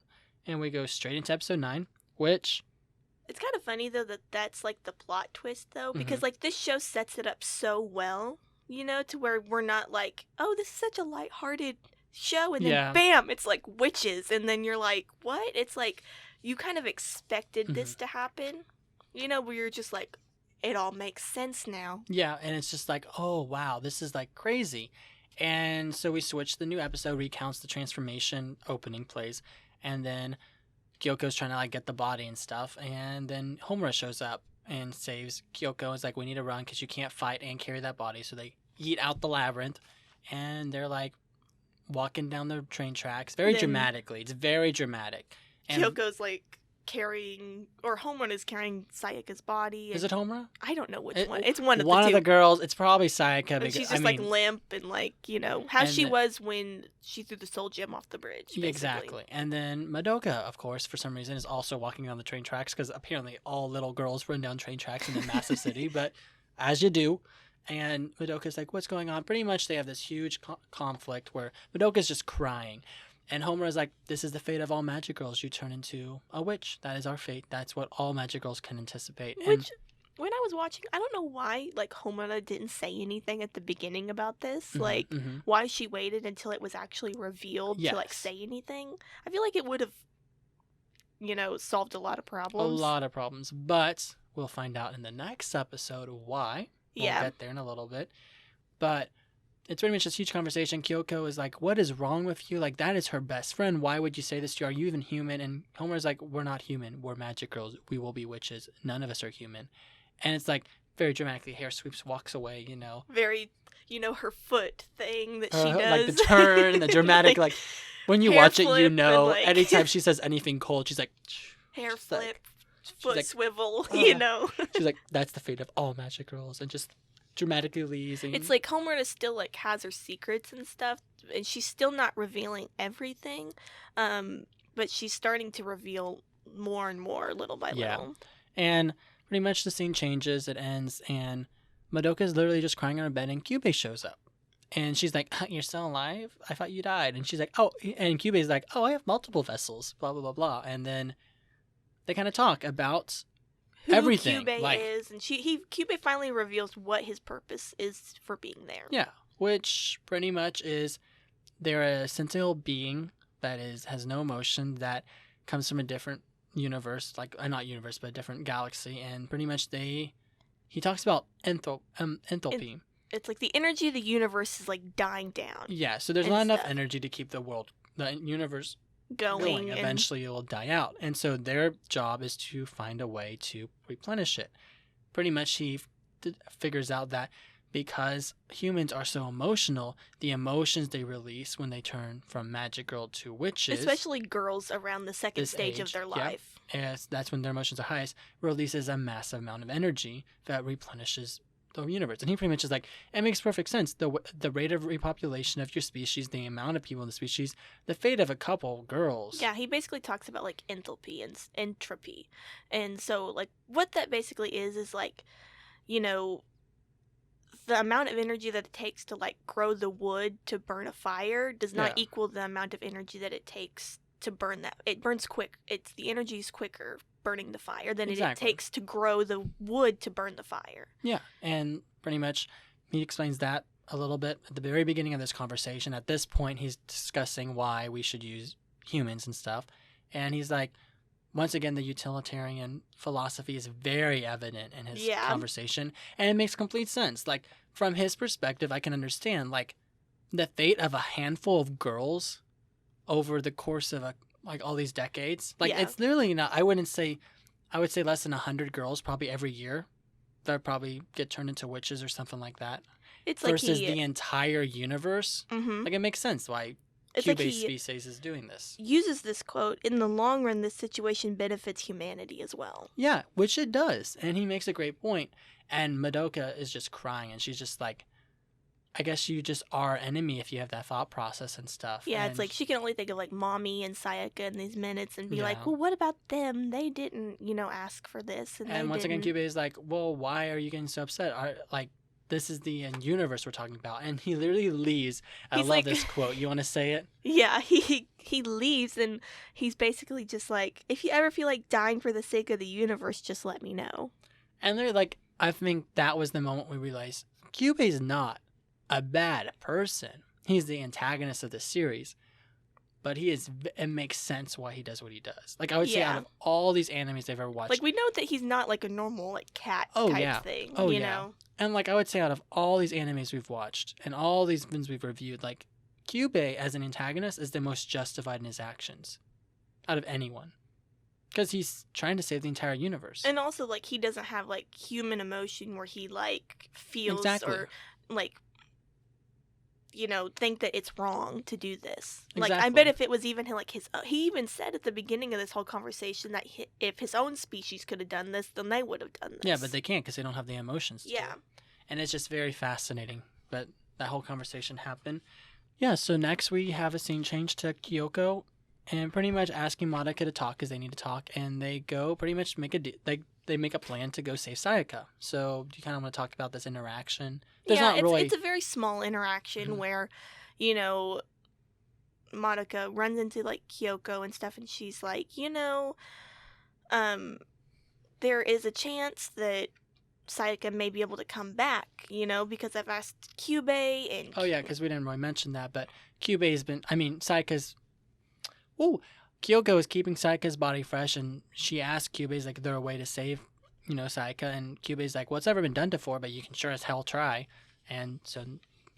and we go straight into episode 9, which. It's kind of funny, though, that's, like, the plot twist, though, because, like, this show sets it up so well, to where we're not like, oh, this is such a lighthearted show, and then, bam, it's, like, witches, and then you're like, what? It's, like, you kind of expected this to happen, where you're just like, it all makes sense now. Yeah, and it's just like, oh, wow, this is, like, crazy. And so we switch, the new episode recounts the transformation, opening plays, and then Kyoko's trying to like get the body and stuff, and then Homura shows up and saves Kyoko. It's like, we need to run because you can't fight and carry that body. So they eat out the labyrinth, and they're like, walking down the train tracks very Then- dramatically. It's very dramatic. And Kyoko's like carrying, or Homura is carrying Sayaka's body. is it Homura? I don't know which one. It's one of the One two. of the girls. It's probably Sayaka. And Because, she's just like limp and like, you know, how And she the- was when she threw the soul gem off the bridge. Basically. Exactly. And then Madoka, of course, for some reason, is also walking on the train tracks because apparently all little girls run down train tracks in a massive city, but as you do. And Madoka's like, what's going on? Pretty much they have this huge conflict where Madoka's just crying. And Homura's like, this is the fate of all magic girls. You turn into a witch. That is our fate. That's what all magic girls can anticipate. Which, when I was watching, I don't know why, like, Homura didn't say anything at the beginning about this. Like, why she waited until it was actually revealed to, like, Yes. say anything. I feel like it would have, you know, solved a lot of problems. A lot of problems. But we'll find out in the next episode why. We'll get there in a little bit. But it's pretty much this huge conversation. Kyoko is like, what is wrong with you? Like, that is her best friend. Why would you say this to you? Are you even human? And Homer's like, we're not human. We're magic girls. We will be witches. None of us are human. And it's like, very dramatically, hair sweeps, walks away, you know. Very, you know, her foot thing that she does. Like the turn and the dramatic, like, when you hair watch it, you flip know, and, like, anytime she says anything cold, she's like, hair she's flip, like- foot like, swivel, you know. she's like, that's the fate of all magic girls. And just dramatically leaves. And It's like Homura still like has her secrets and stuff, and she's still not revealing everything, but she's starting to reveal more and more little by little. And pretty much the scene changes, it ends, and Madoka's literally just crying on her bed, and Kyubey shows up. And she's like, you're still alive? I thought you died. And she's like, oh, and Kyubey's like, oh, I have multiple vessels, blah, blah, blah, blah. And then they kind of talk about Who everything. Kyubey like, is, and Kyubey finally reveals what his purpose is for being there. Yeah, which pretty much is they're a sentient being that has no emotion, that comes from a different universe, like not universe, but a different galaxy, and pretty much he talks about enthalpy. It's like the energy of the universe is like dying down, Yeah, so there's and not enough stuff. energy to keep the universe going. Eventually it will die out, and so their job is to find a way to replenish it. Pretty much he figures out that because humans are so emotional, the emotions they release when they turn from magic girl to witches, Especially girls around the second this stage of age, their yeah. life. as that's when their emotions are highest, releases a massive amount of energy that replenishes the universe. And he pretty much is like, it makes perfect sense. The rate of repopulation of your species, the amount of people in the species, the fate of a couple girls. Yeah, he basically talks about like enthalpy and entropy. And so like what that basically is like, you know, the amount of energy that it takes to like grow the wood to burn a fire does not Yeah. equal the amount of energy that it takes to burn that. It burns quick. It's the energy is quicker burning the fire than Exactly. it takes to grow the wood to burn the fire. Yeah, and pretty much he explains that a little bit at the very beginning of this conversation. At this point, he's discussing why we should use humans and stuff. And he's like, once again, the utilitarian philosophy is very evident in his Yeah. conversation. And it makes complete sense. Like, from his perspective, I can understand, like, the fate of a handful of girls over the course of all these decades. Like, Yeah. it's literally not, I would say less than 100 girls probably every year that probably get turned into witches or something like that. It's like Versus the entire universe. Mhm. Like, it makes sense why It's like Q-based he species is doing this. uses this quote, in the long run this situation benefits humanity as well. Yeah, which it does. And he makes a great point. And Madoka is just crying, and she's just like, I guess you just are enemy if you have that thought process and stuff. Yeah, and it's like she can only think of like mommy and Sayaka in these minutes and be like, Yeah. well, what about them? They didn't, you know, ask for this. And And they once again, didn't. Cube is like, well, why are you getting so upset? This is the universe we're talking about. And he literally leaves. I He's love like- this quote. You want to say it? Yeah, he leaves and he's basically just like, if you ever feel like dying for the sake of the universe, just let me know. And they're like, I think that was the moment we realized Cube is not a bad person. He's the antagonist of the series. But it makes sense why he does what he does. Like, I would say Yeah. out of all these animes they've ever watched, Like, we know that he's not like a normal like cat Oh, type yeah. thing, Oh, you yeah. know? and like I would say out of all these animes we've watched and all these things we've reviewed, like, Kyubey as an antagonist is the most justified in his actions out of anyone. Because he's trying to save the entire universe. And also, like, he doesn't have like human emotion where he like feels Exactly. or like think that it's wrong to do this. Exactly. Like, I bet if it was even like he even said at the beginning of this whole conversation that if his own species could have done this, then they would have done this. Yeah, but they can't because they don't have the emotions to Yeah. it. And it's just very fascinating. But that whole conversation happened. Yeah, so next we have a scene change to Kyoko and pretty much asking Madoka to talk because they need to talk. And they go pretty much they make a plan to go save Sayaka. So do you kind of want to talk about this interaction? It's a very small interaction Mhm. where, Madoka runs into like Kyoko and stuff, and she's like, there is a chance that Sayaka may be able to come back, because I've asked Kyubei and... Oh, yeah, because we didn't really mention that, but Sayaka's... Oh, Kyoko is keeping Sayaka's body fresh, and she asked Kyubei's, like, is there a way to save, Sayaka? And Kyubei's like, well, it's never been done before, but you can sure as hell try. And so...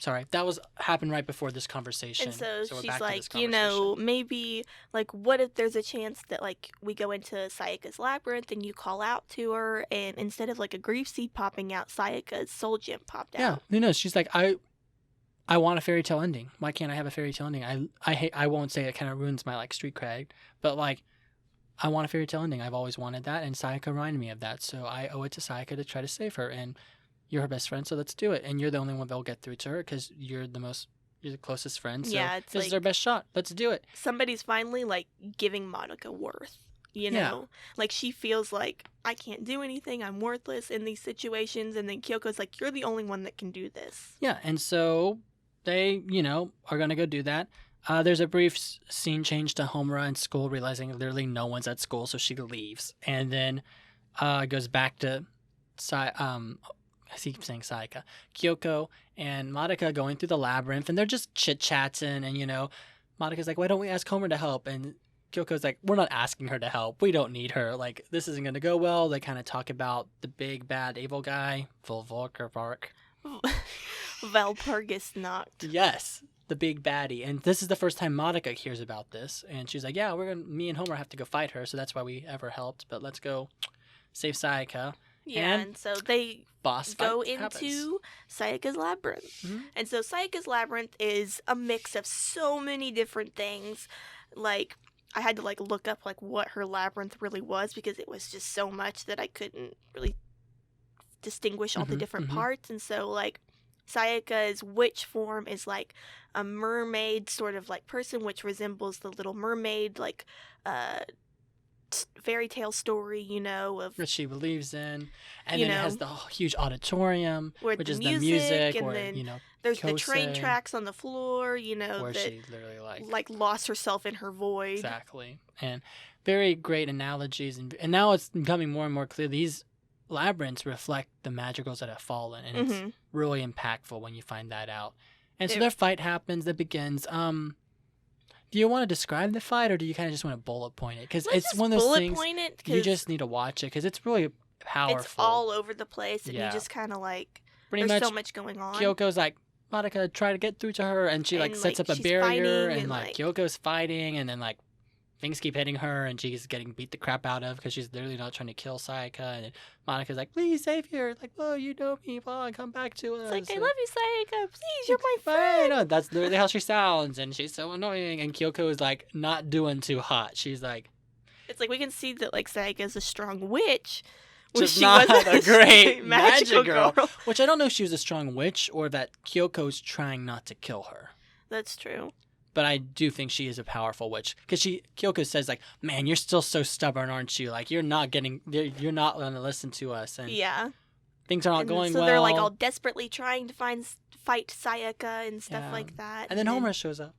Sorry, that happened right before this conversation. And so we're she's back to like, this conversation. maybe, like, what if there's a chance that, like, we go into Sayaka's labyrinth and you call out to her, and instead of, like, a grief seed popping out, Sayaka's soul gem popped out. Yeah, who knows? She's like, I want a fairy tale ending. Why can't I have a fairy tale ending? I won't say it kind of ruins my, like, street cred, but, like, I want a fairy tale ending. I've always wanted that, and Sayaka reminded me of that, so I owe it to Sayaka to try to save her, and... You're her best friend, so let's do it. And you're the only one that'll get through to her because you're the closest friend. So yeah, this is our best shot. Let's do it. Somebody's finally, like, giving Madoka worth, Yeah. Like, she feels like, I can't do anything, I'm worthless in these situations, and then Kyoko's like, you're the only one that can do this. Yeah, and so they, are going to go do that. There's a brief scene change to Homura in school, realizing literally no one's at school, so she leaves. And then goes back to... I keep saying Sayaka, Kyoko, and Madoka going through the labyrinth, and they're just chit-chatting, and, Madoka's like, why don't we ask Homer to help? And Kyoko's like, we're not asking her to help. We don't need her. Like, this isn't going to go well. They kind of talk about the big, bad, evil guy, Volvork. Valpurgisnacht. Yes, the big baddie. And this is the first time Madoka hears about this, and she's like, yeah, me and Homer have to go fight her, so that's why we ever helped, but let's go save Sayaka. Yeah, and so they go into happens. Sayaka's labyrinth. Mm-hmm. And so Sayaka's labyrinth is a mix of so many different things. Like, I had to, like, look up, like, what her labyrinth really was because it was just so much that I couldn't really distinguish all the different parts. And so, like, Sayaka's witch form is, like, a mermaid sort of, like, person, which resembles the Little Mermaid, like, fairy tale story, of that she believes in, and then it has the huge auditorium, which is the music, and or then there's the train tracks on the floor, where that she literally like lost herself in her void. Exactly, and very great analogies, and now it's becoming more and more clear these labyrinths reflect the madrigals that have fallen, and it's really impactful when you find that out. And so their fight happens, that begins. Do you want to describe the fight, or do you kind of just want to bullet point it? Because it's one of those things you just need to watch it, because it's really powerful. It's all over the place, and you just kind of like, there's so much going on. Kyoko's like, Madoka, try to get through to her, and she like sets up a barrier, and like Kyoko's fighting, and then like things keep hitting her, and she's getting beat the crap out of because she's literally not trying to kill Sayaka. And Monika's like, please save her. Like, oh, you know me, well, come back to us. It's like, I love you, Sayaka. Please, you're my friend. No, that's literally how she sounds, and she's so annoying. And Kyoko is like not doing too hot. She's like, it's like we can see that like Sayaka's a strong witch. Just not a great magical girl. Which I don't know if she was a strong witch or that Kyoko's trying not to kill her. That's true. But I do think she is a powerful witch, because Kyoko says like, "Man, you're still so stubborn, aren't you? Like you're not going to listen to us." And things are not going well. So they're like all desperately trying to fight Sayaka and stuff like that. And then Homura shows up,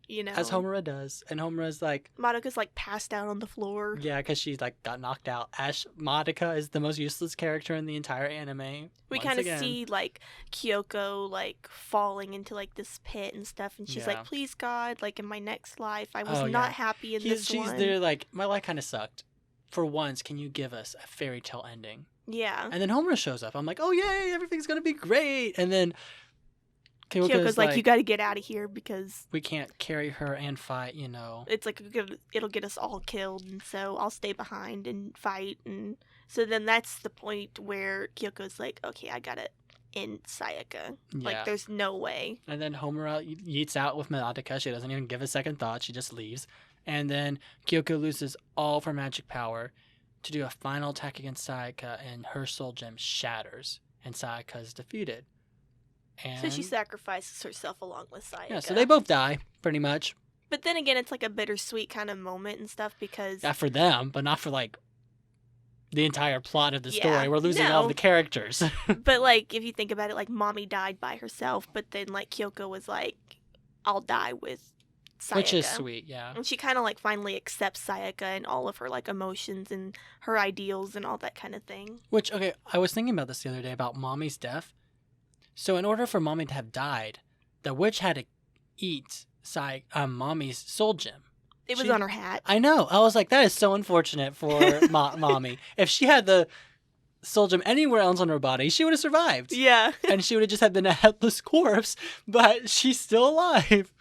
as Homura does, and Homura's like, Madoka's like passed out on the floor. Yeah, because she's like got knocked out. Madoka is the most useless character in the entire anime. We kind of see like Kyoko like falling into like this pit and stuff, and she's like, "Please God, like in my next life, I was not happy in this one." She's there like, my life kind of sucked. For once, can you give us a fairy tale ending? Yeah. And then Homura shows up. I'm like, oh yay, everything's gonna be great. And then Kyoko's like, you got to get out of here because we can't carry her and fight, It's like it'll get us all killed, and so I'll stay behind and fight. And so then that's the point where Kyoko's like, okay, I gotta in Sayaka. Yeah. Like, there's no way. And then Homura yeets out with Madoka. She doesn't even give a second thought. She just leaves. And then Kyoko loses all of her magic power to do a final attack against Sayaka, and her soul gem shatters, and Sayaka is defeated. And So she sacrifices herself along with Sayaka. yeah, so they both die, pretty much. But then again, it's like a bittersweet kind of moment and stuff because... Not for them, but not for, like, the entire plot of the story. Yeah, We're losing all of the characters. But, like, if you think about it, like, Mommy died by herself, but then, like, Kyoko was like, I'll die with Sayaka. Which is sweet, yeah. And she kind of, like, finally accepts Sayaka and all of her, like, emotions and her ideals and all that kind of thing. Which, okay, I was thinking about this the other day about Mommy's death. So in order for Mommy to have died, the witch had to eat Mommy's soul gem. It was on her hat. I know. I was like, that is so unfortunate for Mommy. If she had the soul gem anywhere else on her body, she would have survived. Yeah. And she would have just had been a headless corpse, but she's still alive.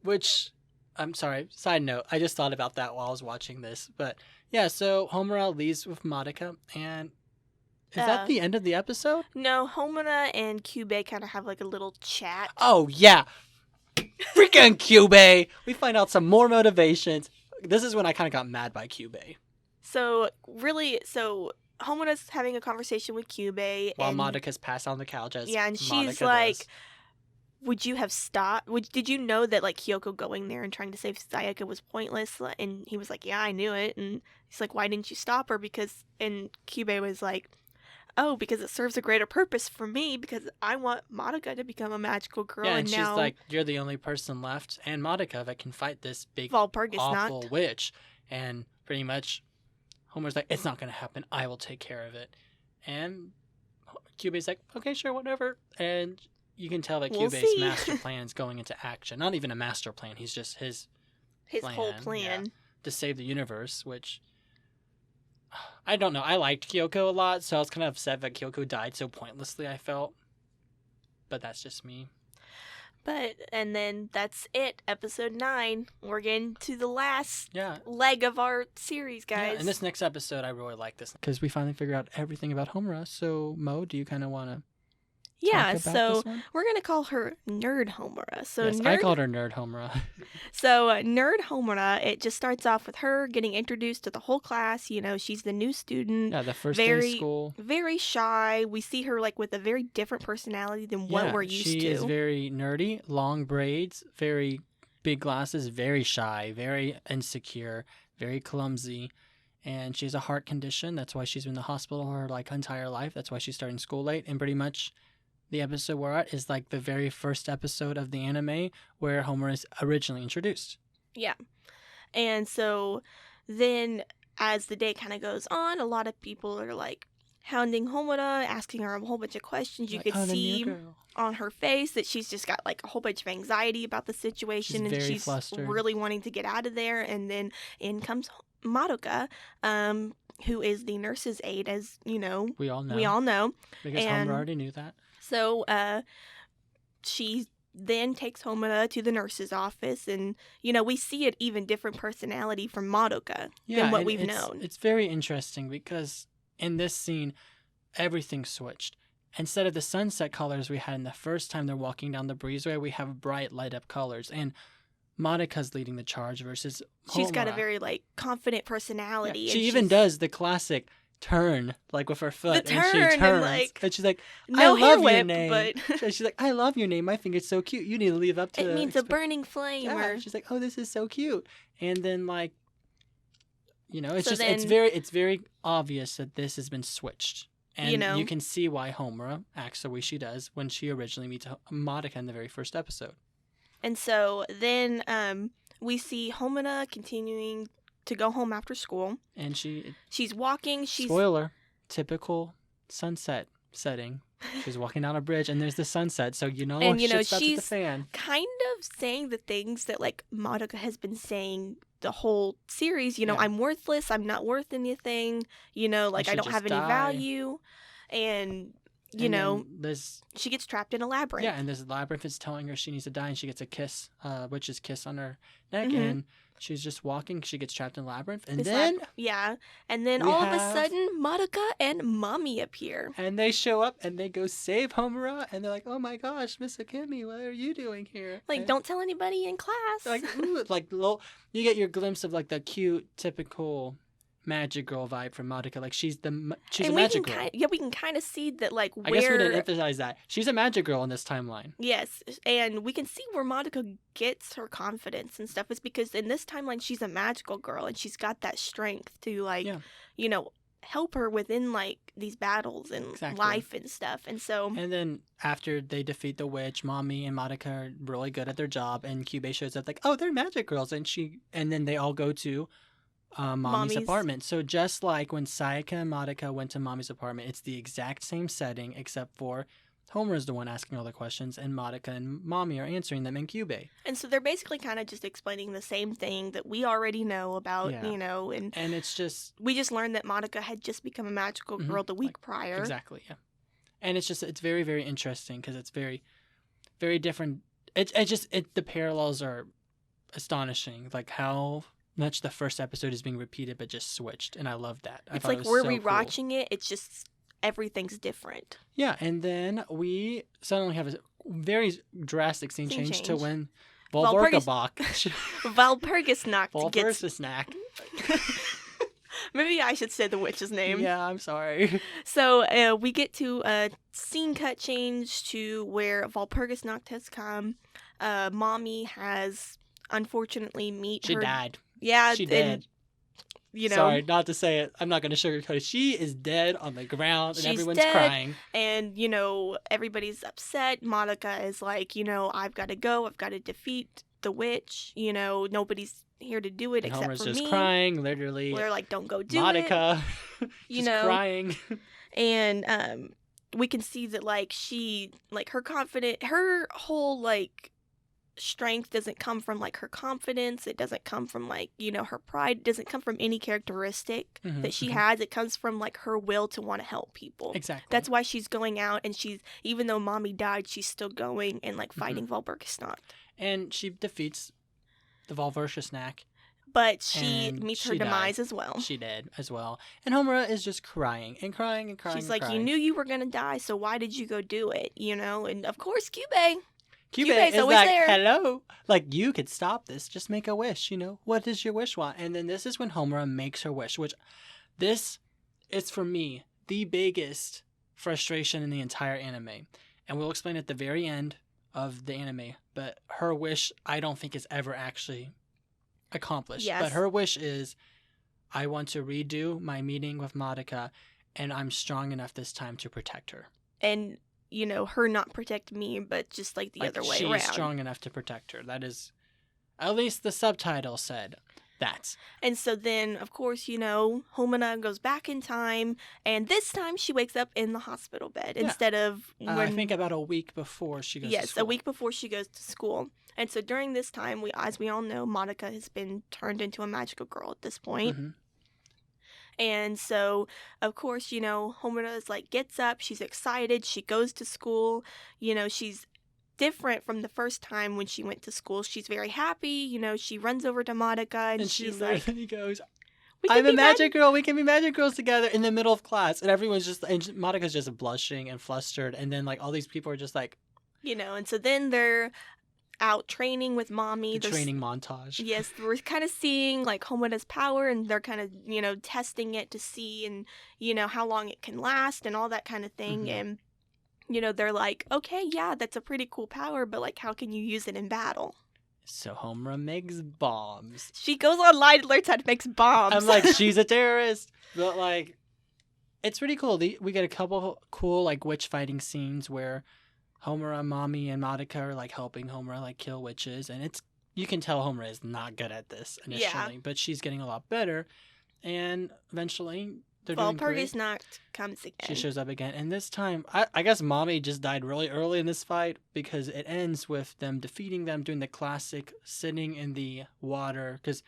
Which, I'm sorry, side note, I just thought about that while I was watching this. But yeah, so Homura leaves with Madoka, and is that the end of the episode? No, Homura and Kyubei kind of have like a little chat. Oh, yeah. Freaking Kyubei! We find out some more motivations. This is when I kind of got mad by Kyubei. So, really, Homura's having a conversation with Kyubei. While Madoka's passed on the couch as yeah, and she's Madoka like, does. would you have stopped? Did you know that, like, Kyoko going there and trying to save Sayaka was pointless? And he was like, yeah, I knew it. And he's like, why didn't you stop her? And Kyubei was like, oh, because it serves a greater purpose for me, because I want Madoka to become a magical girl. Yeah, and she's now like, you're the only person left, and Madoka, that can fight this big, Valpurgis awful not. witch. And pretty much, Homer's like, it's not going to happen. I will take care of it. And Kyubei's like, okay, sure, whatever. And you can tell that We'll Kyubei's see. master plan is going into action. Not even a master plan. He's just his whole plan. yeah, to save the universe, which... I don't know. I liked Kyoko a lot, so I was kind of upset that Kyoko died so pointlessly, I felt. But that's just me. And then that's it. Episode 9. We're getting to the last Yeah. leg of our series, guys. Yeah, and this next episode, I really like this. Because we finally figured out everything about Homura. So, Mo, do you kind of want to talk about this one? We're going to call her Nerd Homura. So yes, I called her Nerd Homura. So, Nerd Homura, it just starts off with her getting introduced to the whole class. You know, she's the new student. Yeah, the first day of school. Very shy. We see her, like, with a very different personality than what we're used to. She is very nerdy, long braids, very big glasses, very shy, very insecure, very clumsy. And she has a heart condition. That's why she's been in the hospital her, like, entire life. That's why she's starting school late. And pretty much... the episode we're at is like the very first episode of the anime where Homer is originally introduced. Yeah. And so then as the day kind of goes on, a lot of people are like hounding Homura, asking her a whole bunch of questions. You Like, could the see new girl. on her face that she's just got like a whole bunch of anxiety about the situation. She's and very she's flustered. really wanting to get out of there. And then in comes Madoka, who is the nurse's aide, as you know. We all know. Because And- Homer already knew that. So she then takes Homura to the nurse's office, and you know we see an even different personality from Madoka than what and we've it's, known. It's very interesting because in this scene, everything switched. Instead of the sunset colors we had in the first time they're walking down the breezeway, we have bright light up colors. And Madoka's leading the charge versus She's got a Homura. very like confident personality. Yeah, and she even she's- does the classic turn, like with her foot. The and she turn, and, turns. like, And she's like, no I hair love your whip, name. but And she's like, I love your name. I think it's so cute. You need to live up to it the means a burning flame. Yeah, Or she's like, oh, this is so cute. And then like, you know, it's So just it's then- very obvious that this has been switched. And You know? you can see why Homura acts the way she does when she originally meets Madoka in the very first episode. and so then we see Homura continuing to go home after school. And She's walking. She's spoiler, typical sunset setting. She's walking down a bridge and there's the sunset, so you know, And, you know, shit's about to hit the she's fan. kind of saying the things that like Madoka has been saying the whole series. You know, Yeah. I'm worthless. I'm not worth anything. You know, like I I should don't have just any die. value. And you know, this she gets trapped in a labyrinth. Yeah, and this labyrinth is telling her she needs to die, and she gets a kiss, witch's kiss on her neck, Mhm. and she's just walking. She gets trapped in the labyrinth, and This then yeah, and then we all of a have- sudden, Madoka and Mommy appear. and they show up and they go save Homura, and they're like, "Oh my gosh, Miss Akemi, what are you doing here?" Like, And, don't tell anybody in class. like, ooh, like little, you get your glimpse of like the cute, typical magic girl vibe from Madoka. Like she's a magic girl. We can kind of see that, like, where. I guess we didn't emphasize that she's a magic girl in this timeline. Yes, and we can see where Madoka gets her confidence and stuff. Is because in this timeline she's a magical girl and she's got that strength to, like, Yeah. you know, help her within, like, these battles and Exactly. life and stuff. And so, And then after they defeat the witch, Mommy and Madoka are really good at their job, and Kyubey shows up like, "Oh, they're magic girls," and then they all go to Mommy's apartment. So just like when Sayaka and Madoka went to Mommy's apartment, it's the exact same setting except for Homer's the one asking all the questions, and Madoka and Mommy are answering them in Kyubey. and so they're basically kind of just explaining the same thing that we already know about, Yeah. you know, and And it's just we just learned that Madoka had just become a magical girl the week prior. exactly, yeah. And it's very, very interesting because it's very, very different. The parallels are astonishing, like how much the first episode is being repeated but just switched, and I love that. I It's thought like it was we're so cool. rewatching it. It's just everything's different. Yeah, and then we suddenly have a very drastic scene change to when Volvorkabach Valpurgisnacht gets. Volversa snack. Maybe I should say the witch's name. Yeah, I'm sorry. So we get to a scene cut change to where Valpurgisnacht has come. Mommy has unfortunately She her. died. Yeah, She and, dead. you know, Sorry, not to say it. I'm not going to sugarcoat it. She is dead on the ground, and She's everyone's dead. crying. and you know everybody's upset. Madoka is like, you know, I've got to go. I've got to defeat the witch. You know, nobody's here to do it And except Homer's for just me. crying, literally. They're like, don't go do it. Madoka, You just know. crying. And we can see that, like, she, like, her whole, like, strength doesn't come from, like, her confidence. It doesn't come from, like, you know, her pride. It doesn't come from any characteristic Mhm, that she mhm. has. It comes from, like, her will to want to help people. Exactly. That's why she's going out, and even though Mommy died, she's still going and, like, Mm-hmm. fighting Valpurgisnacht. And she defeats the Volversa snack. But she And meets she her died. demise as well. She did as well. And Homura is just crying and crying and crying. She's and like, you crying. knew you were going to die, so why did you go do it? You know? And, of course, Kyubey. Kyubey Kyubey's is always like, there. hello. Like, you could stop this. Just make a wish, you know? What does your wish want? And then this is when Homura makes her wish, which this is, for me, the biggest frustration in the entire anime. And we'll explain at the very end of the anime. But her wish, I don't think is ever actually accomplished. Yes. But her wish is, I want to redo my meeting with Madoka, and I'm strong enough this time to protect her. And, you know, her not protect me, but just, like, the other way she's around. strong enough to protect her. That is, at least the subtitle said that. And so then, of course, you know, Homura goes back in time, and this time she wakes up in the hospital bed Yeah. instead of when... I think about a week before she goes to Yes, school. a week before she goes to school. And so during this time, as we all know, Madoka has been turned into a magical girl at this point. Mhm. And so, of course, you know, Homura is like, gets up, she's excited, she goes to school. You know, she's different from the first time when she went to school. She's very happy, you know, she runs over to Madoka and, And she she's like, literally goes, we can I'm a be magic girl. We can be magic girls together in the middle of class. And everyone's just, and Madoka's just blushing and flustered. And then, like, all these people are just like, You know, and so then they're out training with Mommy. the training montage. Yes, we're kind of seeing, like, Homura's power, and they're kind of, you know, testing it to see, and, you know, how long it can last and all that kind of thing. Mhm. And, you know, they're like, okay, yeah, that's a pretty cool power, but, like, how can you use it in battle? So Homura makes bombs. She goes online and learns how to make bombs. I'm like, she's a terrorist. But, like, it's pretty cool. We get a couple cool, like, witch fighting scenes where Homura, Mommy, and Madoka are, like, helping Homura, like, kill witches. And you can tell Homura is not good at this initially. Yeah. But she's getting a lot better. And eventually, they're doing great. Valpurgisnacht comes again. She shows up again. And this time, I guess Mommy just died really early in this fight because it ends with them defeating them, doing the classic sitting in the water. Because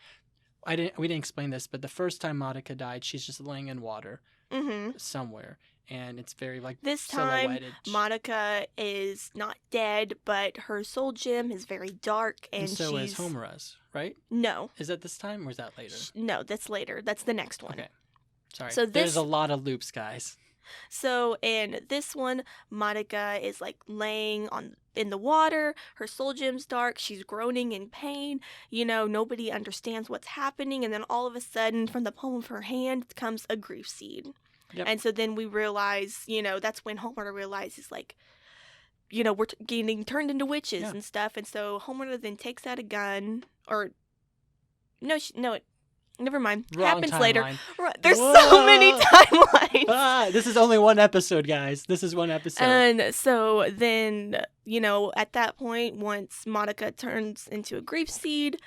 we didn't explain this, but the first time Madoka died, she's just laying in water Mm-hmm. somewhere. and it's very like This time, silhouetted. Madoka is not dead, but her soul gem is very dark, And so is she's... Homura's, right? No. Is that this time, or is that later? No, that's later. That's the next one. Okay. Sorry. So There's a lot of loops, guys. So in this one, Madoka is like laying in the water. Her soul gem's dark. She's groaning in pain. You know, nobody understands what's happening. And then all of a sudden, from the palm of her hand comes a grief seed. Yep. And so then we realize, you know, that's when Homura realizes, like, you know, we're getting turned into witches and stuff. And so Homura then takes out a gun, or never mind. Wrong happens timeline. later. There's so many timelines. This is only one episode, guys. This is one episode. And so then, you know, at that point, once Madoka turns into a grief seed,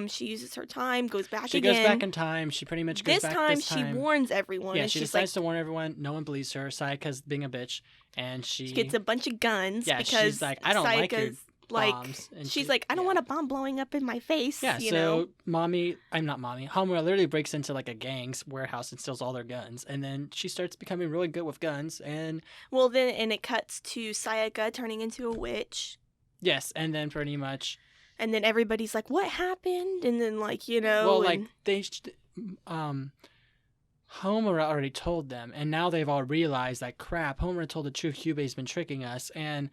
she uses her time, goes back she again. She goes back in time. She pretty much goes back this time. She warns everyone. Yeah, and she she's decides to warn everyone. No one believes her. Sayaka's being a bitch. And she gets a bunch of guns. Yeah, because she's like, I don't like your bombs. And she's like, I don't want a bomb blowing up in my face. Yeah, you so know? Homura literally breaks into like a gang's warehouse and steals all their guns. And then she starts becoming really good with guns. And and it cuts to Sayaka turning into a witch. Yes, and then pretty much. And then everybody's like, what happened? And then like, you know. Well, like Homura already told them. And now they've all realized like, crap, Homura told the truth. Kyubei's been tricking us. And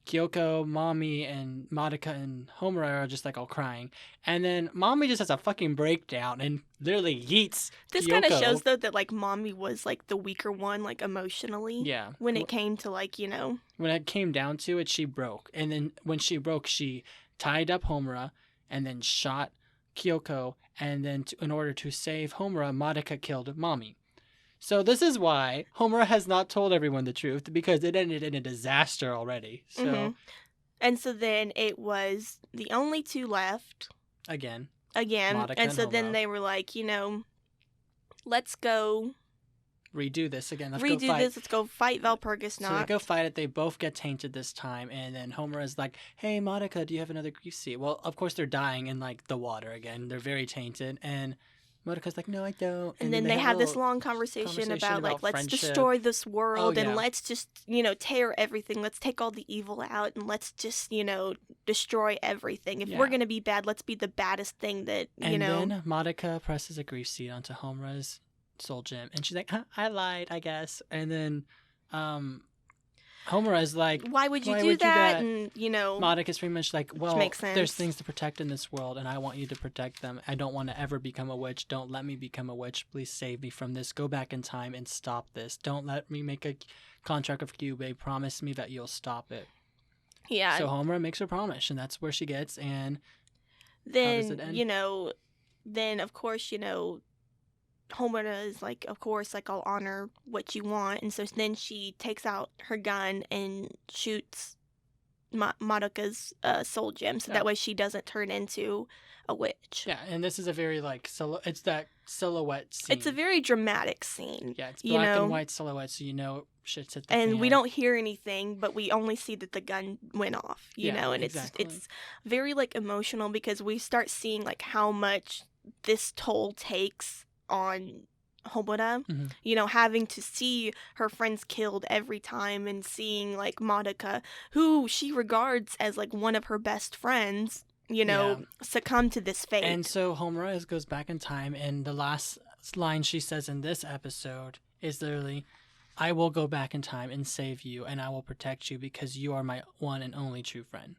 Kyoko, Mommy, and Madoka and Homura are just like all crying. And then Mommy just has a fucking breakdown and literally yeets This kind of shows, though, that like Mommy was like the weaker one, like emotionally. Yeah. When it came to like, you know. When it came down to it, she broke. And then when she broke, she tied up Homura and then shot Kyoko. And then in order to save Homura, Madoka killed Mommy. So this is why Homura has not told everyone the truth, because it ended in a disaster already. So, And so then it was the only two left. Again. And so then they were like, you know, let's go redo this again. Let's go fight Valpurgis Noct. So they go fight it. They both get tainted this time. And then Homura's like, hey, Madoka, do you have another grief seed? Well, of course they're dying in like the water again. They're very tainted. And Madoka's like, no, I don't. And then they have this long conversation about like, let's destroy this world and let's just, you know, tear everything. Let's take all the evil out and let's just, you know, destroy everything. If we're going to be bad, let's be the baddest thing that, you know. And then Madoka presses a grief seed onto Homura's soul gem. And she's like, I lied, I guess. And then Homura is like, why would you do that? And, you know, Madoka's pretty much like, well, makes sense. There's things to protect in this world, and I want you to protect them. I don't want to ever become a witch. Don't let me become a witch. Please save me from this. Go back in time and stop this. Don't let me make a contract with Kyubei. Promise me that you'll stop it. Yeah. So Homura makes her promise, and that's where she gets. And then, how does it end? You know, then of course, you know, Homura is like, of course, like, I'll honor what you want. And so then she takes out her gun and shoots Madoka's soul gem. So that way she doesn't turn into a witch. Yeah, and this is a very, like, it's that silhouette scene. It's a very dramatic scene. Yeah, it's black and white silhouette, so you know shit's hit the fan. And we don't hear anything, but we only see that the gun went off, you know? And exactly. it's very, like, emotional because we start seeing, like, how much this toll takes on Homura, you know, having to see her friends killed every time and seeing like Madoka, who she regards as like one of her best friends, you know, succumb to this fate. And so Homura goes back in time, and the last line she says in this episode is literally, I will go back in time and save you, and I will protect you because you are my one and only true friend.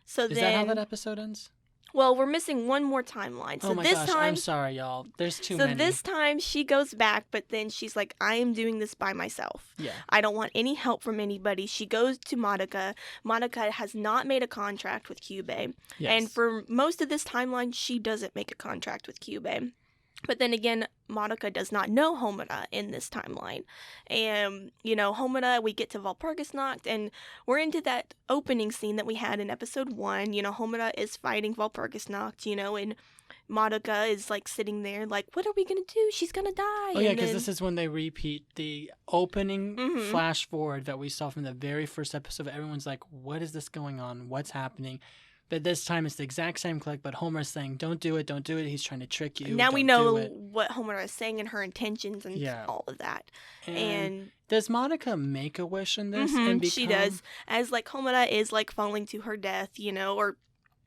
So is that how that episode ends? Well, we're missing one more timeline. So this time, I'm sorry, y'all. There's too many. So this time she goes back, but then she's like, I am doing this by myself. Yeah. I don't want any help from anybody. She goes to Madoka. Madoka has not made a contract with Kyubei. Yes. And for most of this timeline, she doesn't make a contract with Kyubei. But then again, Madoka does not know Homura in this timeline. And, you know, Homura, we get to Valpurgis Noct, and we're into that opening scene that we had in episode 1. You know, Homura is fighting Valpurgis Noct, you know, and Madoka is, like, sitting there, like, what are we going to do? She's going to die. Oh, yeah, because this is when they repeat the opening flash forward that we saw from the very first episode. Everyone's like, what is this going on? What's happening? But this time it's the exact same click, but Homer's saying, don't do it, don't do it. He's trying to trick you. Now we don't know do it. what Homura is saying and her intentions and all of that. And does Madoka make a wish in this? Mm-hmm, And become... She does. As, like, Homura is, like, falling to her death, you know, or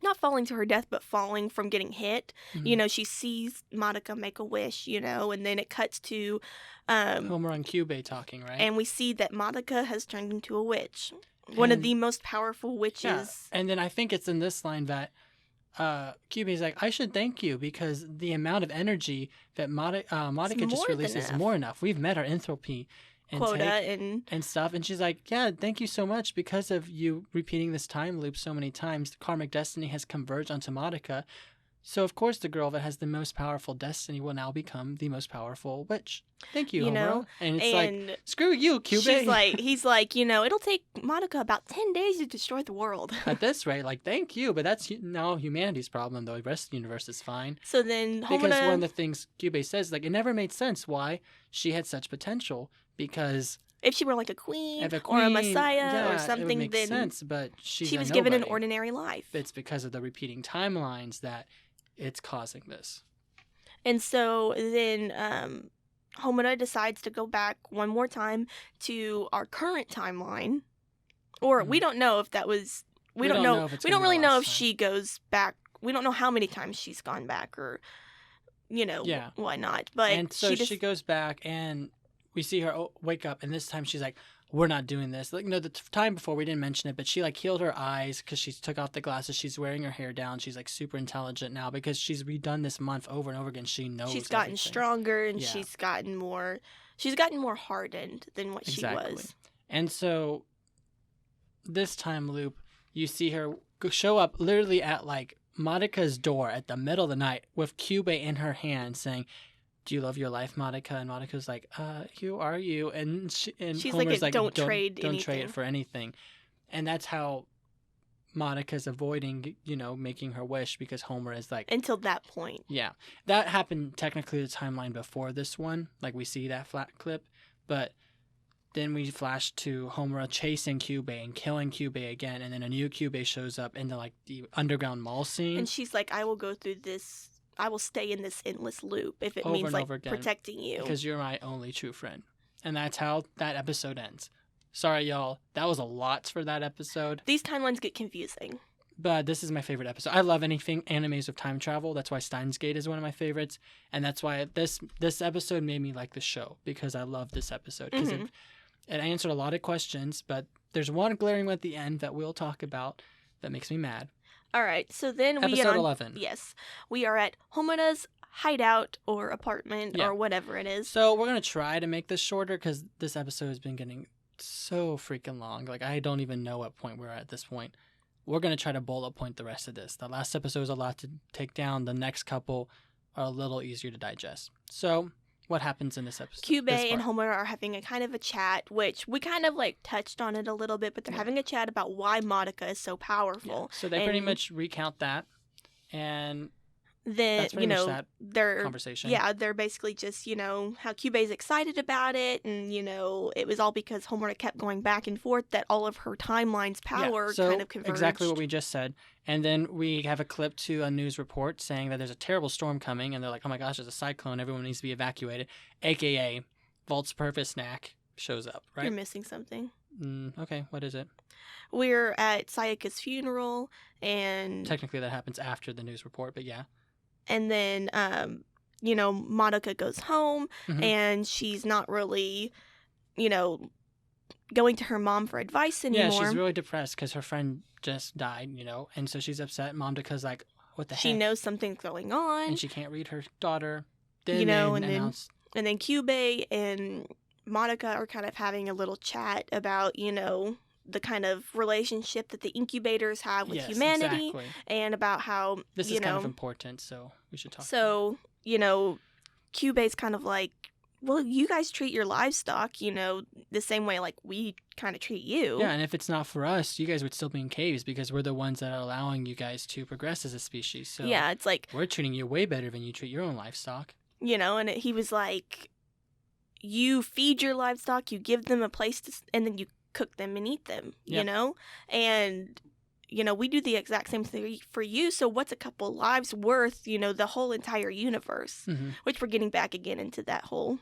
not falling to her death, but falling from getting hit. Mm-hmm. You know, she sees Madoka make a wish, you know, and then it cuts to... Homer and Kyubey talking, right? And we see that Madoka has turned into a witch. One of the most powerful witches. Yeah. And then I think it's in this line that Kyubey's like, I should thank you because the amount of energy that Madoka just released is more enough. We've met our entropy quota and stuff. And she's like, yeah, thank you so much. Because of you repeating this time loop so many times, the karmic destiny has converged onto Madoka. So, of course, the girl that has the most powerful destiny will now become the most powerful witch. Thank you, Homer. And it's like, screw you, Kyubey. He's like, you know, it'll take Madoka about 10 days to destroy the world. At this rate, like, thank you. But that's now humanity's problem, though. The rest of the universe is fine. So then Because one of the things Kyubey says, like, it never made sense why she had such potential. Because... if she were like a queen or a messiah or something, it would make sense, but she was given an ordinary life. It's because of the repeating timelines that it's causing this. And so then Homura decides to go back one more time to our current timeline. Or we don't know if that was... We don't know. We don't really know if she goes back. We don't know how many times she's gone back or, you know, whatnot. But and so she goes back and we see her wake up, and this time she's like, we're not doing this. Like, no, the time before we didn't mention it, but she like healed her eyes because she took off the glasses. She's wearing her hair down. She's like super intelligent now because she's redone this month over and over again. She knows she's gotten stronger and she's gotten more hardened than what she was. And so this time loop, you see her show up literally at like Madoka's door at the middle of the night with Kyubey in her hand saying, do you love your life, Madoka? And Madoka's like, who are you? And she's Homer's like, don't trade it for anything. And that's how Madoka's avoiding, you know, making her wish because Homer is like... until that point. Yeah. That happened technically the timeline before this one. Like, we see that flat clip. But then we flash to Homer chasing Kyubey and killing Kyubey again. And then a new Kyubey shows up into, like, the underground mall scene. And she's like, I will go through this... I will stay in this endless loop if it means like protecting you. Because you're my only true friend. And that's how that episode ends. Sorry, y'all. That was a lot for that episode. These timelines get confusing. But this is my favorite episode. I love anything animes with time travel. That's why Steins Gate is one of my favorites. And that's why this episode made me like the show. Because I love this episode. Because it answered a lot of questions. But there's one glaring one at the end that we'll talk about that makes me mad. All right, so then we Episode 11. Yes, we are at Homura's hideout or apartment or whatever it is. So we're going to try to make this shorter because this episode has been getting so freaking long. Like, I don't even know what point we're at this point. We're going to try to bullet point the rest of this. The last episode was a lot to take down. The next couple are a little easier to digest. So... what happens in this episode? Kyubey and Homer are having a kind of a chat, which we kind of like touched on it a little bit, but they're having a chat about why Madoka is so powerful. Yeah. So they pretty much recount that, and then that's pretty much that their conversation. Yeah, they're basically just, you know, how Kyubey's excited about it, and you know, it was all because Homer kept going back and forth that all of her timeline's power kind of converged. Exactly what we just said. And then we have a clip to a news report saying that there's a terrible storm coming, and they're like, oh my gosh, there's a cyclone, everyone needs to be evacuated, aka Volt's Purpose Snack shows up, right? You're missing something. Okay, what is it? We're at Sayaka's funeral, and... technically that happens after the news report, but yeah. And then, you know, Madoka goes home, and she's not really, you know, going to her mom for advice anymore. Yeah, she's really depressed because her friend just died, you know, and so she's upset. Madoka's like, what the heck? She knows something's going on. And she can't read her daughter. Then you know, and then Kyubey and Madoka are kind of having a little chat about, you know, the kind of relationship that the incubators have with humanity, and about how this is kind of important, so we should talk. So, you know, Kyubey's kind of like, well, you guys treat your livestock, you know, the same way like we kind of treat you. Yeah, and if it's not for us, you guys would still be in caves because we're the ones that are allowing you guys to progress as a species. So yeah, it's like we're treating you way better than you treat your own livestock. You know, and he was like, you feed your livestock, you give them a place to, and then you cook them and eat them, you know? And we do the exact same thing for you, so what's a couple lives worth, the whole entire universe? Mm-hmm. Which we're getting back again into that whole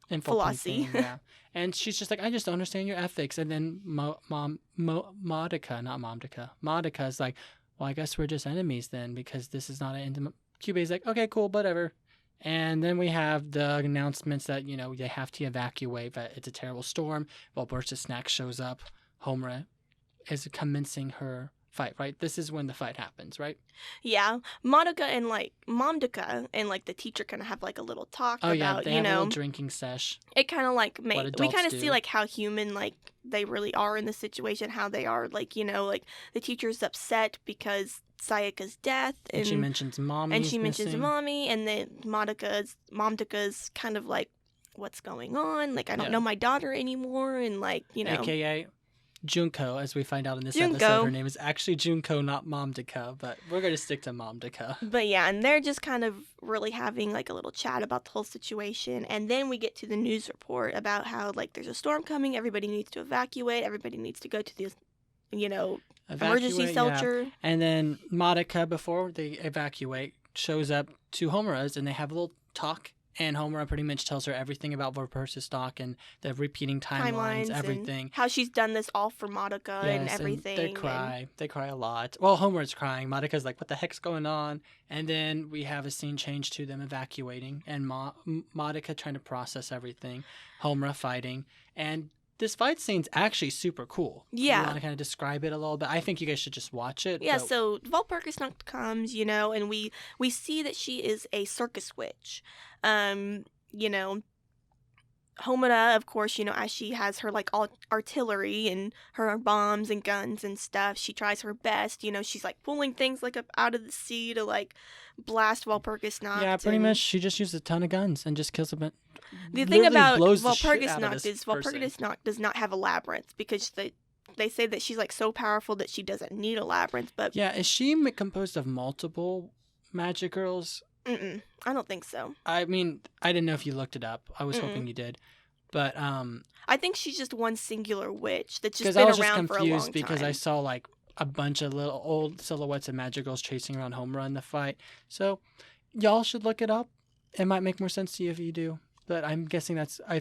Info philosophy. thing, yeah. And she's just like, I just don't understand your ethics. And then Madoka is like, well, I guess we're just enemies then, because this is not an intimate. Kyubei's like, okay, cool, whatever. And then we have the announcements that, they have to evacuate, but it's a terrible storm. While Burst of Snack shows up, Homura is commencing her fight, right? This is when the fight happens, right? Yeah. Madoka and Momdaka and the teacher kind of have a little talk Oh, about, yeah, they have a little drinking sesh. It kind of we kind of do. see how human they really are in this situation, how they are the teacher's upset because Sayaka's death, and she mentions mommy, and then Momdaka's kind of what's going on, I don't know my daughter anymore, and AKA Junko, as we find out in this episode, her name is actually Junko, not Momdaka, but we're going to stick to Momdaka. But yeah, and they're just kind of really having a little chat about the whole situation, and then we get to the news report about how there's a storm coming, everybody needs to evacuate, everybody needs to go to the emergency shelter. Yeah. And then Madoka, before they evacuate, shows up to Homura's, and they have a little talk. And Homura pretty much tells her everything about Volpurgis stock and the repeating timelines, everything. And how she's done this all for Madoka and everything. And they cry. They cry a lot. Well, Homura's crying. Madoka's like, what the heck's going on? And then we have a scene change to them evacuating. And Madoka trying to process everything. Homura fighting. And this fight scene's actually super cool. Yeah. You want to kind of describe it a little bit? I think you guys should just watch it. Yeah, so Volpurgis comes, and we see that she is a circus witch. Homura, of course, as she has her artillery and her bombs and guns and stuff, she tries her best. She's pulling things up out of the sea to blast Volpurgis Nacht. Yeah, pretty much she just uses a ton of guns and just kills them. The thing about Volpurgis Nacht is Volpurgis Nacht does not have a labyrinth, because they say that she's so powerful that she doesn't need a labyrinth. But yeah, is she composed of multiple magic girls? I don't think so. I mean, I didn't know if you looked it up. I was hoping you did. But I think she's just one singular witch that's just been around for a long time. I was just confused because I saw a bunch of little old silhouettes of magic girls chasing around Homura in the fight. So y'all should look it up. It might make more sense to you if you do. But I'm guessing that's my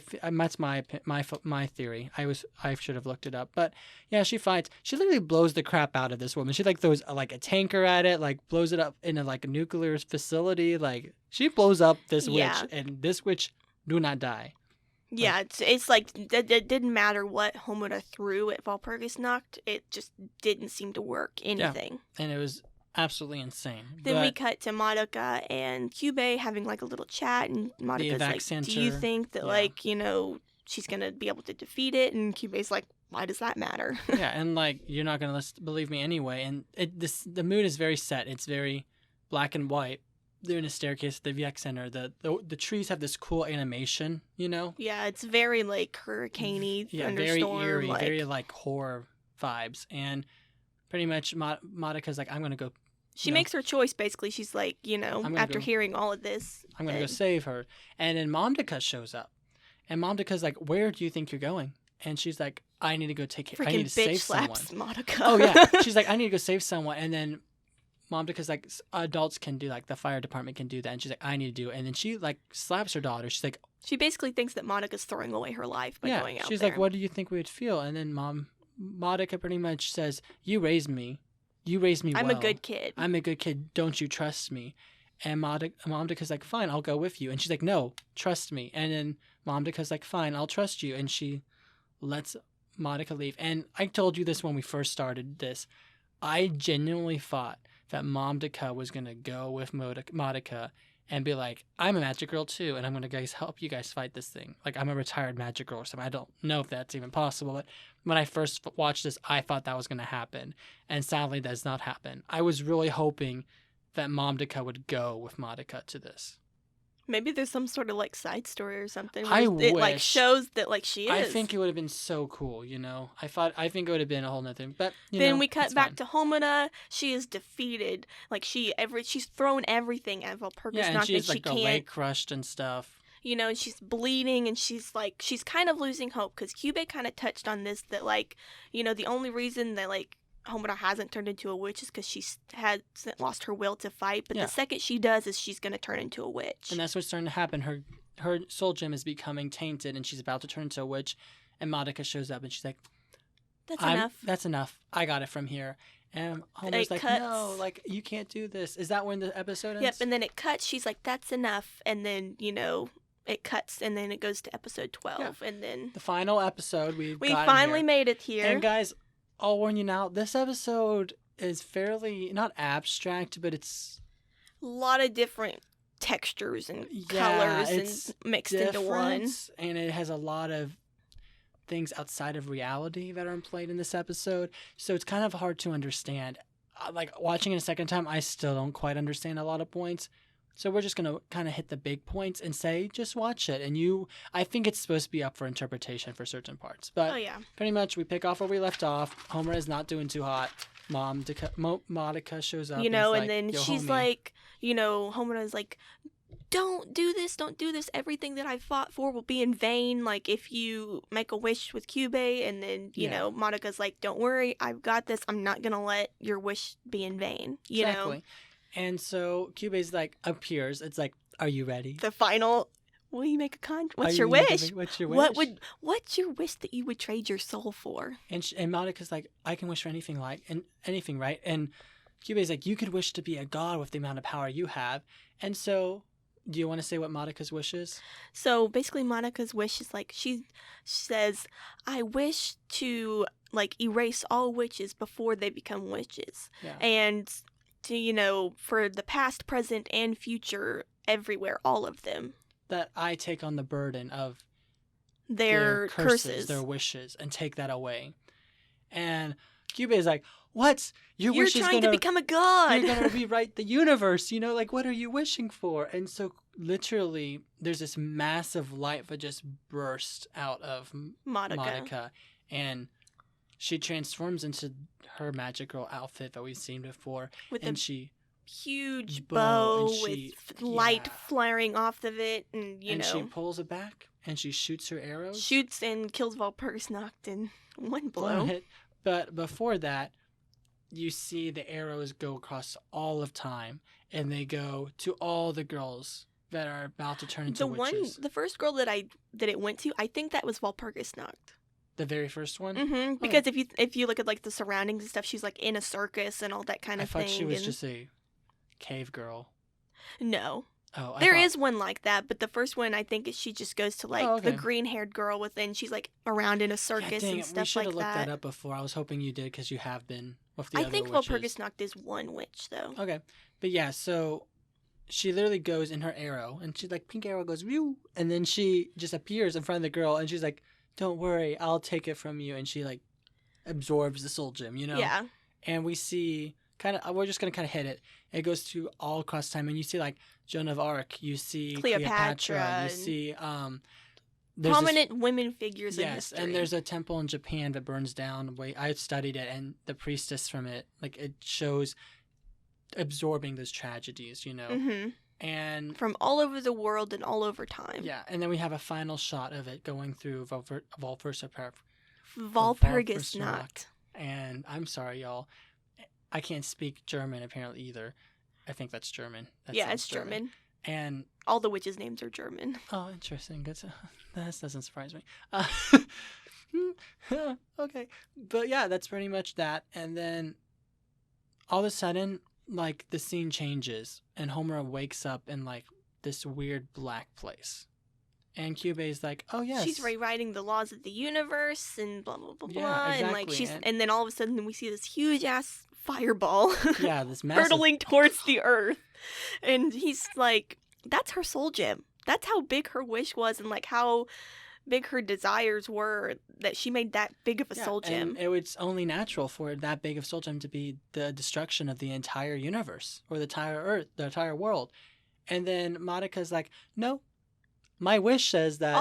theory. I should have looked it up. But yeah, she fights. She literally blows the crap out of this woman. She throws a tanker at it, blows it up in a nuclear facility. She blows up this witch, and this witch do not die. Yeah, it didn't matter what Homura threw at Volpurgis Nacht. It just didn't seem to work anything. Yeah. And it was absolutely insane. Then we cut to Madoka and Kyubei having a little chat, and Madoka's do you think that she's gonna be able to defeat it? And Kyubei's like, why does that matter? Yeah, and you're not gonna believe me anyway. And the mood is very set. It's very black and white. They're in a staircase at the VX Center. The trees have this cool animation, Yeah, it's very hurricane-y, thunderstorm. Very eerie, very horror vibes. And pretty much Madoka's I'm gonna go. She makes her choice, basically. She's after hearing all of this, I'm going to go save her. And then Momdaka shows up. And Momdaka's like, where do you think you're going? And she's like, I need to go take care. I need to save someone. Madoka. Oh, yeah. She's like, I need to go save someone. And then Momdaka's like, adults can do, the fire department can do that. And she's like, I need to do it. And then she, slaps her daughter. She's like... She basically thinks that Madoka's throwing away her life by going out there. She's like, what do you think we would feel? And then Madoka pretty much says, you raised me. You raised me well. I'm a good kid. I'm a good kid. Don't you trust me? And Momdaka's like, fine, I'll go with you. And she's like, no, trust me. And then Momdaka's like, fine, I'll trust you. And she lets Madoka leave. And I told you this when we first started this. I genuinely thought that Momdaka was going to go with Madoka and be like, I'm a magic girl too, and I'm going to help you guys fight this thing. I'm a retired magic girl or something. I don't know if that's even possible, but when I first watched this, I thought that was going to happen. And sadly, that does not happen. I was really hoping that Momdaka would go with Madoka to this. Maybe there's some sort of side story or something. I wish. It shows that she is. I think it would have been so cool, I think it would have been a whole nother thing. But then we cut back to Homura. She is defeated. She's thrown everything at Volpurgis Nacht. Yeah, and she's the leg crushed and stuff. And she's bleeding, and she's kind of losing hope, because Kyubei kind of touched on this, that the only reason that Homura hasn't turned into a witch is because she hasn't lost her will to fight. But Yeah. the second she does is she's going to turn into a witch. And that's what's starting to happen. Her soul gem is becoming tainted, and she's about to turn into a witch. And Madoka shows up, and she's like, That's enough. I got it from here. And Homer's like, cuts. no, like, you can't do this. Is that when the episode ends? Yep, and then it cuts. She's like, that's enough. And then, it cuts, and then it goes to episode 12. Yeah. And then the final episode, we finally made it here. And guys, I'll warn you now, this episode is fairly, not abstract, but it's a lot of different textures and colors and mixed into one. And it has a lot of things outside of reality that are played in this episode. So it's kind of hard to understand. Like, watching it a second time, I still don't quite understand a lot of points. So we're just going to kind of hit the big points and say, just watch it. And I think it's supposed to be up for interpretation for certain parts. But pretty much we pick off where we left off. Homer is not doing too hot. Madoka shows up. And then she's like, Homer is like, don't do this. Everything that I fought for will be in vain. Like, if you make a wish with Kyubey, and then, Madoka's like, don't worry, I've got this. I'm not going to let your wish be in vain. Exactly. And so Kyubey's like, appears. It's like, are you ready? The final, will you make a contract? What's your wish? What's your wish? What's your wish that you would trade your soul for? And Madoka's like, I can wish for anything, right? And Kyubey's like, you could wish to be a god with the amount of power you have. And so, do you want to say what Madoka's wish is? So basically, Madoka's wish is like, she says, I wish to erase all witches before they become witches. Yeah. And to, for the past, present, and future, everywhere, all of them. That I take on the burden of their curses, their wishes, and take that away. And Kyubey is like, what? You're trying to become a god. You're going to rewrite the universe. What are you wishing for? And so literally there's this massive light that just bursts out of Madoka. And she transforms into her magic girl outfit that we've seen before. She huge bow with light flaring off of it. And, she pulls it back and she shoots her arrows. Shoots and kills Walpurgisnacht in one blow. One hit. But before that, you see the arrows go across all of time, and they go to all the girls that are about to turn into witches. The first girl that it went to, I think that was Walpurgisnacht. The very first one? Mm-hmm. Because if you look at the surroundings and stuff, she's in a circus and all that kind of thing. I thought she was just a cave girl. No. Oh, there is one like that, but the first one I think she just goes to the green-haired girl within. She's around in a circus and stuff like that. We should have looked that up before. I was hoping you did because you have been with the other witches. I think Walpurgisnacht is one witch though. Okay, but yeah, so she literally goes in her arrow, and she's like, pink arrow goes whew, and then she just appears in front of the girl, and she's like, "Don't worry, I'll take it from you," and she absorbs the soul gem, Yeah. And we see we're just gonna hit it. It goes to all across time, and you see Joan of Arc, you see Cleopatra, you see prominent women figures in history. Yes, and there's a temple in Japan that burns down. I've studied it, and the priestess from it, it shows absorbing those tragedies, Mm-hmm. And from all over the world and all over time. Yeah, and then we have a final shot of it going through Walpurgisnacht. And I'm sorry, y'all. I can't speak German apparently either. I think that's German. It's German. And all the witches' names are German. Oh, interesting. That doesn't surprise me. Okay. But yeah, that's pretty much that. And then all of a sudden, the scene changes and Homer wakes up in this weird black place. And Kyubey's like, oh yes. She's rewriting the laws of the universe and blah blah blah yeah, blah. Exactly. And then all of a sudden we see this huge ass fireball. Yeah, this massive hurtling towards the earth. And he's like, that's her soul gem. That's how big her wish was and how big her desires were that she made that big of a soul gem. And it was only natural for that big of soul gem to be the destruction of the entire universe or the entire earth, the entire world. And then Madoka's like, no, my wish says that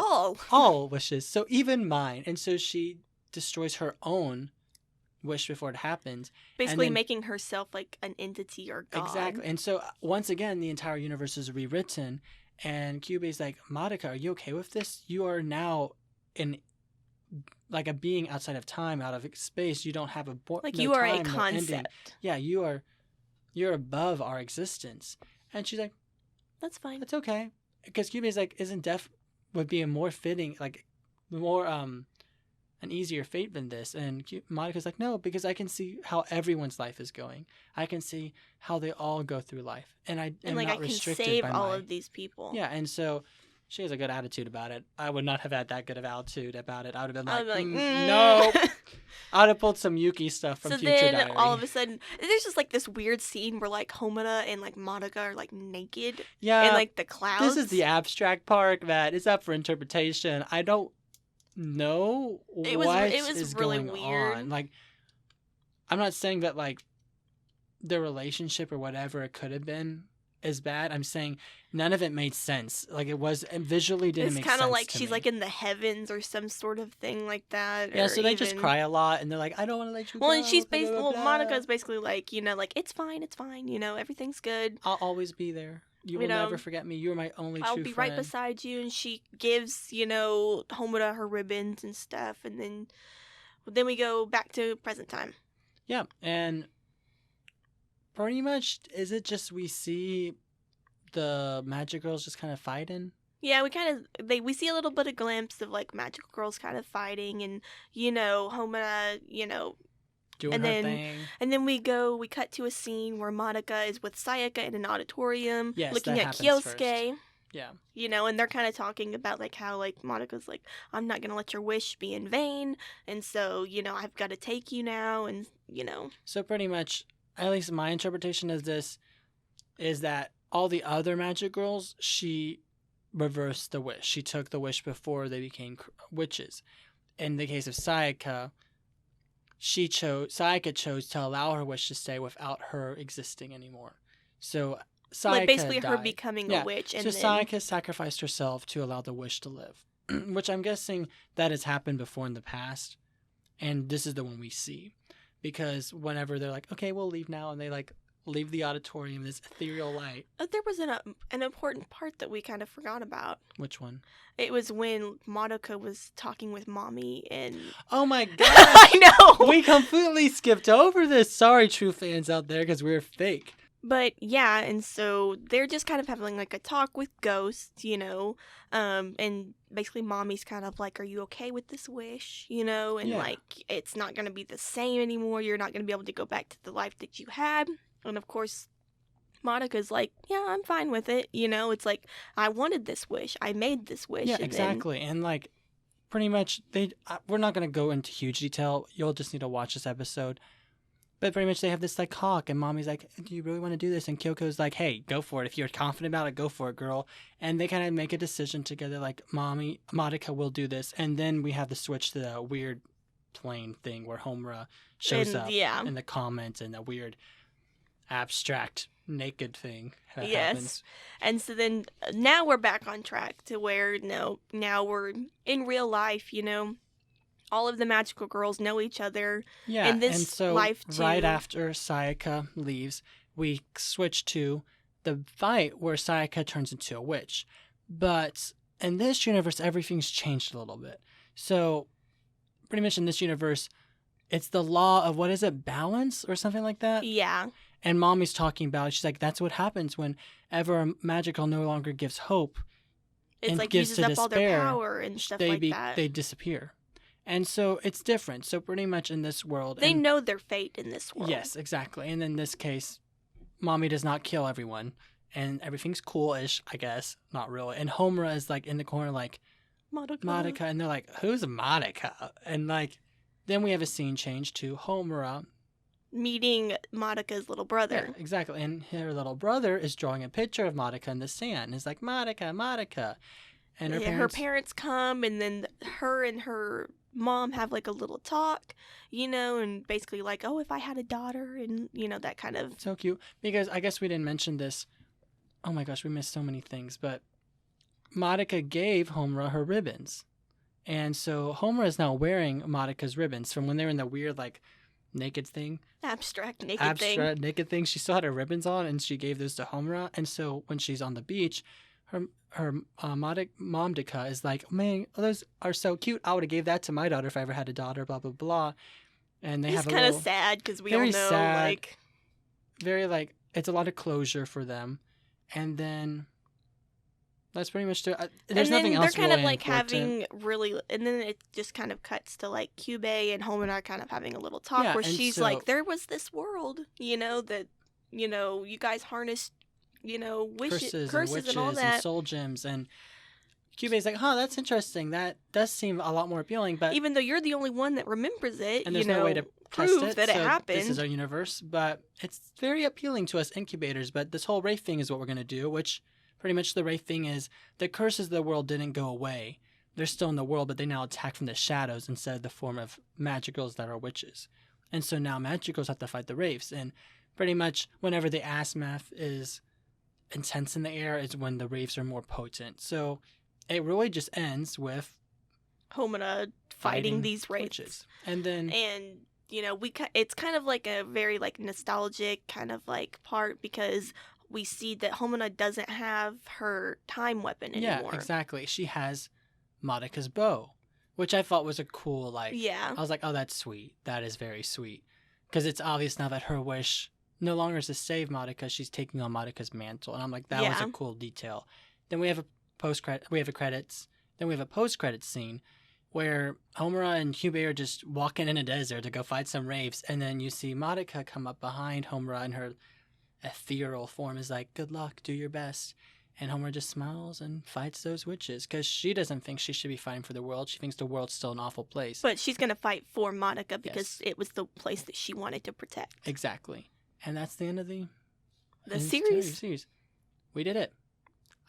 all wishes, so even mine. And so she destroys her own wish before it happens. Basically making herself an entity or god. Exactly. And so once again, the entire universe is rewritten. And Kyubey's like, Madoka, are you okay with this? You are now an like a being outside of time, out of space. You don't have Like no you are a time, no ending. concept. Yeah, you're above our existence. And she's like, That's fine. that's okay. Because Kyubey's like, isn't death would be a more fitting, like more an easier fate than this? And Monica's like, no, because I can see how everyone's life is going. I can see how they all go through life, and I am like not I can restricted save by all my of these people. yeah. And so she has a good attitude about it. I would not have had that good of attitude about it. I would have been I like, would be like, no. I would have pulled some Yuki stuff from So Future then Diary. all of a sudden, there's just like this weird scene where like Homura and like Madoka are like naked yeah, in like the clouds. this is the abstract part that is up for interpretation. I don't know It what was is really going weird. on. Like, I'm not saying that like the relationship or whatever it could have been is bad. I'm saying none of it made sense. Like it visually didn't make sense. It's kind of like to she's me. like in the heavens or some sort of thing like that. Yeah, or so they even... just cry a lot, and they're like, "I don't want to let you go." Well, and she's blah, blah, basically, blah, blah. Monica's basically like, you know, like it's fine, you know, everything's good. I'll always be there. You will never forget me. You're my only I'll true be friend. right beside you. And she gives, you know, Homura her ribbons and stuff, and then we go back to present time. Yeah, and pretty much, is it just we see the magic girls just kind of fighting? Yeah, we see a little bit of glimpse of like magical girls kind of fighting, and you know Homura, you know, doing her thing. And then we cut to a scene where Madoka is with Sayaka in an auditorium, yes, looking that at happens Kyosuke. First. Yeah. You know, and they're kind of talking about like how like Madoka's like, I'm not gonna let your wish be in vain, and so you know I've got to take you now, and you know. So pretty much, at least my interpretation of this is that all the other magic girls, she reversed the wish. She took the wish before they became witches. In the case of Sayaka, Sayaka chose to allow her wish to stay without her existing anymore. So Sayaka like basically died. her becoming a witch, and so then Sayaka sacrificed herself to allow the wish to live, which I'm guessing that has happened before in the past, and this is the one we see, because whenever they're like, okay, we'll leave now, and they like leave the auditorium, this ethereal light. There was an important part that we kind of forgot about. Which one? It was when Madoka was talking with Mommy and... Oh my god! I know! We completely skipped over this. Sorry, true fans out there, because we're fake. But yeah, and so they're just kind of having like a talk with ghosts, you know, and basically Mommy's kind of like, are you okay with this wish, you know, and like, it's not going to be the same anymore, you're not going to be able to go back to the life that you had, and of course, Madoka's like, yeah, I'm fine with it, you know, it's like, I wanted this wish, I made this wish. Yeah, exactly, and like, pretty much, we're not going to go into huge detail, you'll just need to watch this episode. But pretty much they have this like hawk, and Mommy's like, do you really want to do this? And Kyoko's like, hey, go for it. If you're confident about it, go for it, girl. And they kind of make a decision together, like, Madoka will do this. And then we have the switch to the weird plane thing where Homura shows up in the comments, and the weird abstract naked thing that happens. And so then now we're back on track to where now we're in real life, you know. All of the magical girls know each other in this and so life too. Right after Sayaka leaves, we switch to the fight where Sayaka turns into a witch. But in this universe, everything's changed a little bit. So pretty much in this universe, it's the law of, what is it, balance or something like that? Yeah. And Mommy's talking about it. She's like, that's what happens whenever a magical no longer gives hope. It's and like gives uses to up despair, all their power and stuff like that. They disappear. And so it's different. So pretty much in this world... They know their fate in this world. Yes, exactly. And in this case, Mommy does not kill everyone. And everything's cool-ish, I guess. Not really. And Homura is like in the corner like, Madoka. And they're like, who's Madoka? And like, then we have a scene change to Homura meeting Madoka's little brother. Yeah, exactly. And her little brother is drawing a picture of Madoka in the sand. And it's like, Madoka. And her parents come, and then her and her mom have like a little talk, you know, and basically like, oh, if I had a daughter, and you know, that kind of... So cute. Because I guess we didn't mention this. Oh my gosh, we missed so many things. But Madoka gave Homura her ribbons. And so Homura is now wearing Madoka's ribbons from when they were in the weird like naked thing. Abstract naked thing. She still had her ribbons on, and she gave those to Homura. And so when she's on the beach, Momdica is like, man, those are so cute. I would have gave that to my daughter if I ever had a daughter. Blah blah blah. And they It's have a kind of little sad because we all very know, sad, like, very like it's a lot of closure for them. And then that's pretty much it. There's and then nothing they're else kind really of like important. having really, and then it just kind of cuts to like Cube and Homer kind of having a little talk Yeah, where and she's so- like, there was this world, that, you guys harnessed, curses and all witches that. and soul gems, and Cube's like, huh, that's interesting. That does seem a lot more appealing, but Even though you're the only one that remembers it, and there's no way to prove test it, that it so happened. this is our universe, but it's very appealing to us incubators. But this whole Wraith thing is what we're going to do, which pretty much the Wraith thing is the curses of the world didn't go away. They're still in the world, but they now attack from the shadows instead of the form of magicals that are witches. And so now magicals have to fight the Wraiths, and pretty much whenever the aftermath is intense in the air is when the Wraiths are more potent. So it really just ends with Homina fighting these wraiths. witches. And then And it's kind of like a very like nostalgic kind of like part because we see that Homina doesn't have her time weapon anymore. yeah, exactly. She has Madoka's bow, which I thought was a cool I Yeah. was like, oh, that's sweet. That is very sweet. Because it's obvious now that her wish no longer is to save Madoka, she's taking on Madoka's mantle. And I'm like, that was Yeah. a cool detail. Then we have a credits. Then we have a post-credits scene where Homura and Hyubei are just walking in a desert to go fight some Wraiths, and then you see Madoka come up behind Homura in her ethereal form is like, good luck, do your best. And Homura just smiles and fights those witches because she doesn't think she should be fighting for the world. She thinks the world's still an awful place. But she's going to fight for Monica because Yes. it was the place that she wanted to protect. Exactly. And that's the end of the series. We did it.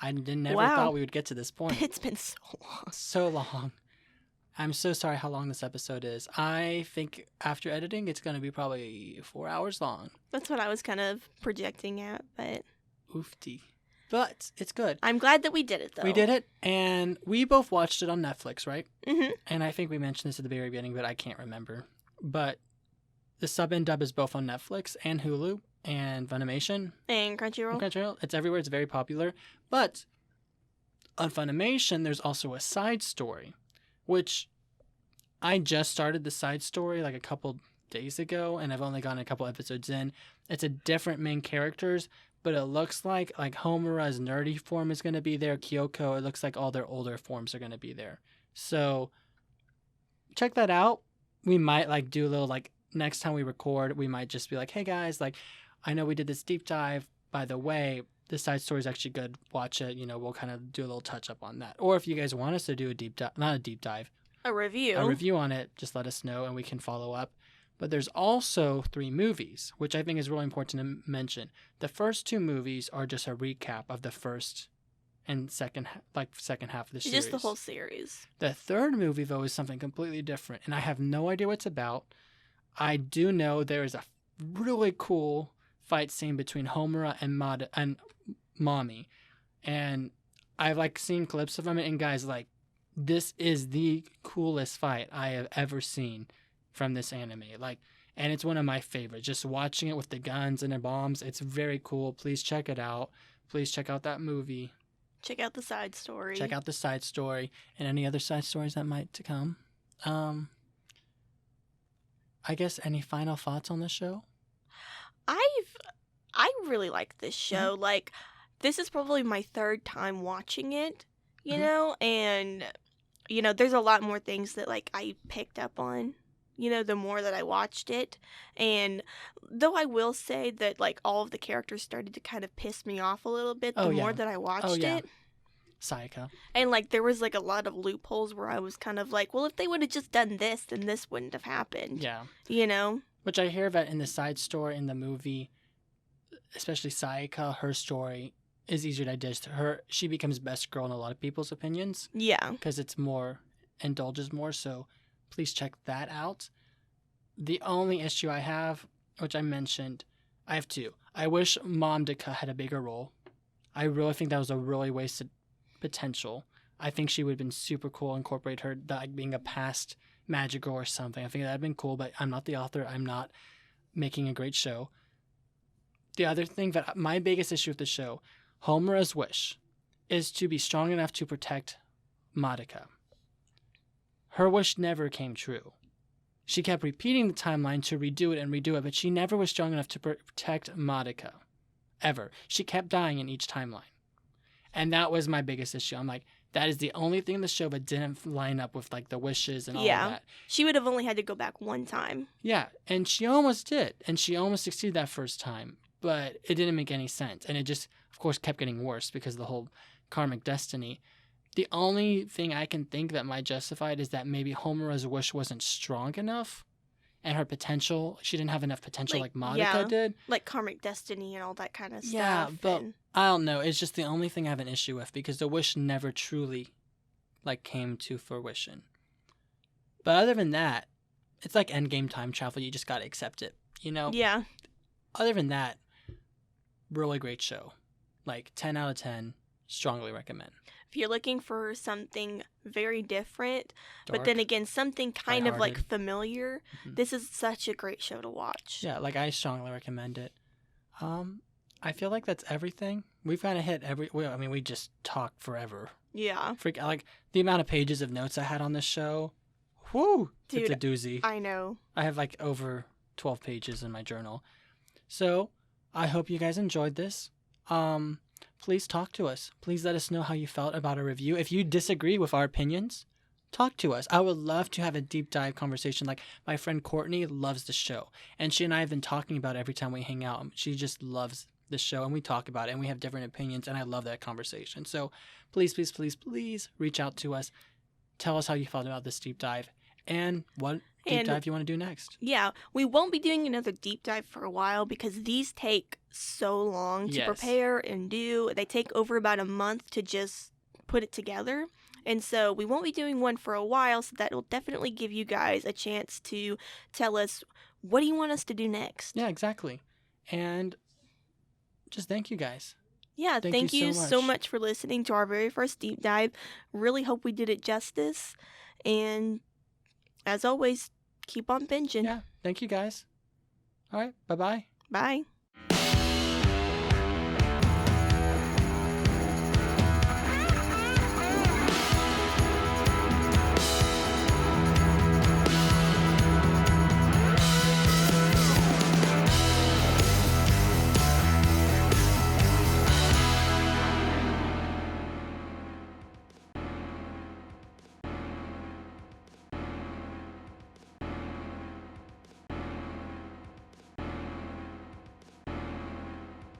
I never Wow. thought we would get to this point. It's been so long. So long. I'm so sorry how long this episode is. I think after editing, it's going to be probably 4 hours long. That's what I was kind of projecting at, but Oofty. But it's good. I'm glad that we did it, though. We did it, and we both watched it on Netflix, right? Mm-hmm. And I think we mentioned this at the very beginning, but I can't remember. But the sub and dub is both on Netflix and Hulu and Funimation. And Crunchyroll. Crunchyroll. It's everywhere. It's very popular. But on Funimation, there's also a side story, which I just started the side story like a couple days ago, and I've only gotten a couple episodes in. It's a different main characters, but it looks like Homura's nerdy form is going to be there. Kyoko, it looks like all their older forms are going to be there. So check that out. We might do a little next time we record, we might just be like, hey guys, I know we did this deep dive. By the way, the side story is actually good. Watch it. We'll kind of do a little touch up on that. Or if you guys want us to do a deep dive, not a deep dive, A review. a review on it, just let us know and we can follow up. But there's also 3 movies, which I think is really important to mention. The first 2 movies are just a recap of the first and second half of the series. Just the whole series. The third movie, though, is something completely different, and I have no idea what it's about. I do know there is a really cool fight scene between Homura and Mommy, and I've seen clips of them, and guys, this is the coolest fight I have ever seen from this anime. And it's one of my favorites. Just watching it with the guns and the bombs, it's very cool. Please check it out. Please check out that movie. Check out the side story. Check out the side story and any other side stories that might to come. I guess any final thoughts on the show? I really like this show. This is probably my 3rd time watching it, know, and there's a lot more things that I picked up on, the more that I watched it. And though I will say that all of the characters started to kind of piss me off a little bit the more that I watched it. Sayaka. And there was a lot of loopholes where I was kind of well, if they would have just done this, then this wouldn't have happened. Yeah. Which I hear that in the side story in the movie, especially Sayaka, her story is easier to digest. She becomes best girl in a lot of people's opinions. Yeah. Because it's more, indulges more, so please check that out. The only issue I have, which I mentioned, I have 2. I wish Momdica had a bigger role. I really think that was a really wasted potential. I think she would have been super cool, incorporate her being a past Magica or something. I think that would have been cool, but I'm not the author. I'm not making a great show. The other thing that my biggest issue with the show, Homura's wish. is to be strong enough to protect Madoka. Her wish never came true. She kept repeating the timeline to redo it, but she never was strong enough to protect Madoka. Ever. She kept dying in each timeline. And that was my biggest issue. I'm like, that is the only thing in the show that didn't line up with like the wishes and all of that. She would have only had to go back one time. Yeah, and she almost did. And she almost succeeded that first time. But it didn't make any sense. And it just, of course, kept getting worse because of the whole karmic destiny. The only thing I can think that might justify it is that maybe Homura's wish wasn't strong enough. And her potential, she didn't have enough potential like Madoka did. Like karmic destiny and all that kind of stuff. Yeah, but I don't know. It's just the only thing I have an issue with because the wish never truly like came to fruition. But other than that, it's like endgame time travel. You just got to accept it, you know? Yeah. Other than that, really great show. Like 10 out of 10. Strongly recommend. If you're looking for something very different, Dark, but then again, something kind of like lighthearted. Familiar, this is such a great show to watch. Yeah, like I strongly recommend it. I feel like that's everything. We've kind of hit we just talk forever. Yeah. Like the amount of pages of notes I had on this show. Whoo! Dude, it's a doozy. I know. I have like over 12 pages in my journal. So I hope you guys enjoyed this. Please talk to us. Please let us know how you felt about our review. If you disagree with our opinions, talk to us. I would love to have a deep dive conversation. Like my friend Courtney loves the show, and she and I have been talking about it every time we hang out. She just loves the show, and we talk about it, and we have different opinions, and I love that conversation. So please, please, please, please reach out to us. Tell us how you felt about this deep dive and what deep dive you want to do next. Yeah, we won't be doing another deep dive for a while because these take so long to prepare and do. They take over about a month to just put it together. And so we won't be doing one for a while, so that will definitely give you guys a chance to tell us, what do you want us to do next? Yeah, exactly. And just thank you guys. Yeah, thank you so much for listening to our very first deep dive. Really hope we did it justice. And as always, keep on binging. Yeah, thank you guys. All right, bye-bye. Bye.